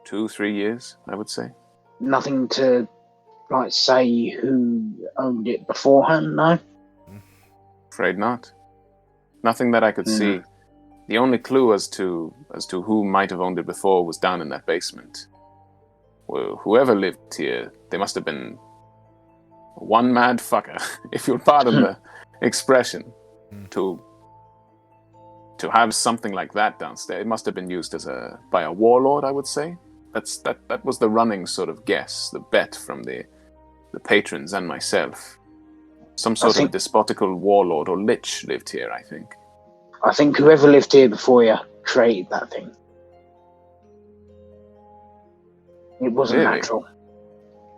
2-3 years, I would say. Nothing to, like, say who owned it beforehand, no? Afraid not. Nothing that I could see. The only clue as to who might have owned it before was down in that basement. Well, whoever lived here, they must have been one mad fucker, if you'll pardon the expression, to have something like that downstairs. It must have been used by a warlord, I would say. That was the running sort of guess, the bet from the patrons and myself. Some sort of despotical warlord or lich lived here, I think. I think whoever lived here before you created that thing. It wasn't Really? natural.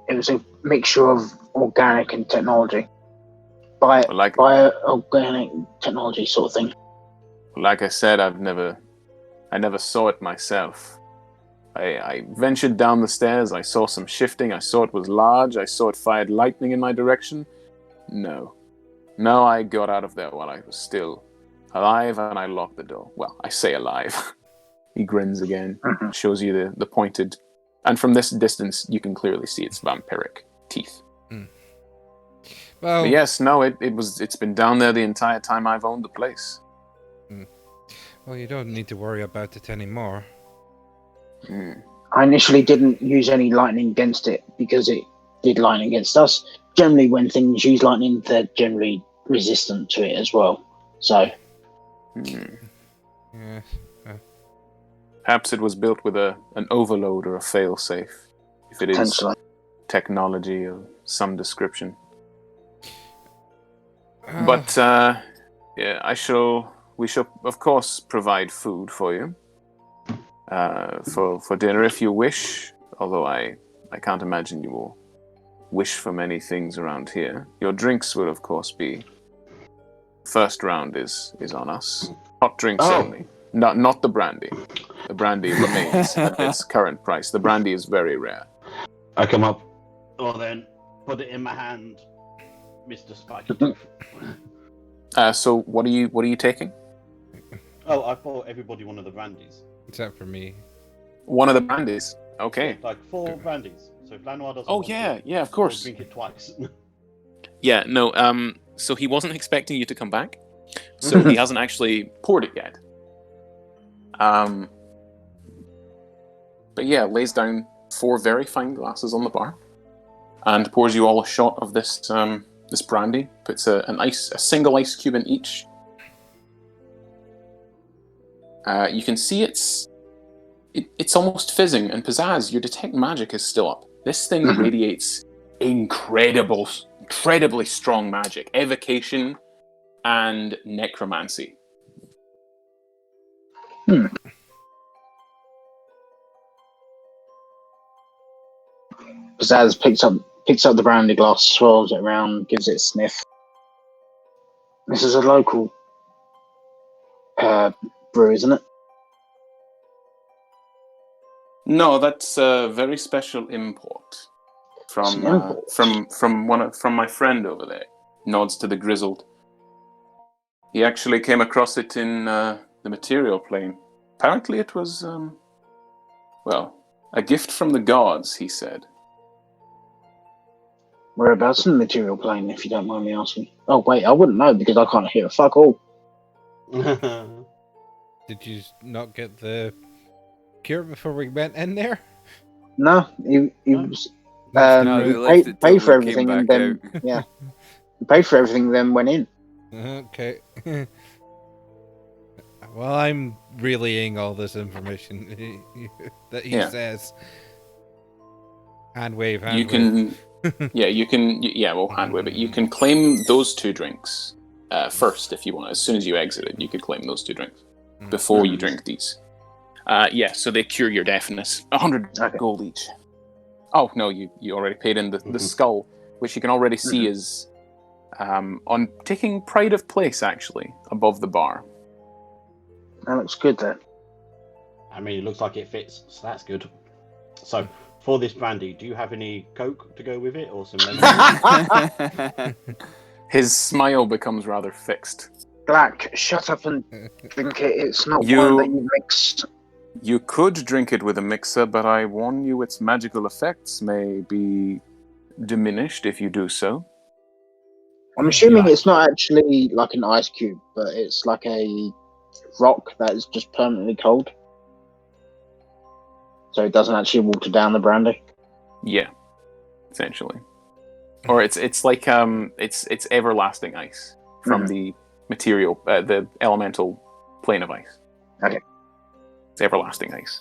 It was a mixture of organic and technology. Bio-organic technology sort of thing. Like I said, I never saw it myself. I ventured down the stairs, I saw some shifting, I saw it was large, I saw it fired lightning in my direction. No, I got out of there while I was still alive, and I locked the door. Well, I say alive. He grins again, shows you the pointed, and from this distance you can clearly see its vampiric teeth. Well, but yes, no, it's been down there the entire time I've owned the place. Well, you don't need to worry about it anymore. I initially didn't use any lightning against it because it did lightning against us. Generally, when things use lightning, they're generally resistant to it as well. So, Yes. Perhaps it was built with an overload or a failsafe, if it is potentially. technology of some description. But yeah, we shall of course provide food for you for dinner if you wish. Although I can't imagine you will wish for many things around here. Your drinks will of course be. First round is on us. Hot drinks only. Not the brandy. The brandy remains at its current price. The brandy is very rare. I come up. Well then, put it in my hand, Mr. Spiky. So what are you taking? Oh, I bought everybody one of the brandies. Except for me. One of the brandies. Okay. Like 4 brandies. So if Lanwor doesn't Oh want yeah, of course. drink it twice. Yeah, no, so he wasn't expecting you to come back. So he hasn't actually poured it yet. But yeah, lays down 4 very fine glasses on the bar and pours you all a shot of this this brandy. Puts a single ice cube in each. You can see it's almost fizzing, and Pizzazz, your detect magic is still up. This thing radiates incredibly strong magic, evocation, and necromancy. Pizzazz picks up the brandy glass, swirls it around, gives it a sniff. This is a local brew, isn't it? No, that's a very special import from my friend over there. Nods to the grizzled. He actually came across it in the material plane. Apparently, it was a gift from the gods. He said. Whereabouts in the material plane, if you don't mind me asking? Oh wait, I wouldn't know because I can't hear a fuck all. Did you not get the cure before we went in there? No, he was. No, they left it Paid till for we everything came and back then out. yeah, he paid for everything then went in. Okay. Well, I'm relaying all this information that he says. Hand wave. You can, we'll hand wave it. You can claim those 2 drinks first if you want. As soon as you exited, you could claim those 2 drinks before you drink these. So they cure your deafness. 100 gold each. Oh no, you already paid in the skull, which you can already see is on taking pride of place actually above the bar. That looks good then. I mean, it looks like it fits, so that's good. So, for this brandy, do you have any Coke to go with it, or some lemonade? His smile becomes rather fixed. Black, shut up and drink it. It's not one that you mix. You could drink it with a mixer, but I warn you its magical effects may be diminished if you do so. I'm assuming it's not actually like an ice cube, but it's like a rock that is just permanently cold. So it doesn't actually water down the brandy. Yeah, essentially. Or it's like it's everlasting ice from the material, the elemental plane of ice. Okay. It's everlasting ice.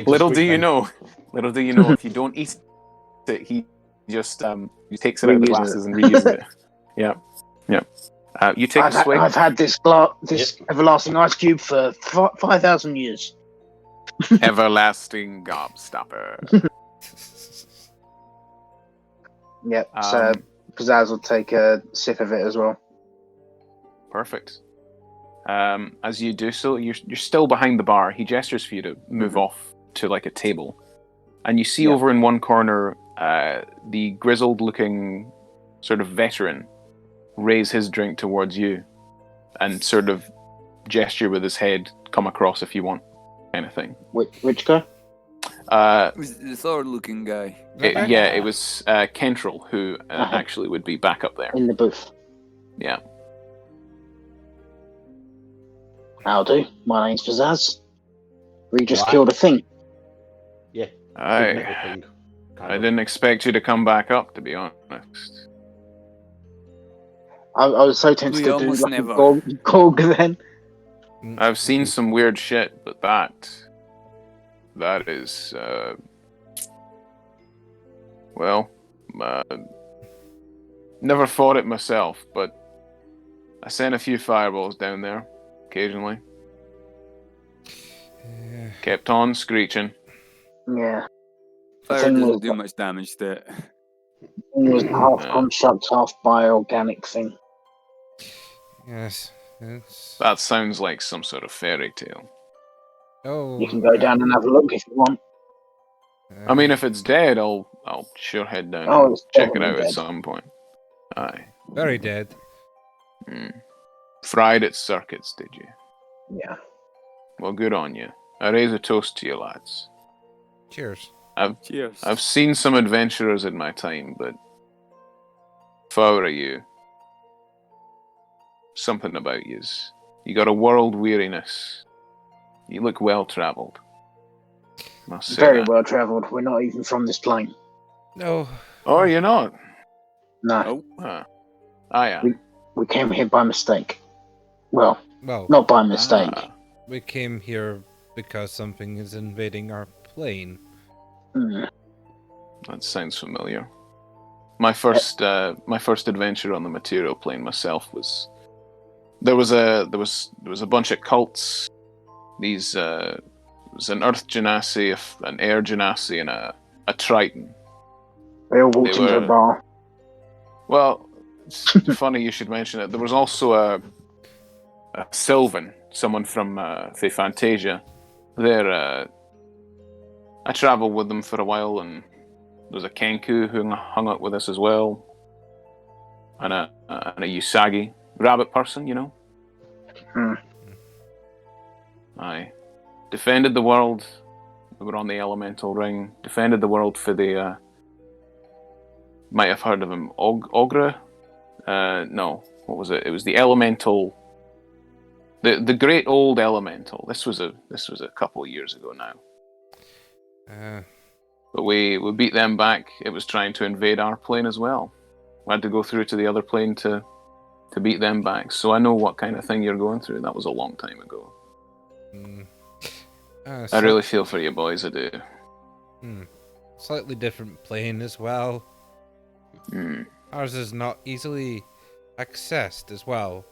Little do you know, if you don't eat it, he just he takes it out of the glasses and reuses it. Yeah. You take a swig. I've had this everlasting ice cube for 5,000 years. Everlasting gobstopper. Yep. So Pizzazz will take a sip of it as well. Perfect. As you do so, you're still behind the bar. He gestures for you to move off to like a table, and you see over in one corner the grizzled-looking sort of veteran raise his drink towards you, and sort of gesture with his head, "Come across if you want," kind of thing. Which guy? Was the Thor-looking guy? It was Kentrell who actually would be back up there. In the booth. Yeah. How'll do. My name's Pizzazz. We just Right. killed a thing. Yeah. big I metal thing, kind of. didn't expect you to come back up, to be honest. I was so tempted We to do almost like never. a Gorg then. I've seen some weird shit, but that is, never fought it myself, but I sent a few fireballs down there, occasionally. Yeah. Kept on screeching. Yeah. The Fire thing doesn't was, do much damage to it. it was half construct, half bioorganic thing. Yes. It's... That sounds like some sort of fairy tale. Oh. You can go down and have a look if you want. I mean, if it's dead, I'll sure head down Oh, and it's check it definitely out at dead. some point. Aye. Very dead. Fried its circuits, did you? Yeah. Well, good on you. I raise a toast to you, lads. Cheers. Cheers. I've seen some adventurers in my time, but if I were you, something about yous. You got a world weariness. You look well travelled. Must say Very that. well travelled. We're not even from this plane. No. Oh, you're not? No. Nope. Huh. I am. We came here by mistake. Well, Well, not by mistake. Ah. we came here because something is invading our plane. That sounds familiar. My first adventure on the material plane myself was there was a bunch of cults. These it was an Earth Genasi, an Air Genasi, and a Triton. They all walked They into were- a bar. Well, it's funny you should mention it. There was also a Sylvan, someone from Fantasia. I travelled with them for a while, and there was a Kenku who hung out with us as well, and a Usagi rabbit person, you know. I defended the world. We were on the elemental ring. Defended the world for the. Might have heard of him, Ogra. No, what was it? It was the elemental. The great old elemental. This was a couple of years ago now. But we beat them back. It was trying to invade our plane as well. We had to go through to the other plane to beat them back. So I know what kind of thing you're going through. That was a long time ago. I really feel for you boys, I do. Slightly different plane as well. Ours is not easily accessed as well.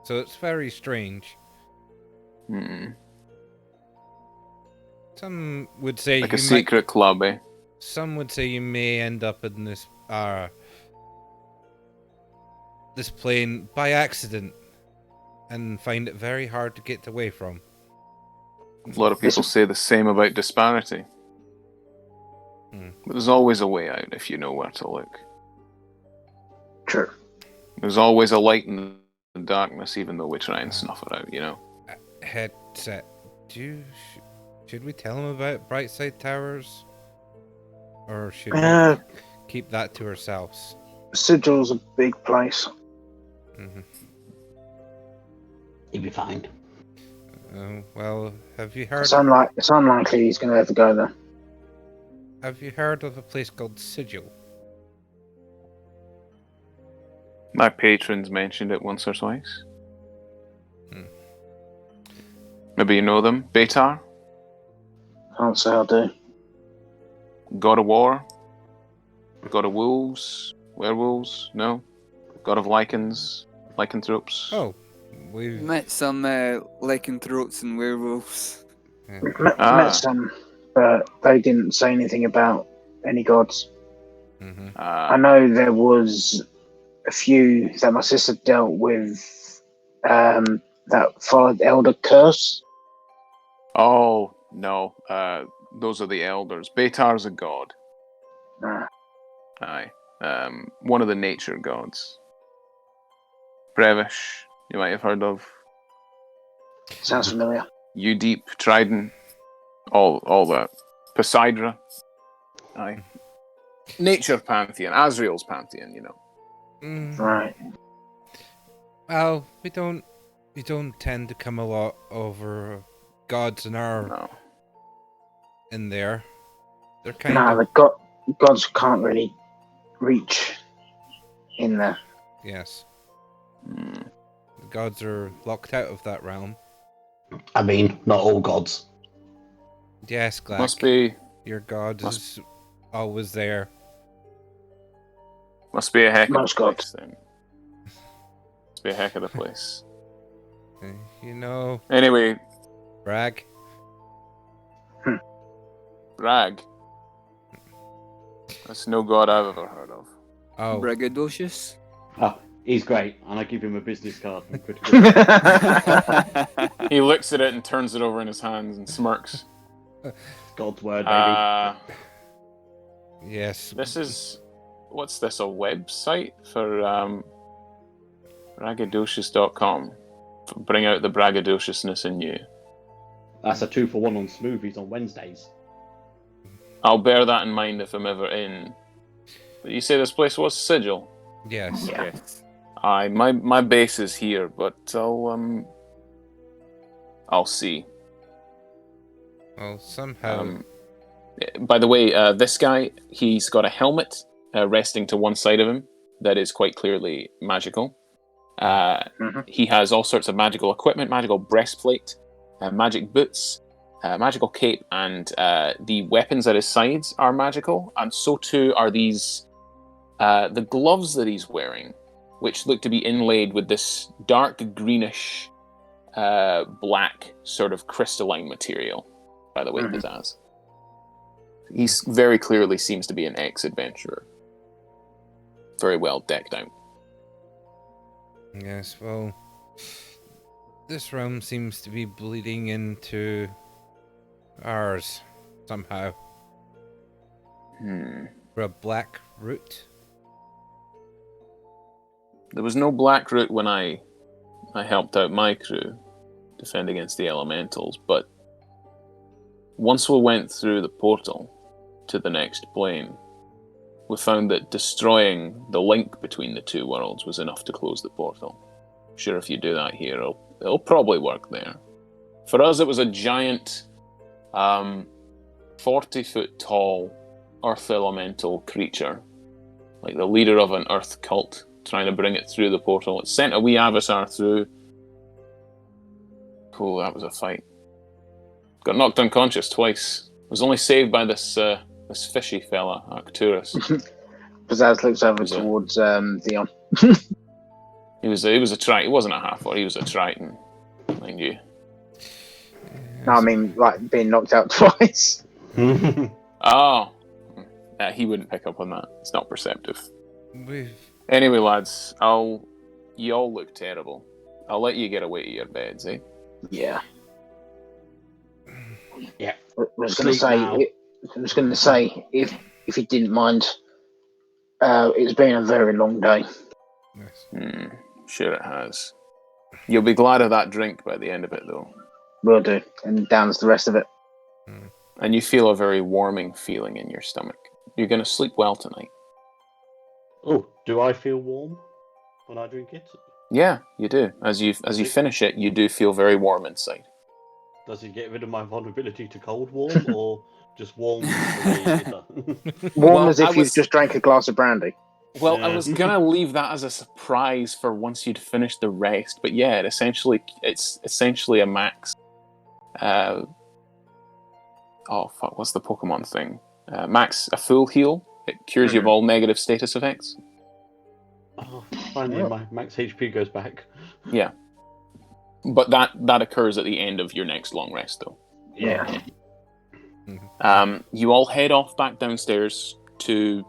So it's very strange. Some would say Like a secret club, eh? Some would say you may end up in this plane by accident and find it very hard to get away from. A lot of people say the same about disparity. But there's always a way out if you know where to look. True. There's always a light in the darkness, even though we try and snuff it out, you know? Headset. Should we tell him about Brightside Towers? Or should we keep that to ourselves? Sigil's a big place. He'll be fine. Well, have you heard? It's unlikely he's going to ever go there. Have you heard of a place called Sigil? My patrons mentioned it once or twice. Maybe you know them? Betar? Can't say I do. God of War? God of Wolves? Werewolves? No? God of Lycans? Lycanthropes? Oh, we've Met some lycanthropes and werewolves. Met some, but they didn't say anything about any gods. I know there was a few that my sister dealt with that followed the Elder Curse. Oh, no. Those are the elders. Beitar's a god. Ah, Aye. One of the nature gods. Brevish, you might have heard of. sounds familiar. Udeep, Trident, all that. Poseidra. Aye. Nature pantheon, Asriel's pantheon, you know. Right. Well, we don't tend to come a lot over gods in No. there. They're kind No, of the gods can't really reach in there. yes. The gods are locked out of that realm. I mean, not all gods. Yes, Glack. Must be Your god is always there. a heck of a Most place gods. then. Must be a heck of the place. You know, Anyway, brag. Rag. That's no god I've ever heard of. Oh, Braggadocious. Oh, he's great, and I give him a business card. And He looks at it and turns it over in his hands and smirks. God's word, baby. yes. This is... What's this, a website for braggadocious.com? Bring out the braggadociousness in you. That's a 2-for-1 on smoothies on Wednesdays. I'll bear that in mind if I'm ever in. But you say this place was Sigil? Yes. Yeah. Yes. Aye, my base is here, but I'll see. Well, somehow. By the way, this guy, he's got a helmet resting to one side of him that is quite clearly magical. He has all sorts of magical equipment, magical breastplate, magic boots, magical cape, and the weapons at his sides are magical, and so too are these the gloves that he's wearing, which look to be inlaid with this dark greenish black sort of crystalline material, by the way, Pizzazz. He very clearly seems to be an ex-adventurer. Very well decked out. Yes, well, this realm seems to be bleeding into ours somehow. For a black root. There was no black root when I helped out my crew defend against the elementals, but once we went through the portal to the next plane, we found that destroying the link between the two worlds was enough to close the portal. Sure, if you do that here, it'll probably work there. For us, it was a giant 40-foot tall earth elemental creature, like the leader of an earth cult, trying to bring it through the portal. It sent a wee avatar through. Oh, that was a fight. Got knocked unconscious twice. Was only saved by this fishy fella, Arcturus. Pizzazz looks over towards Dion. He was a Triton. He wasn't a half-orc. He was a Triton, mind you. No, I mean, like, being knocked out twice. Oh, he wouldn't pick up on that. It's not perceptive. Anyway, lads, you all look terrible. I'll let you get away to your beds, eh? Yeah. Yeah. I was Sleep now. going to say, if you didn't mind, it's been a very long day. Yes. Sure it has. You'll be glad of that drink by the end of it, though. Will do. And down's the rest of it. And you feel a very warming feeling in your stomach. You're going to sleep well tonight. Oh, do I feel warm when I drink it? Yeah, you do. As you finish it, you do feel very warm inside. Does it get rid of my vulnerability to cold warm, or just warm the way it does? Warm Well, as if you've just drank a glass of brandy. Well, I Yeah. was gonna leave that as a surprise for once you'd finished the rest, but yeah, it's essentially a max. Oh fuck! What's the Pokemon thing? Max a full heal. It cures you of all negative status effects. Oh, finally, my max HP goes back. Yeah, but that occurs at the end of your next long rest, though. Yeah. You all head off back downstairs to.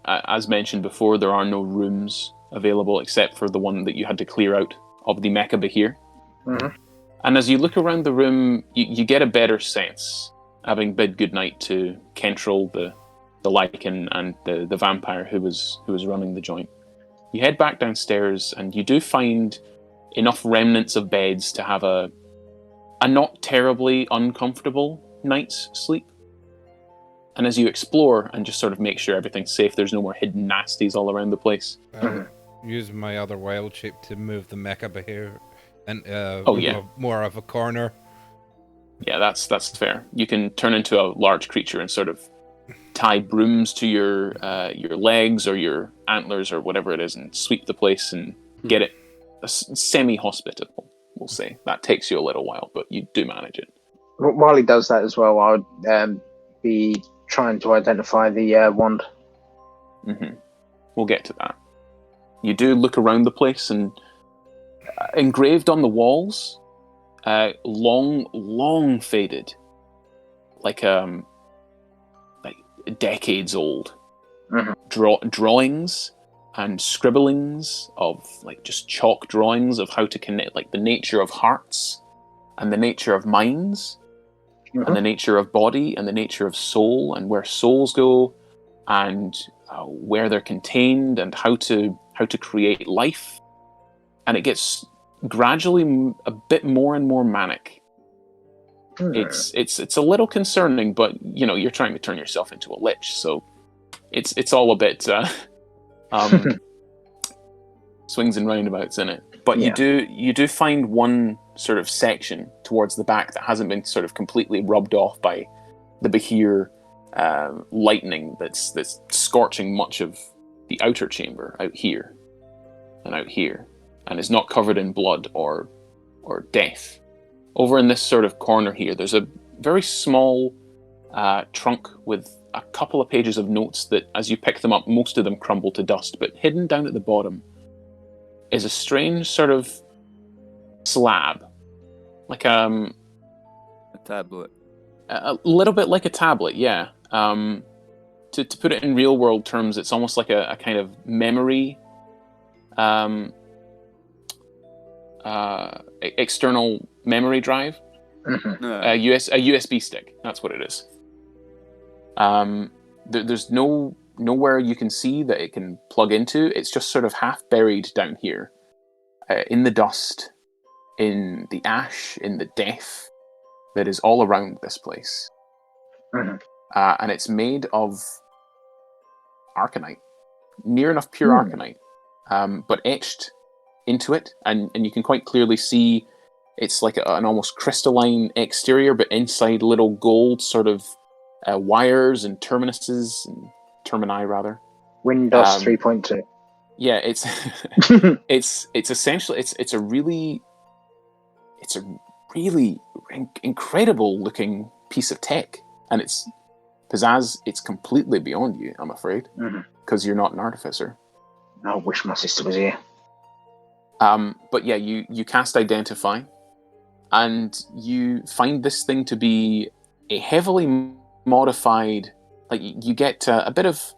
As mentioned before, there are no rooms available except for the one that you had to clear out of the Mecha Behir. Mhm. And as you look around the room, you get a better sense, having bid goodnight to Kentril, the Lycan, and the vampire who was running the joint. You head back downstairs, and you do find enough remnants of beds to have a not terribly uncomfortable night's sleep. And as you explore and just sort of make sure everything's safe, there's no more hidden nasties all around the place. Use my other wild shape to move the mecha here and yeah. more of a corner. Yeah, that's fair. You can turn into a large creature and sort of tie brooms to your legs or your antlers or whatever it is and sweep the place and get it semi-hospitable, we'll say. That takes you a little while, but you do manage it. While he does that as well, I would be trying to identify the wand. We'll get to that. You do look around the place, and engraved on the walls, long faded, like decades old, drawings and scribblings of like just chalk drawings of how to connect, like the nature of hearts and the nature of minds and the nature of body and the nature of soul and where souls go and where they're contained and how to create life. And it gets gradually a bit more and more manic. It's a little concerning, but you know, you're trying to turn yourself into a lich, so it's all a bit swings and roundabouts in it. But you do find one sort of section towards the back that hasn't been sort of completely rubbed off by the Behir lightning that's scorching much of the outer chamber out here, and is not covered in blood or death. Over in this sort of corner here, there's a very small trunk with a couple of pages of notes that, as you pick them up, most of them crumble to dust, but hidden down at the bottom is a strange sort of slab, like a tablet. A little bit like a tablet, yeah. To put it in real world terms, it's almost like a kind of memory, external memory drive, a USB stick. That's what it is. There's nowhere you can see that it can plug into. It's just sort of half buried down here, in the dust, in the ash, in the death that is all around this place. And it's made of arcanite, near enough pure arcanite, but etched into it, and you can quite clearly see it's like an almost crystalline exterior, but inside little gold sort of wires and termini rather. Windows 3.2. Yeah, it's it's essentially it's a really incredible looking piece of tech, and it's pizzazz. It's completely beyond you, I'm afraid, because you're not an artificer. I wish my sister was here. But yeah, you cast Identify, and you find this thing to be a heavily modified. Like you get a bit of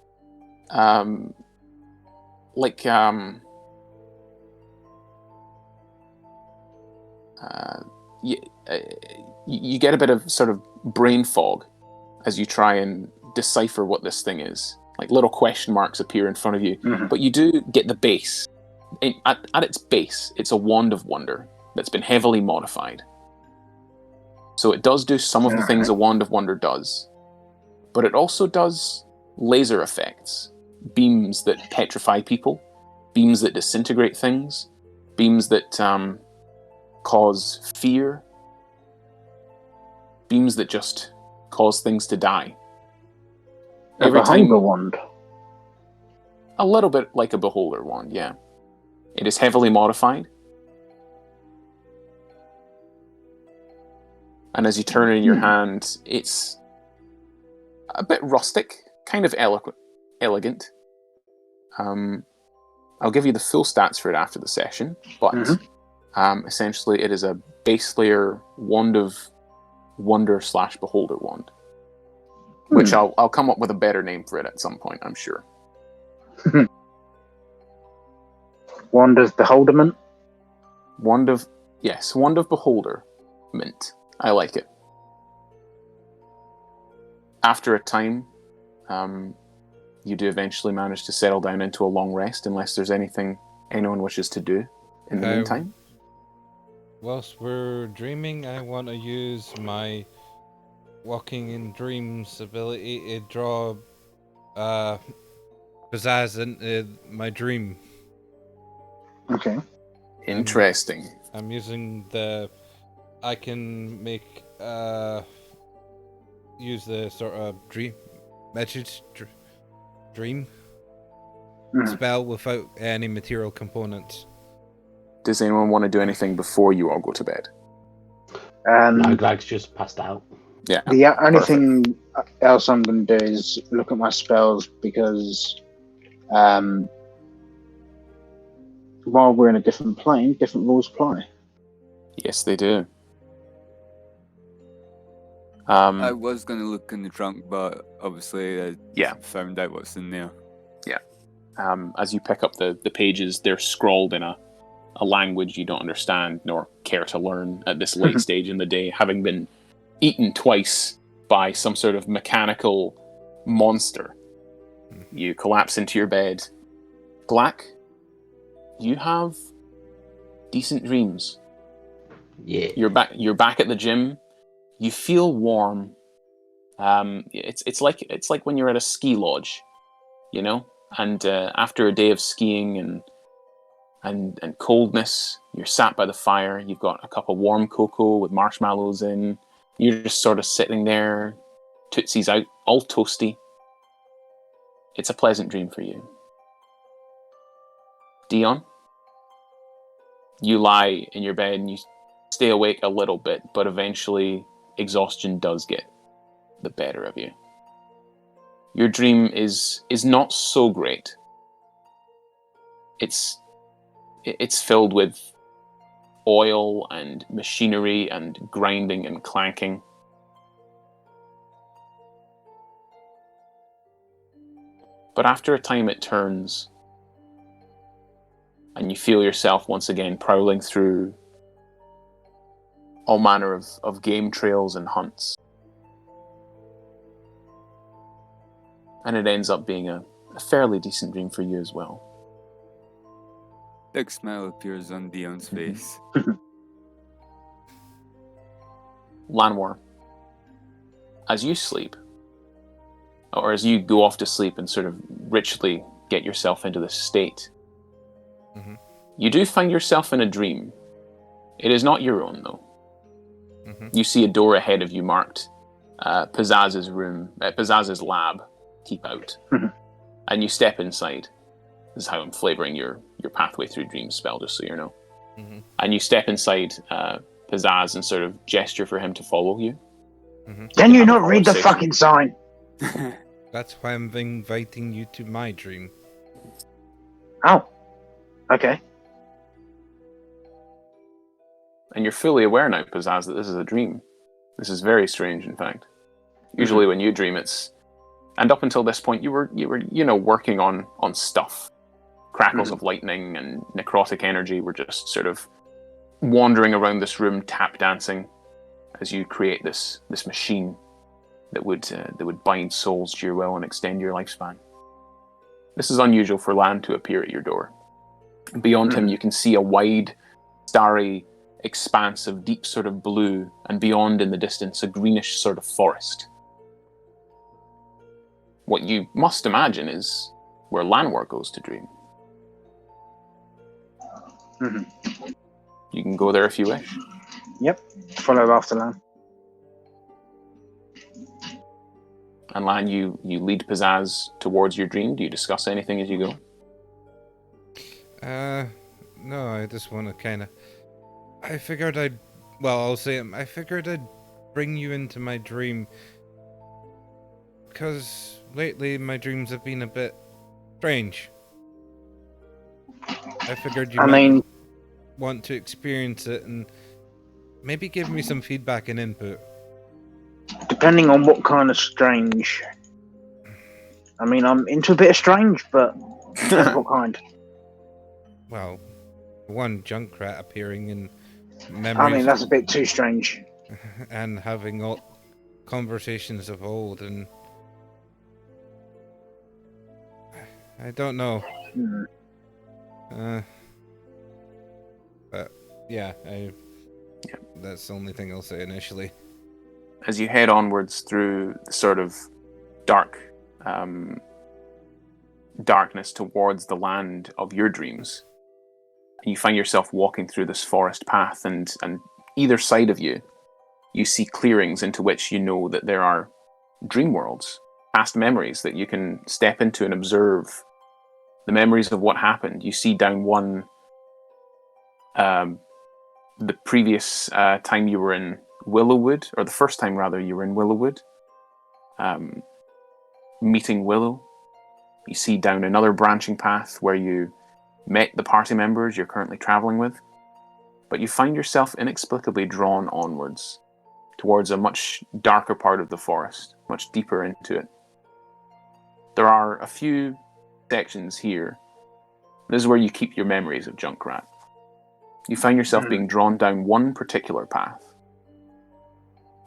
you get a bit of sort of brain fog as you try and decipher what this thing is. Like little question marks appear in front of you, but you do get the base. At its base, it's a wand of wonder that's been heavily modified. So it does do some of the things a wand of wonder does, but it also does laser effects, beams that petrify people, beams that disintegrate things, beams that cause fear, beams that just cause things to die. Every time a wand. A little bit like a beholder wand, yeah. It is heavily modified. And as you turn it in your hand, it's a bit rustic, kind of elegant. I'll give you the full stats for it after the session, but essentially it is a base layer wand of wonder / beholder wand, which I'll come up with a better name for it at some point, I'm sure. Wand of Beholderment. Wand of Beholder, mint. I like it. After a time, you do eventually manage to settle down into a long rest, unless there's anything anyone wishes to do in the meantime. Whilst we're dreaming, I want to use my Walking in Dreams ability to draw pizzazz into my dream. Okay. Interesting. I'm using I can make use the sort of dream spell without any material components. Does anyone want to do anything before you all go to bed? No, Greg's just passed out. Yeah. The only perfect. thing else I'm going to do is look at my spells, because while we're in a different plane, different rules apply. Yes, they do. I was going to look in the trunk, but obviously I found out what's in there. As you pick up the pages, they're scrawled in a language you don't understand nor care to learn at this late stage in the day, having been eaten twice by some sort of mechanical monster. You collapse into your bed. Black, you have decent dreams. Yeah. You're back at the gym. You feel warm. It's like when you're at a ski lodge, you know? And after a day of skiing and coldness, you're sat by the fire. You've got a cup of warm cocoa with marshmallows in. You're just sort of sitting there, tootsies out, all toasty. It's a pleasant dream for you. Dion, you lie in your bed and you stay awake a little bit, but eventually exhaustion does get the better of you. Your dream is not so great. It's filled with oil and machinery and grinding and clanking. But after a time it turns, and you feel yourself once again prowling through all manner of game trails and hunts. And it ends up being a fairly decent dream for you as well. Big smile appears on Dion's face. Lanwor, as you sleep, or as you go off to sleep and sort of ritually get yourself into this state, you do find yourself in a dream. It is not your own, though. You see a door ahead of you marked Pizzazz's room, Pizzazz's lab, keep out. And you step inside. This is how I'm flavouring your pathway through dreams spell, just so you know. And you step inside Pizzazz and sort of gesture for him to follow you. Can you not read the fucking sign? That's why I'm inviting you to my dream. Oh. Okay. And you're fully aware now, Pizzazz, that this is a dream. This is very strange, in fact. Usually when you dream, it's... And up until this point, you were working on stuff. Crackles of lightning and necrotic energy were just sort of wandering around this room, tap dancing, as you create this machine that would bind souls to your will and extend your lifespan. This is unusual for Lan to appear at your door. Beyond him, you can see a wide, starry expanse of deep sort of blue, and beyond in the distance, a greenish sort of forest. What you must imagine is where Lanwor goes to dream. You can go there if you wish. Yep. Follow after Lan. And Lan, you lead Pizzazz towards your dream. Do you discuss anything as you go? No, I just want to kind of... I figured I'd bring you into my dream because lately my dreams have been a bit strange. I figured you might want to experience it and maybe give me some feedback and input. Depending on what kind of strange. I mean, I'm into a bit of strange, but what kind? well, one Junkrat appearing in I memories mean, that's a bit too strange. and having all conversations of old, and I don't know. Hmm. But yeah, that's the only thing I'll say initially. As you head onwards through the sort of dark darkness towards the land of your dreams, and you find yourself walking through this forest path, and either side of you, you see clearings into which you know that there are dream worlds, past memories that you can step into and observe the memories of what happened. You see down one, the previous time you were in Willowwood, or the first time rather you were in Willowwood, meeting Wyllow. You see down another branching path where you met the party members you're currently traveling with, but you find yourself inexplicably drawn onwards towards a much darker part of the forest, much deeper into it. There are a few sections here. This is where you keep your memories of Junkrat. You find yourself being drawn down one particular path.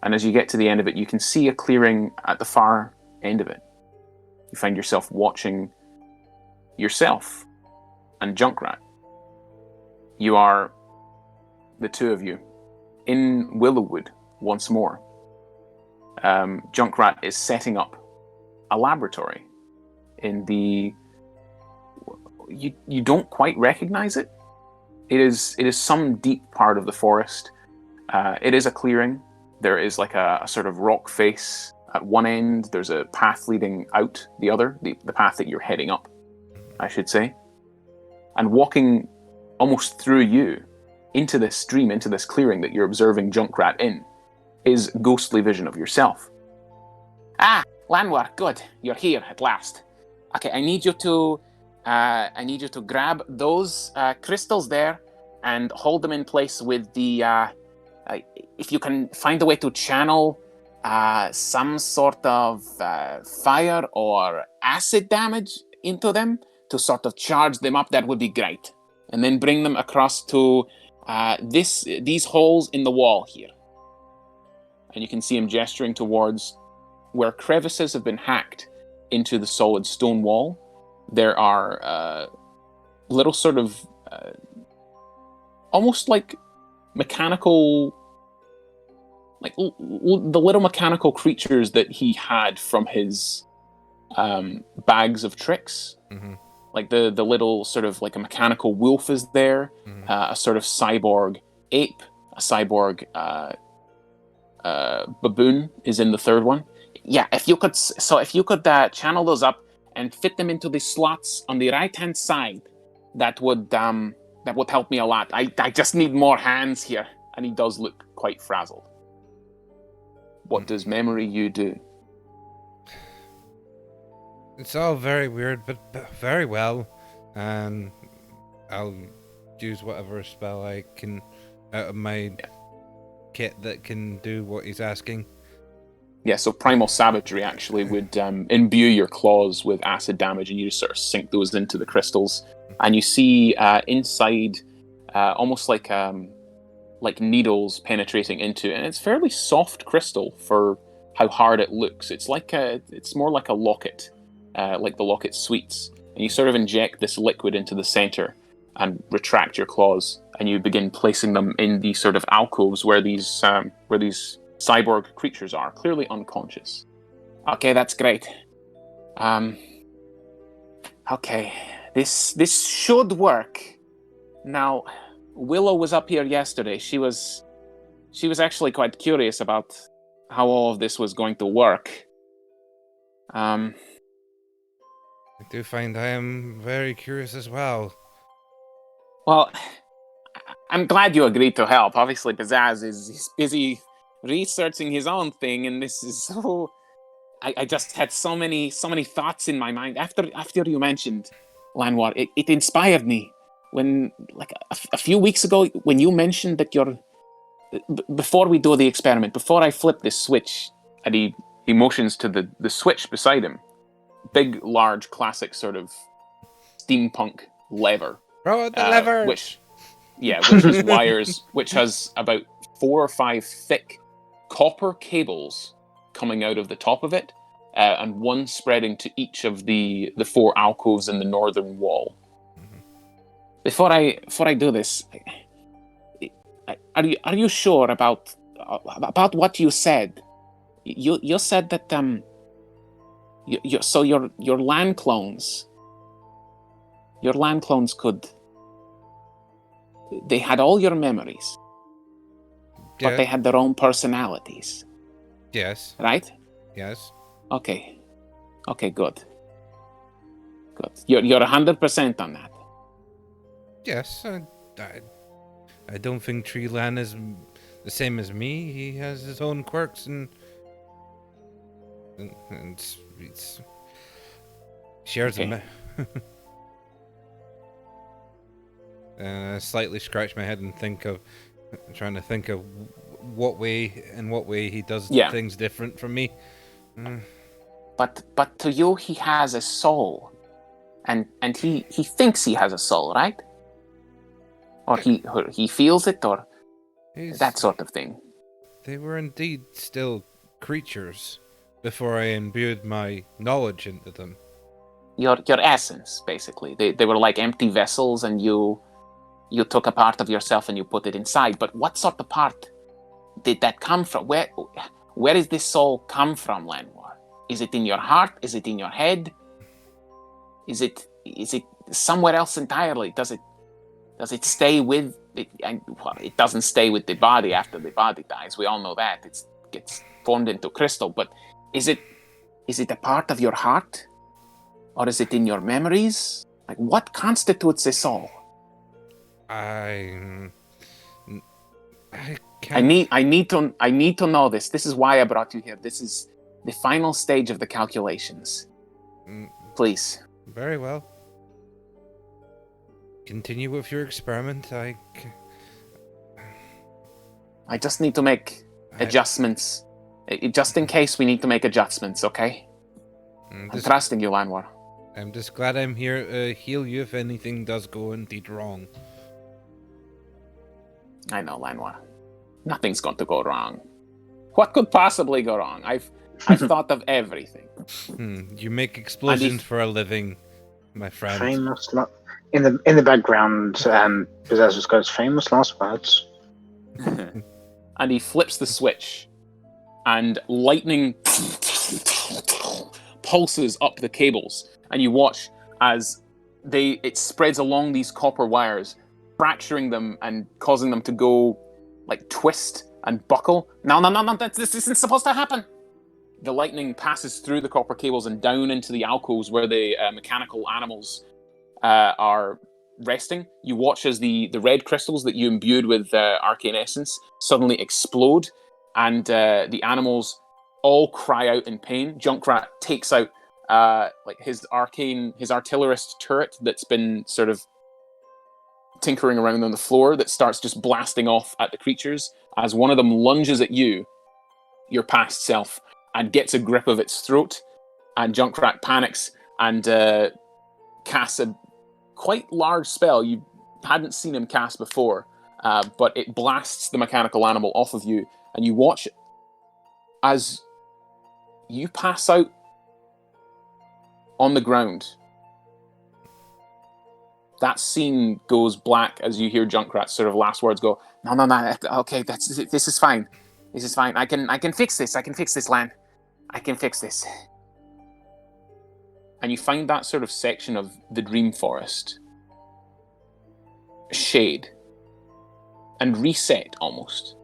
And as you get to the end of it, you can see a clearing at the far end of it. You find yourself watching yourself and Junkrat. You are, the two of you, in Willowwood once more. Junkrat is setting up a laboratory in the... You don't quite recognize it. It is some deep part of the forest. It is a clearing. There is like a sort of rock face at one end. There's a path leading out the other, the path that you're heading up, I should say. And walking almost through you into this stream, into this clearing that you're observing Junkrat in, is ghostly vision of yourself. Ah, Lanwor, good. You're here at last. Okay, I need you to grab those crystals there and hold them in place with the. If you can find a way to channel some sort of fire or acid damage into them to sort of charge them up, that would be great. And then bring them across to these holes in the wall here. And you can see him gesturing towards where crevices have been hacked into the solid stone wall. There are little sort of almost like mechanical, like the little mechanical creatures that he had from his bags of tricks. Mm-hmm. Like the little sort of like a mechanical wolf is there, a sort of cyborg ape, a cyborg baboon is in the third one. Yeah, if you could channel those up and fit them into the slots on the right-hand side, that would help me a lot. I just need more hands here. And he does look quite frazzled. What does memory you do? It's all very weird, but very well. I'll use whatever spell I can out of my kit that can do what he's asking. Yeah, so Primal Savagery actually would imbue your claws with acid damage, and you just sort of sink those into the crystals. And you see inside almost like needles penetrating into it, and it's fairly soft crystal for how hard it looks. It's more like a locket, like the locket sweets. And you sort of inject this liquid into the center and retract your claws, and you begin placing them in these sort of alcoves where these cyborg creatures are, clearly unconscious. Okay, that's great. Okay, this should work. Now, Wyllow was up here yesterday. She was actually quite curious about how all of this was going to work. I do find I am very curious as well. Well, I'm glad you agreed to help. Obviously, Pizzazz is busy researching his own thing, and this is so... I just had so many thoughts in my mind. After you mentioned Lanwor, it inspired me. When, like, a few weeks ago, when you mentioned that before we do the experiment, before I flip this switch, and he motions to the switch beside him. Big, large, classic sort of steampunk lever Throw out the lever! Which has wires, which has about 4 or 5 thick copper cables coming out of the top of it, and one spreading to each of the 4 alcoves in the northern wall. Before I do this, are you sure about what you said? You said that your land clones could. They had all your memories, but they had their own personalities. Yes. Right? Yes. Okay, good. You're 100% on that. Yes, I don't think Treelan is the same as me. He has his own quirks and it's shares Okay. Slightly scratch my head and trying to think of what way he does things different from me. But to you, he has a soul, and he thinks he has a soul, right? Or he feels it, or that sort of thing. They were indeed still creatures before I imbued my knowledge into them. Your essence, basically. They were like empty vessels, and you took a part of yourself and you put it inside. But what sort of part did that come from? Where is this soul come from, Lanwor? Is it in your heart? Is it in your head? Is it somewhere else entirely? Does it stay with it? It doesn't stay with the body after the body dies. We all know that. It gets formed into crystal. But is it a part of your heart? Or is it in your memories? Like, what constitutes a soul? I need to know this. This is why I brought you here. This is the final stage of the calculations. Please. Very well. Continue with your experiment. I just need to make adjustments. Just in case we need to make adjustments, okay? I'm trusting you, Lanwor. I'm just glad I'm here to heal you if anything does go indeed wrong. I know, Lanwor. Nothing's going to go wrong. What could possibly go wrong? I've thought of everything. You make explosions for a living, my friend. Famous in the background, Pizzazz just goes, famous last words. And he flips the switch, and lightning pulses up the cables, and you watch as it spreads along these copper wires, fracturing them and causing them to go like twist and buckle. No, this isn't supposed to happen. The lightning passes through the copper cables and down into the alcoves where the mechanical animals are resting. You watch as the red crystals that you imbued with arcane essence suddenly explode, and the animals all cry out in pain. Junkrat takes out his artillerist turret that's been sort of tinkering around on the floor, that starts just blasting off at the creatures as one of them lunges at you, your past self, and gets a grip of its throat. And Junkrat panics and casts a quite large spell you hadn't seen him cast before, but it blasts the mechanical animal off of you, and you watch as you pass out on the ground. That scene goes black as you hear Junkrat's sort of last words go, No, okay, this is fine. This is fine. I can fix this. I can fix this, Lan. I can fix this. And you find that sort of section of the Dream Forest shade and reset almost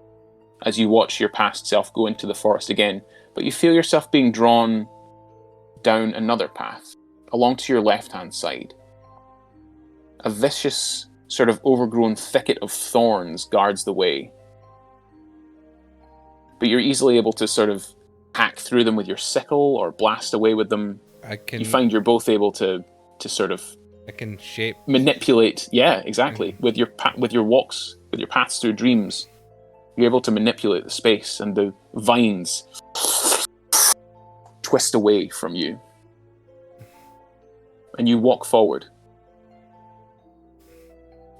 as you watch your past self go into the forest again, but you feel yourself being drawn down another path along to your left-hand side. A vicious, sort of overgrown thicket of thorns guards the way, but you're easily able to sort of hack through them with your sickle or blast away with them. You find you're both able to sort of I can shape manipulate. Yeah, exactly. With your walks, with your paths through dreams, you're able to manipulate the space, and the vines twist away from you, and you walk forward.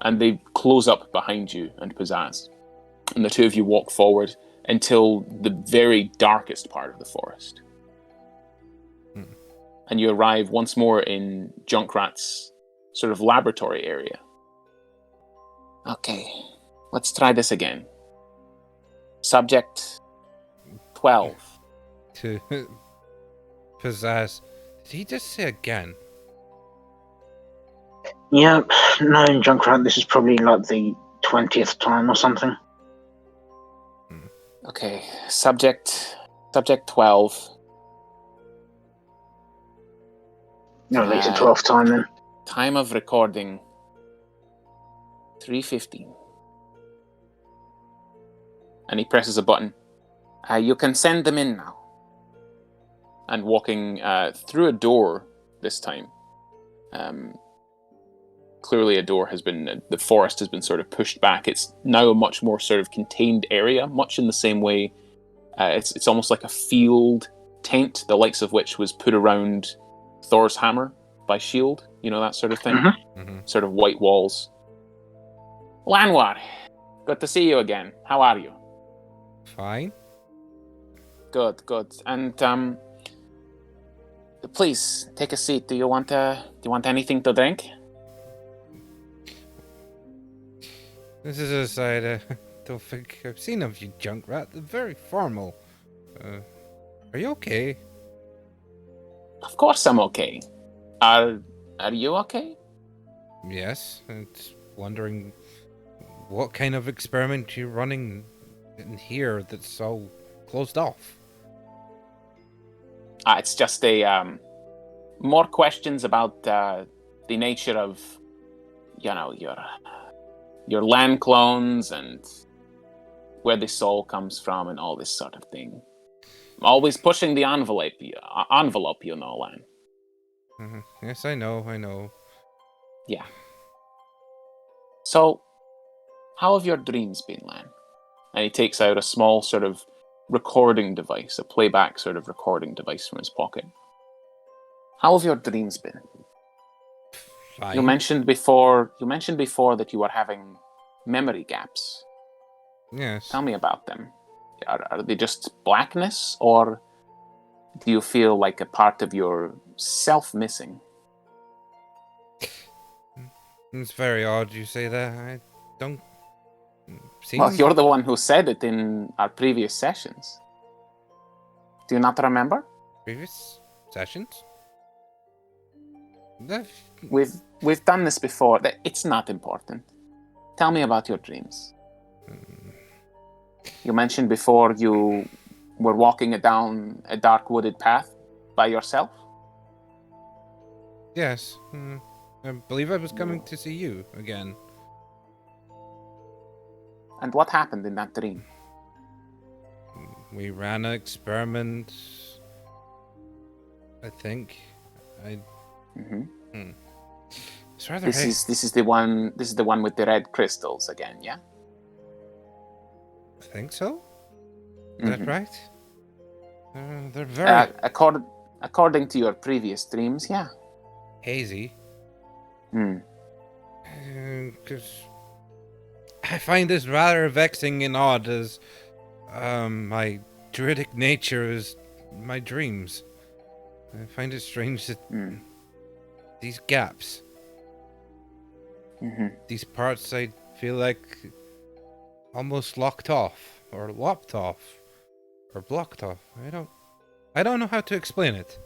and they close up behind you and Pizzazz. And the two of you walk forward until the very darkest part of the forest. And you arrive once more in Junkrat's sort of laboratory area. Okay, let's try this again. Subject 12. To Pizzazz. Did he just say again? Yeah, no, Junkrat, this is probably like the 20th time or something. Okay, subject 12. No, at least the 12th time then. Time of recording 3:15. And he presses a button. You can send them in now. And walking through a door this time. Clearly a door has been, the forest has been sort of pushed back. It's now a much more sort of contained area, much in the same way. It's almost like a field tent, the likes of which was put around Thor's hammer by Shield, you know, that sort of thing. Sort of white walls. Lanwor, good to see you again. How are you? Fine. Good. And please take a seat. Do you want anything to drink? This is a side I don't think I've seen of you, Junkrat. They're very formal. Are you okay? Of course I'm okay. Are you okay? Yes, it's wondering what kind of experiment you're running in here that's so closed off. It's just more questions about the nature of, you know, your land clones and where the soul comes from and all this sort of thing. Always pushing the envelope, you know, Lan. Yes, I know. Yeah. So, how have your dreams been, Lan? And he takes out a small sort of recording device, a playback sort of recording device from his pocket. How have your dreams been? Fine. You mentioned before that you were having memory gaps. Yes. Tell me about them. Are they just blackness, or do you feel like a part of your self missing? It's very odd you say that. I don't seem... Well, you're the one who said it in our previous sessions. Do you not remember? Previous sessions? We've done this before. It's not important. Tell me about your dreams. You mentioned before you were walking down a dark wooded path by yourself? Yes. I believe I was coming to see you again. And what happened in that dream? We ran an experiment, I think. It's rather this is the one with the red crystals again, yeah? I think so. Is that right? They're very according to your previous dreams, yeah. hazy. Because I find this rather vexing and odd, as my druidic nature is my dreams. I find it strange that these gaps, these parts, I feel like almost locked off, or lopped off, or blocked off. I don't know how to explain it.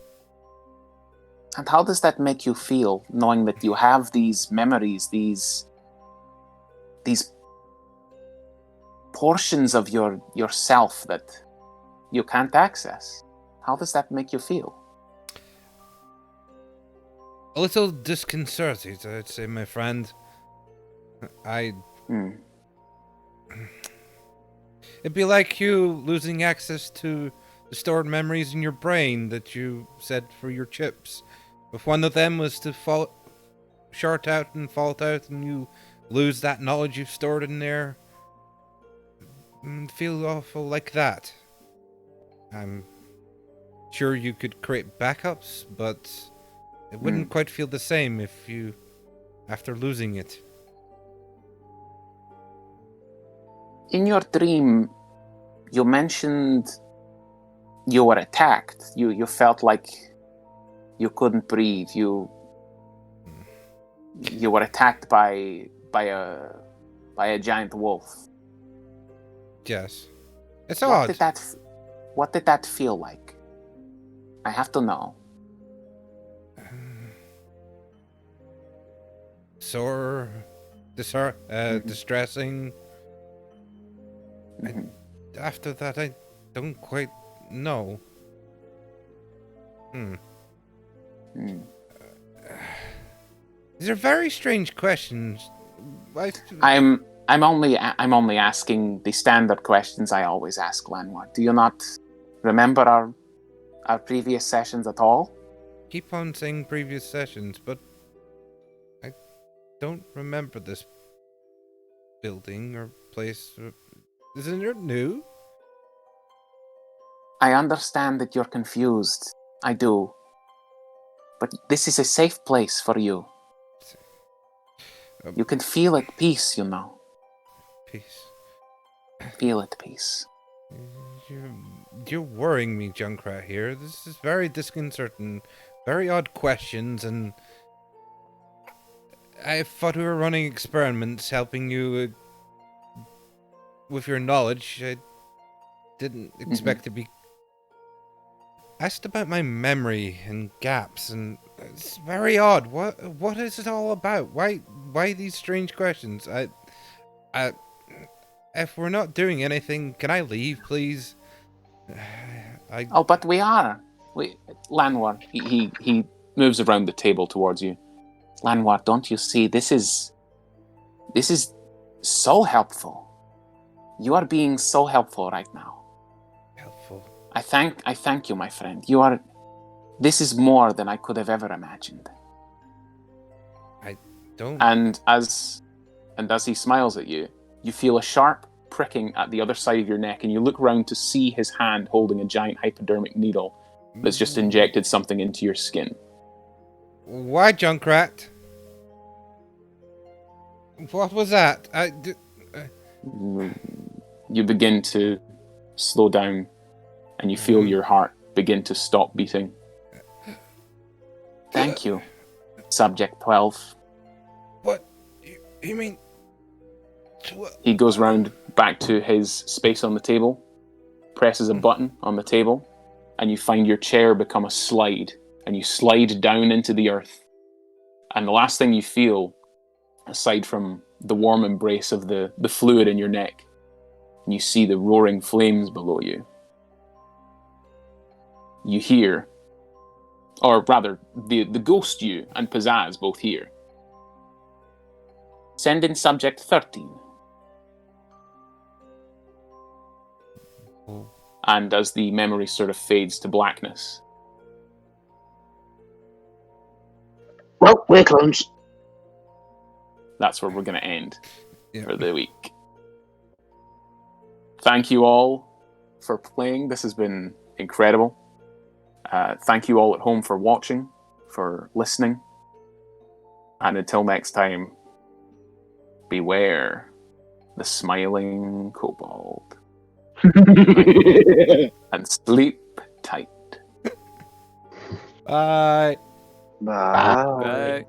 And how does that make you feel, knowing that you have these memories, these portions of yourself that you can't access? How does that make you feel? A little disconcerted, I'd say, my friend. It'd be like you losing access to the stored memories in your brain that you said for your chips. If one of them was to short out and fault out, and you lose that knowledge you've stored in there, it'd feel awful like that. I'm sure you could create backups, but it wouldn't quite feel the same after losing it. in your dream, you mentioned you were attacked. You felt like you couldn't breathe. You were attacked by a giant wolf. Yes. It's What odd. did that feel like? I have to know. Sore, distressing. After that, I don't quite know. These are very strange questions. I'm only asking the standard questions I always ask, Lanwor. Do you not remember our previous sessions at all? Keep on saying previous sessions, but I don't remember this building or place. Isn't it new? I understand that you're confused. I do. But this is a safe place for you. You can feel at peace, you know. Peace. Feel at peace. You're worrying me, Junkrat, here. This is very disconcerting. Very odd questions, and I thought we were running experiments, helping you with your knowledge. I didn't expect to be asked about my memory and gaps, and it's very odd. What is it all about? Why these strange questions? If we're not doing anything, can I leave, please? Oh, but we are. Lanwor, he moves around the table towards you. Lanwor, don't you see? This is so helpful. You are being so helpful right now. Helpful. I thank you, my friend. This is more than I could have ever imagined. I don't. And as he smiles at you, you feel a sharp pricking at the other side of your neck, and you look round to see his hand holding a giant hypodermic needle that's just injected something into your skin. Why, Junkrat? What was that? You begin to slow down, and you feel your heart begin to stop beating. Thank you, Subject 12. What? You mean... He goes round back to his space on the table, presses a button on the table, and you find your chair become a slide, and you slide down into the earth. And the last thing you feel, aside from the warm embrace of the fluid in your neck, and you see the roaring flames below you, you hear, or rather, the ghost you and Pizzazz both hear. Send in Subject 13. And as the memory sort of fades to blackness. Well, we're clones. That's where we're going to end for the week. Thank you all for playing. This has been incredible. Thank you all at home for watching, for listening. And until next time, beware the smiling kobold. And sleep tight. Bye. Bye. Bye.